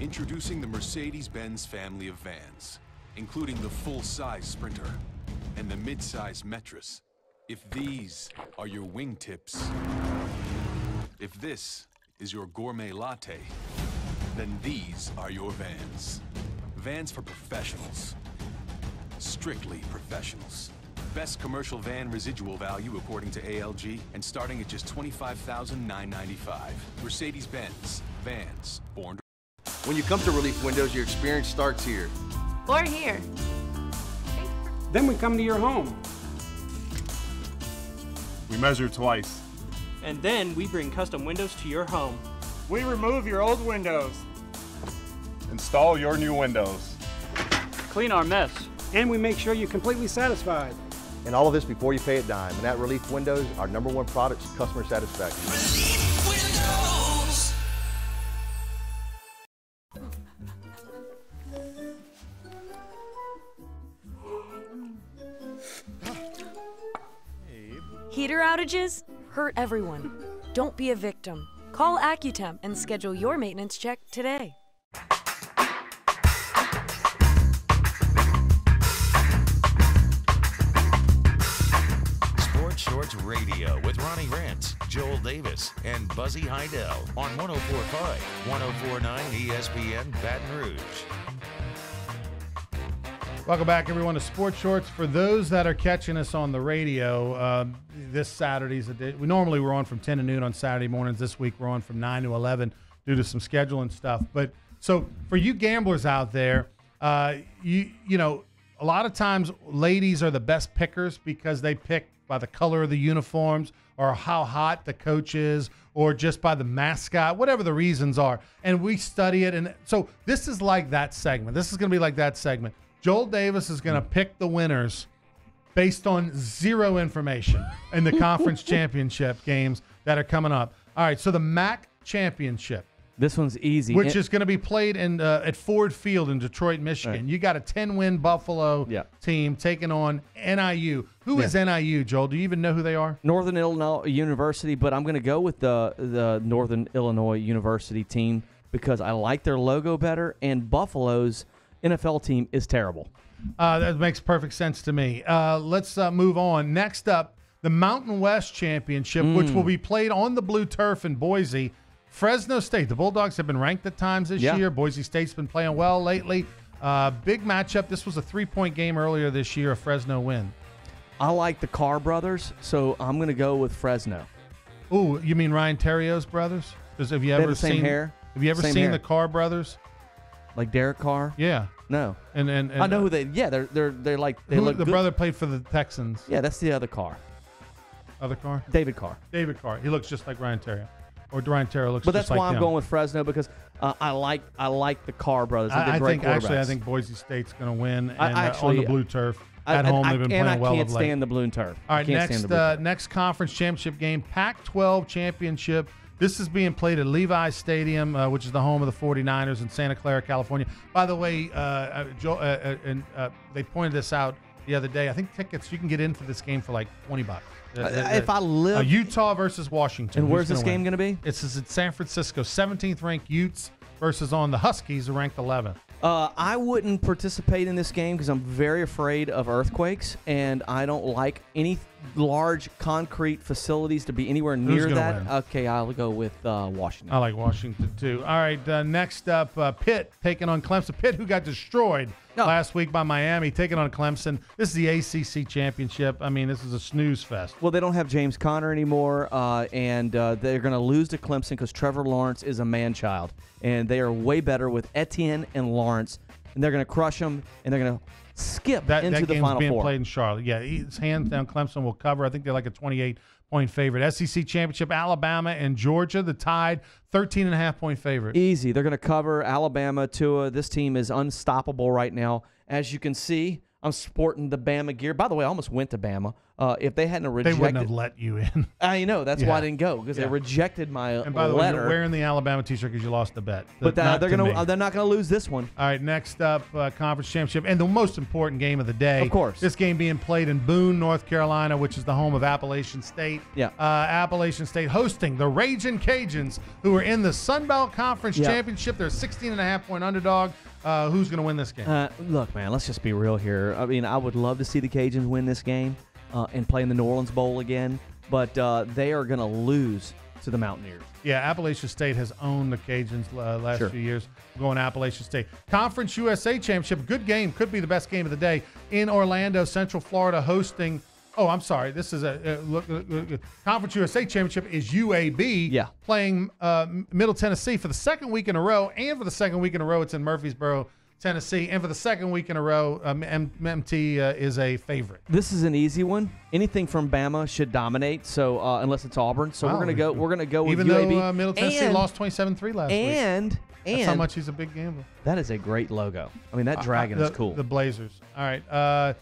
Introducing the Mercedes-Benz family of vans, including the full-size Sprinter and the mid-size Metris. If these are your wingtips, if this is your gourmet latte, then these are your vans. Vans for professionals. Strictly professionals. Best commercial van residual value according to ALG, and starting at just $25,995. Mercedes-Benz. Vans. Born to... When you come to Relief Windows, your experience starts here. Or here. Then we come to your home. We measure twice. And then we bring custom windows to your home. We remove your old windows. Install your new windows. Clean our mess. And we make sure you're completely satisfied. And all of this before you pay a dime. And at Relief Windows, our #1 product is customer satisfaction. Heater outages hurt everyone. Don't be a victim. Call Accutemp and schedule your maintenance check today. Sports Shorts Radio with Ronnie Rentz, Joel Davis, and Buzzy Heidel on 104.5, 104.9 ESPN Baton Rouge. Welcome back, everyone, to Sports Shorts. For those that are catching us on the radio, this Saturday's we normally we're on from 10 to noon on Saturday mornings. This week we're on from 9 to 11 due to some scheduling stuff. But so for you gamblers out there, you know, a lot of times ladies are the best pickers because they pick by the color of the uniforms or how hot the coach is or just by the mascot, whatever the reasons are. And we study it. And so this is like that segment. This is going to be like that segment. Joel Davis is going to pick the winners based on zero information in the conference championship games that are coming up. All right, so the MAC championship. This one's easy. Which is going to be played in at Ford Field in Detroit, Michigan. Right. You got a 10-win Buffalo team taking on NIU. Who is NIU, Joel? Do you even know who they are? Northern Illinois University, but I'm going to go with the Northern Illinois University team because I like their logo better, and Buffalo's NFL team is terrible. That makes perfect sense to me. Let's move on. Next up, the Mountain West Championship, which will be played on the blue turf in Boise. Fresno State. The Bulldogs have been ranked at times this year. Boise State's been playing well lately. Big matchup. This was a 3-point game earlier this year, a Fresno win. I like the Carr brothers, so I'm going to go with Fresno. Ooh, you mean Ryan Terrio's brothers? Because have you ever the same seen hair? Have you ever Same seen hair. the Carr brothers? Like Derek Carr? Yeah. No. And I know who they. Yeah, they're like they who, look the good. brother played for the Texans. Yeah, that's the other Carr. Other Carr? David Carr. David Carr. He looks just like Ryan Terrio. Or Ryan Terrio looks But just that's like why I'm him. going with Fresno because I like the Carr brothers. They're I great think quarterbacks. I think Boise State's going to win and, I on the blue turf. At home, they've been playing well I of can't late. stand the blue and turf. All right, I can't stand the blue turf. next conference championship game, Pac-12 championship. This is being played at Levi's Stadium, which is the home of the 49ers in Santa Clara, California. By the way, they pointed this out the other day. I think tickets, you can get into this game for like $20. If I live Utah versus Washington. And where's this game going to be? It's in San Francisco. 17th ranked Utes versus on the Huskies, who ranked 11th. I wouldn't participate in this game because I'm very afraid of earthquakes, and I don't like any large concrete facilities to be anywhere near gonna that. win? Okay, I'll go with Washington. I like Washington, too. All right, next up, Pitt taking on Clemson. Pitt, who got destroyed last week by Miami, taking on Clemson. This is the ACC championship. I mean, this is a snooze fest. Well, they don't have James Conner anymore, and they're going to lose to Clemson because Trevor Lawrence is a man-child, and they are way better with Etienne and Lawrence, and they're going to crush them, and they're going to skip into the game's Final being Four. played in Charlotte. Yeah, it's hands down. Clemson will cover. I think they're like a 28-point favorite. SEC championship, Alabama and Georgia, the Tide, 13.5-point favorite. Easy. They're going to cover Alabama, Tua. This team is unstoppable right now. As you can see, I'm sporting the Bama gear. By the way, I almost went to Bama. If they hadn't rejected, They wouldn't have let you in. I know. That's why I Yeah. didn't go because they rejected my And by the way, letter. you're wearing the Alabama t-shirt because you lost the bet. But Not they're to me. not gonna lose this one. All right, next up, conference championship, and the most important game of the day. Of course. This game being played in Boone, North Carolina, which is the home of Appalachian State. Yeah. Appalachian State hosting the Ragin' Cajuns, who are in the Sun Belt Conference Yeah. Championship. They're a 16.5-point underdog. Who's going to win this game? Look, man, let's just be real here. I mean, I would love to see the Cajuns win this game and play in the New Orleans Bowl again, but they are going to lose to the Mountaineers. Yeah, Appalachian State has owned the Cajuns last Sure. few years. We're going Appalachian State. Conference USA Championship, good game, could be the best game of the day. In Orlando, Central Florida hosting. Oh, I'm sorry. This is look, Conference USA Championship is UAB playing Middle Tennessee for the second week in a row, and for the second week in a row, it's in Murfreesboro, Tennessee, and for the second week in a row, MT is a favorite. This is an easy one. Anything from Bama should dominate. So unless it's Auburn, so Wow. we're gonna go with Even UAB. though Middle Tennessee lost 27-3 last week. And That's how much he's a big gambler. That is a great logo. I mean, that dragon is cool. The Blazers. All right.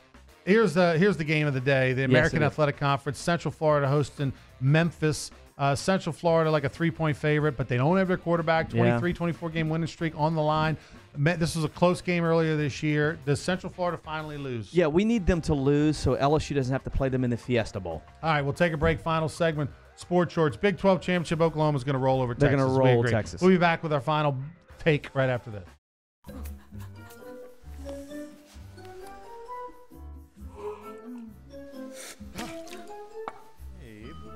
Here's the game of the day. The American it is. Athletic Conference. Central Florida hosting Memphis. Central Florida like a 3-point favorite, but they don't have their quarterback. 24 game winning streak on the line. This was a close game earlier this year. Does Central Florida finally lose? Yeah, we need them to lose so LSU doesn't have to play them in the Fiesta Bowl. All right, we'll take a break. Final segment. Sports Shorts. Big 12 championship. Oklahoma's going to roll over They're Texas. gonna We roll agree. Texas. We'll be back with our final take right after this.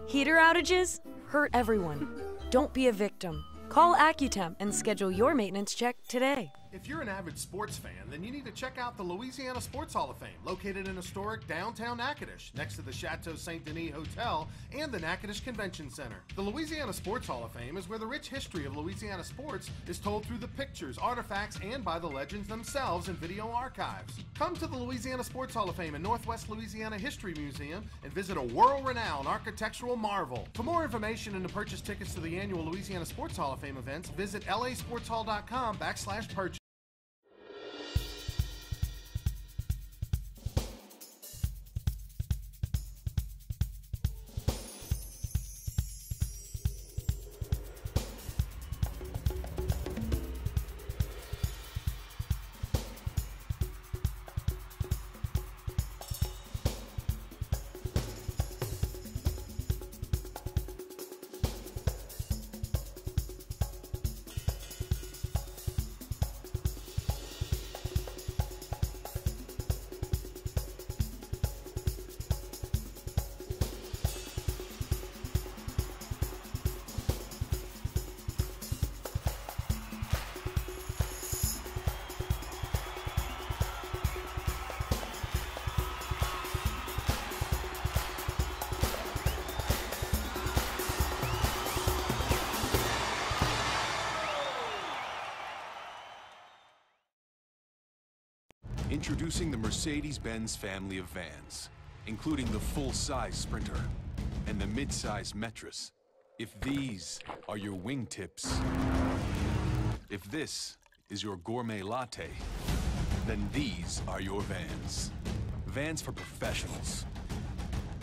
Heater outages hurt everyone. Don't be a victim. Call Accutemp and schedule your maintenance check today. If you're an avid sports fan, then you need to check out the Louisiana Sports Hall of Fame, located in historic downtown Natchitoches, next to the Chateau Saint Denis Hotel and the Natchitoches Convention Center. The Louisiana Sports Hall of Fame is where the rich history of Louisiana sports is told through the pictures, artifacts, and by the legends themselves in video archives. Come to the Louisiana Sports Hall of Fame and Northwest Louisiana History Museum and visit a world-renowned architectural marvel. For more information and to purchase tickets to the annual Louisiana Sports Hall of Fame events, visit lasportshall.com/purchase. Introducing the Mercedes-Benz family of vans, including the full-size Sprinter and the mid-size Metris. If these are your wingtips, if this is your gourmet latte, then these are your vans. Vans for professionals.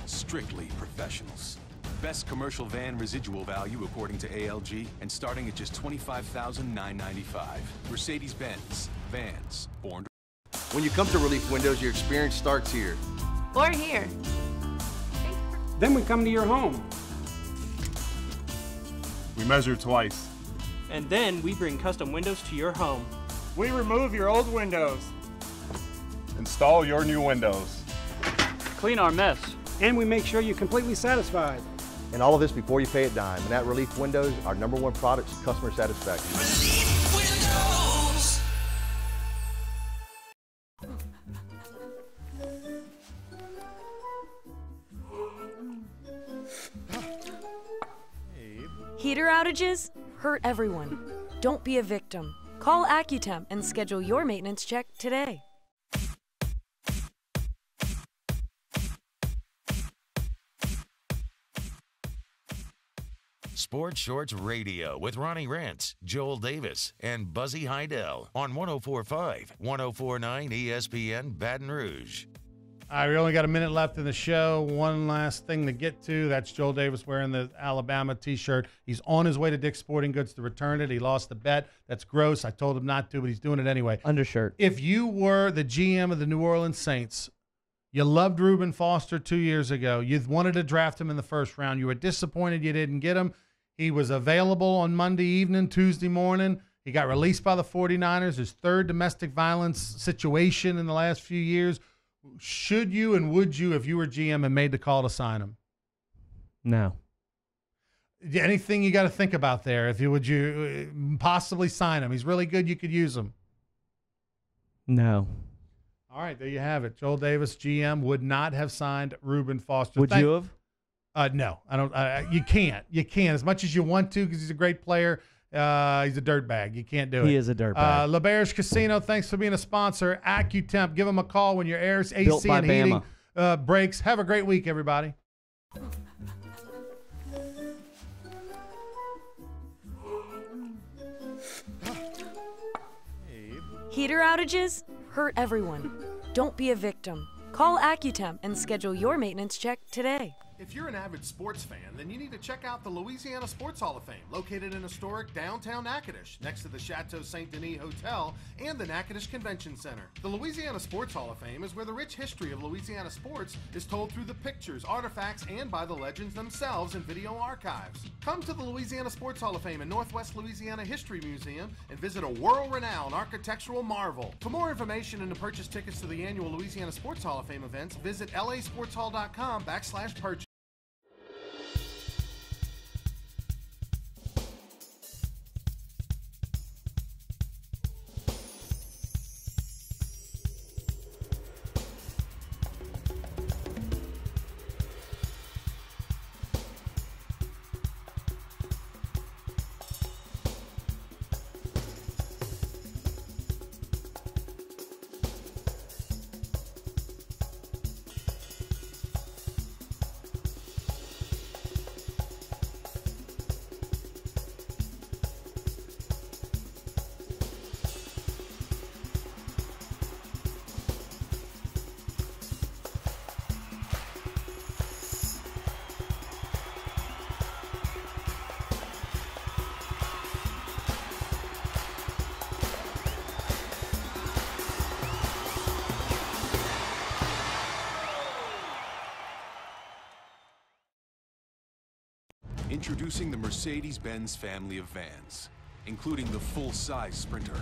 Strictly professionals. Best commercial van residual value according to ALG and starting at just $25,995. Mercedes-Benz. Vans. Born to... When you come to Relief Windows, your experience starts here. Or here. Then we come to your home. We measure twice. And then we bring custom windows to your home. We remove your old windows. Install your new windows. Clean our mess. And we make sure you're completely satisfied. And all of this before you pay a dime. And at Relief Windows, our #1 product is customer satisfaction. Relief Windows. Heater outages hurt everyone. Don't be a victim. Call AccuTemp and schedule your maintenance check today. Sports Shorts Radio with Ronnie Rentz, Joel Davis, and Buzzy Heidel on 104.5, 104.9 ESPN Baton Rouge. All right, we only got a minute left in the show. One last thing to get to. That's Joel Davis wearing the Alabama T-shirt. He's on his way to Dick's Sporting Goods to return it. He lost the bet. That's gross. I told him not to, but he's doing it anyway. Undershirt. If you were the GM of the New Orleans Saints, you loved Reuben Foster 2 years ago. You wanted to draft him in the first round. You were disappointed you didn't get him. He was available on Monday evening, Tuesday morning. He got released by the 49ers, his third domestic violence situation in the last few years. Should you and would you, if you were GM and made the call to sign him? No. Anything you got to think about there? Would you possibly sign him? He's really good. You could use him. No. All right, there you have it. Joel Davis, GM, would not have signed Reuben Foster. Would you have? No, I don't. You can't. You can't as much as you want to because he's a great player. He's a dirtbag. You can't do it. He is a dirtbag. LeBear's Casino, thanks for being a sponsor. AccuTemp, give them a call when your air, AC, Built by and heating breaks. Have a great week, everybody. Heater outages hurt everyone. Don't be a victim. Call AccuTemp and schedule your maintenance check today. If you're an avid sports fan, then you need to check out the Louisiana Sports Hall of Fame, located in historic downtown Natchitoches, next to the Chateau Saint Denis Hotel and the Natchitoches Convention Center. The Louisiana Sports Hall of Fame is where the rich history of Louisiana sports is told through the pictures, artifacts, and by the legends themselves in video archives. Come to the Louisiana Sports Hall of Fame and Northwest Louisiana History Museum and visit a world-renowned architectural marvel. For more information and to purchase tickets to the annual Louisiana Sports Hall of Fame events, visit lasportshall.com/purchase. Introducing the Mercedes-Benz family of vans, including the full-size Sprinter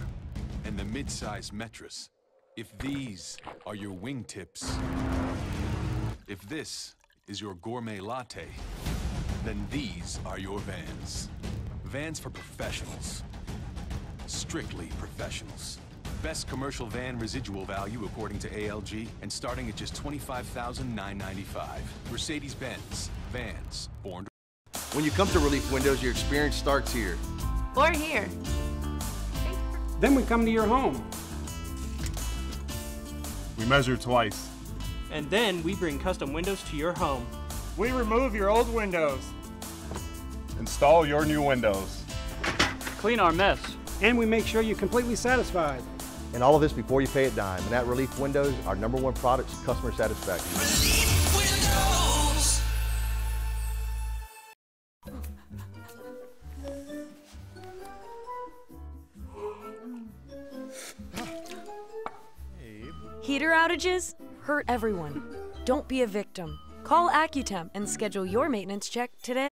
and the mid-size Metris. If these are your wingtips, if this is your gourmet latte, then these are your vans. Vans for professionals. Strictly professionals. Best commercial van residual value according to ALG and starting at just $25,995. Mercedes-Benz. Vans. Born to... When you come to Relief Windows, your experience starts here. Or here. Then we come to your home. We measure twice. And then we bring custom windows to your home. We remove your old windows. Install your new windows. Clean our mess. And we make sure you're completely satisfied. And all of this before you pay a dime. And at Relief Windows, our #1 product is customer satisfaction. Heater outages hurt everyone. Don't be a victim. Call Accutemp and schedule your maintenance check today.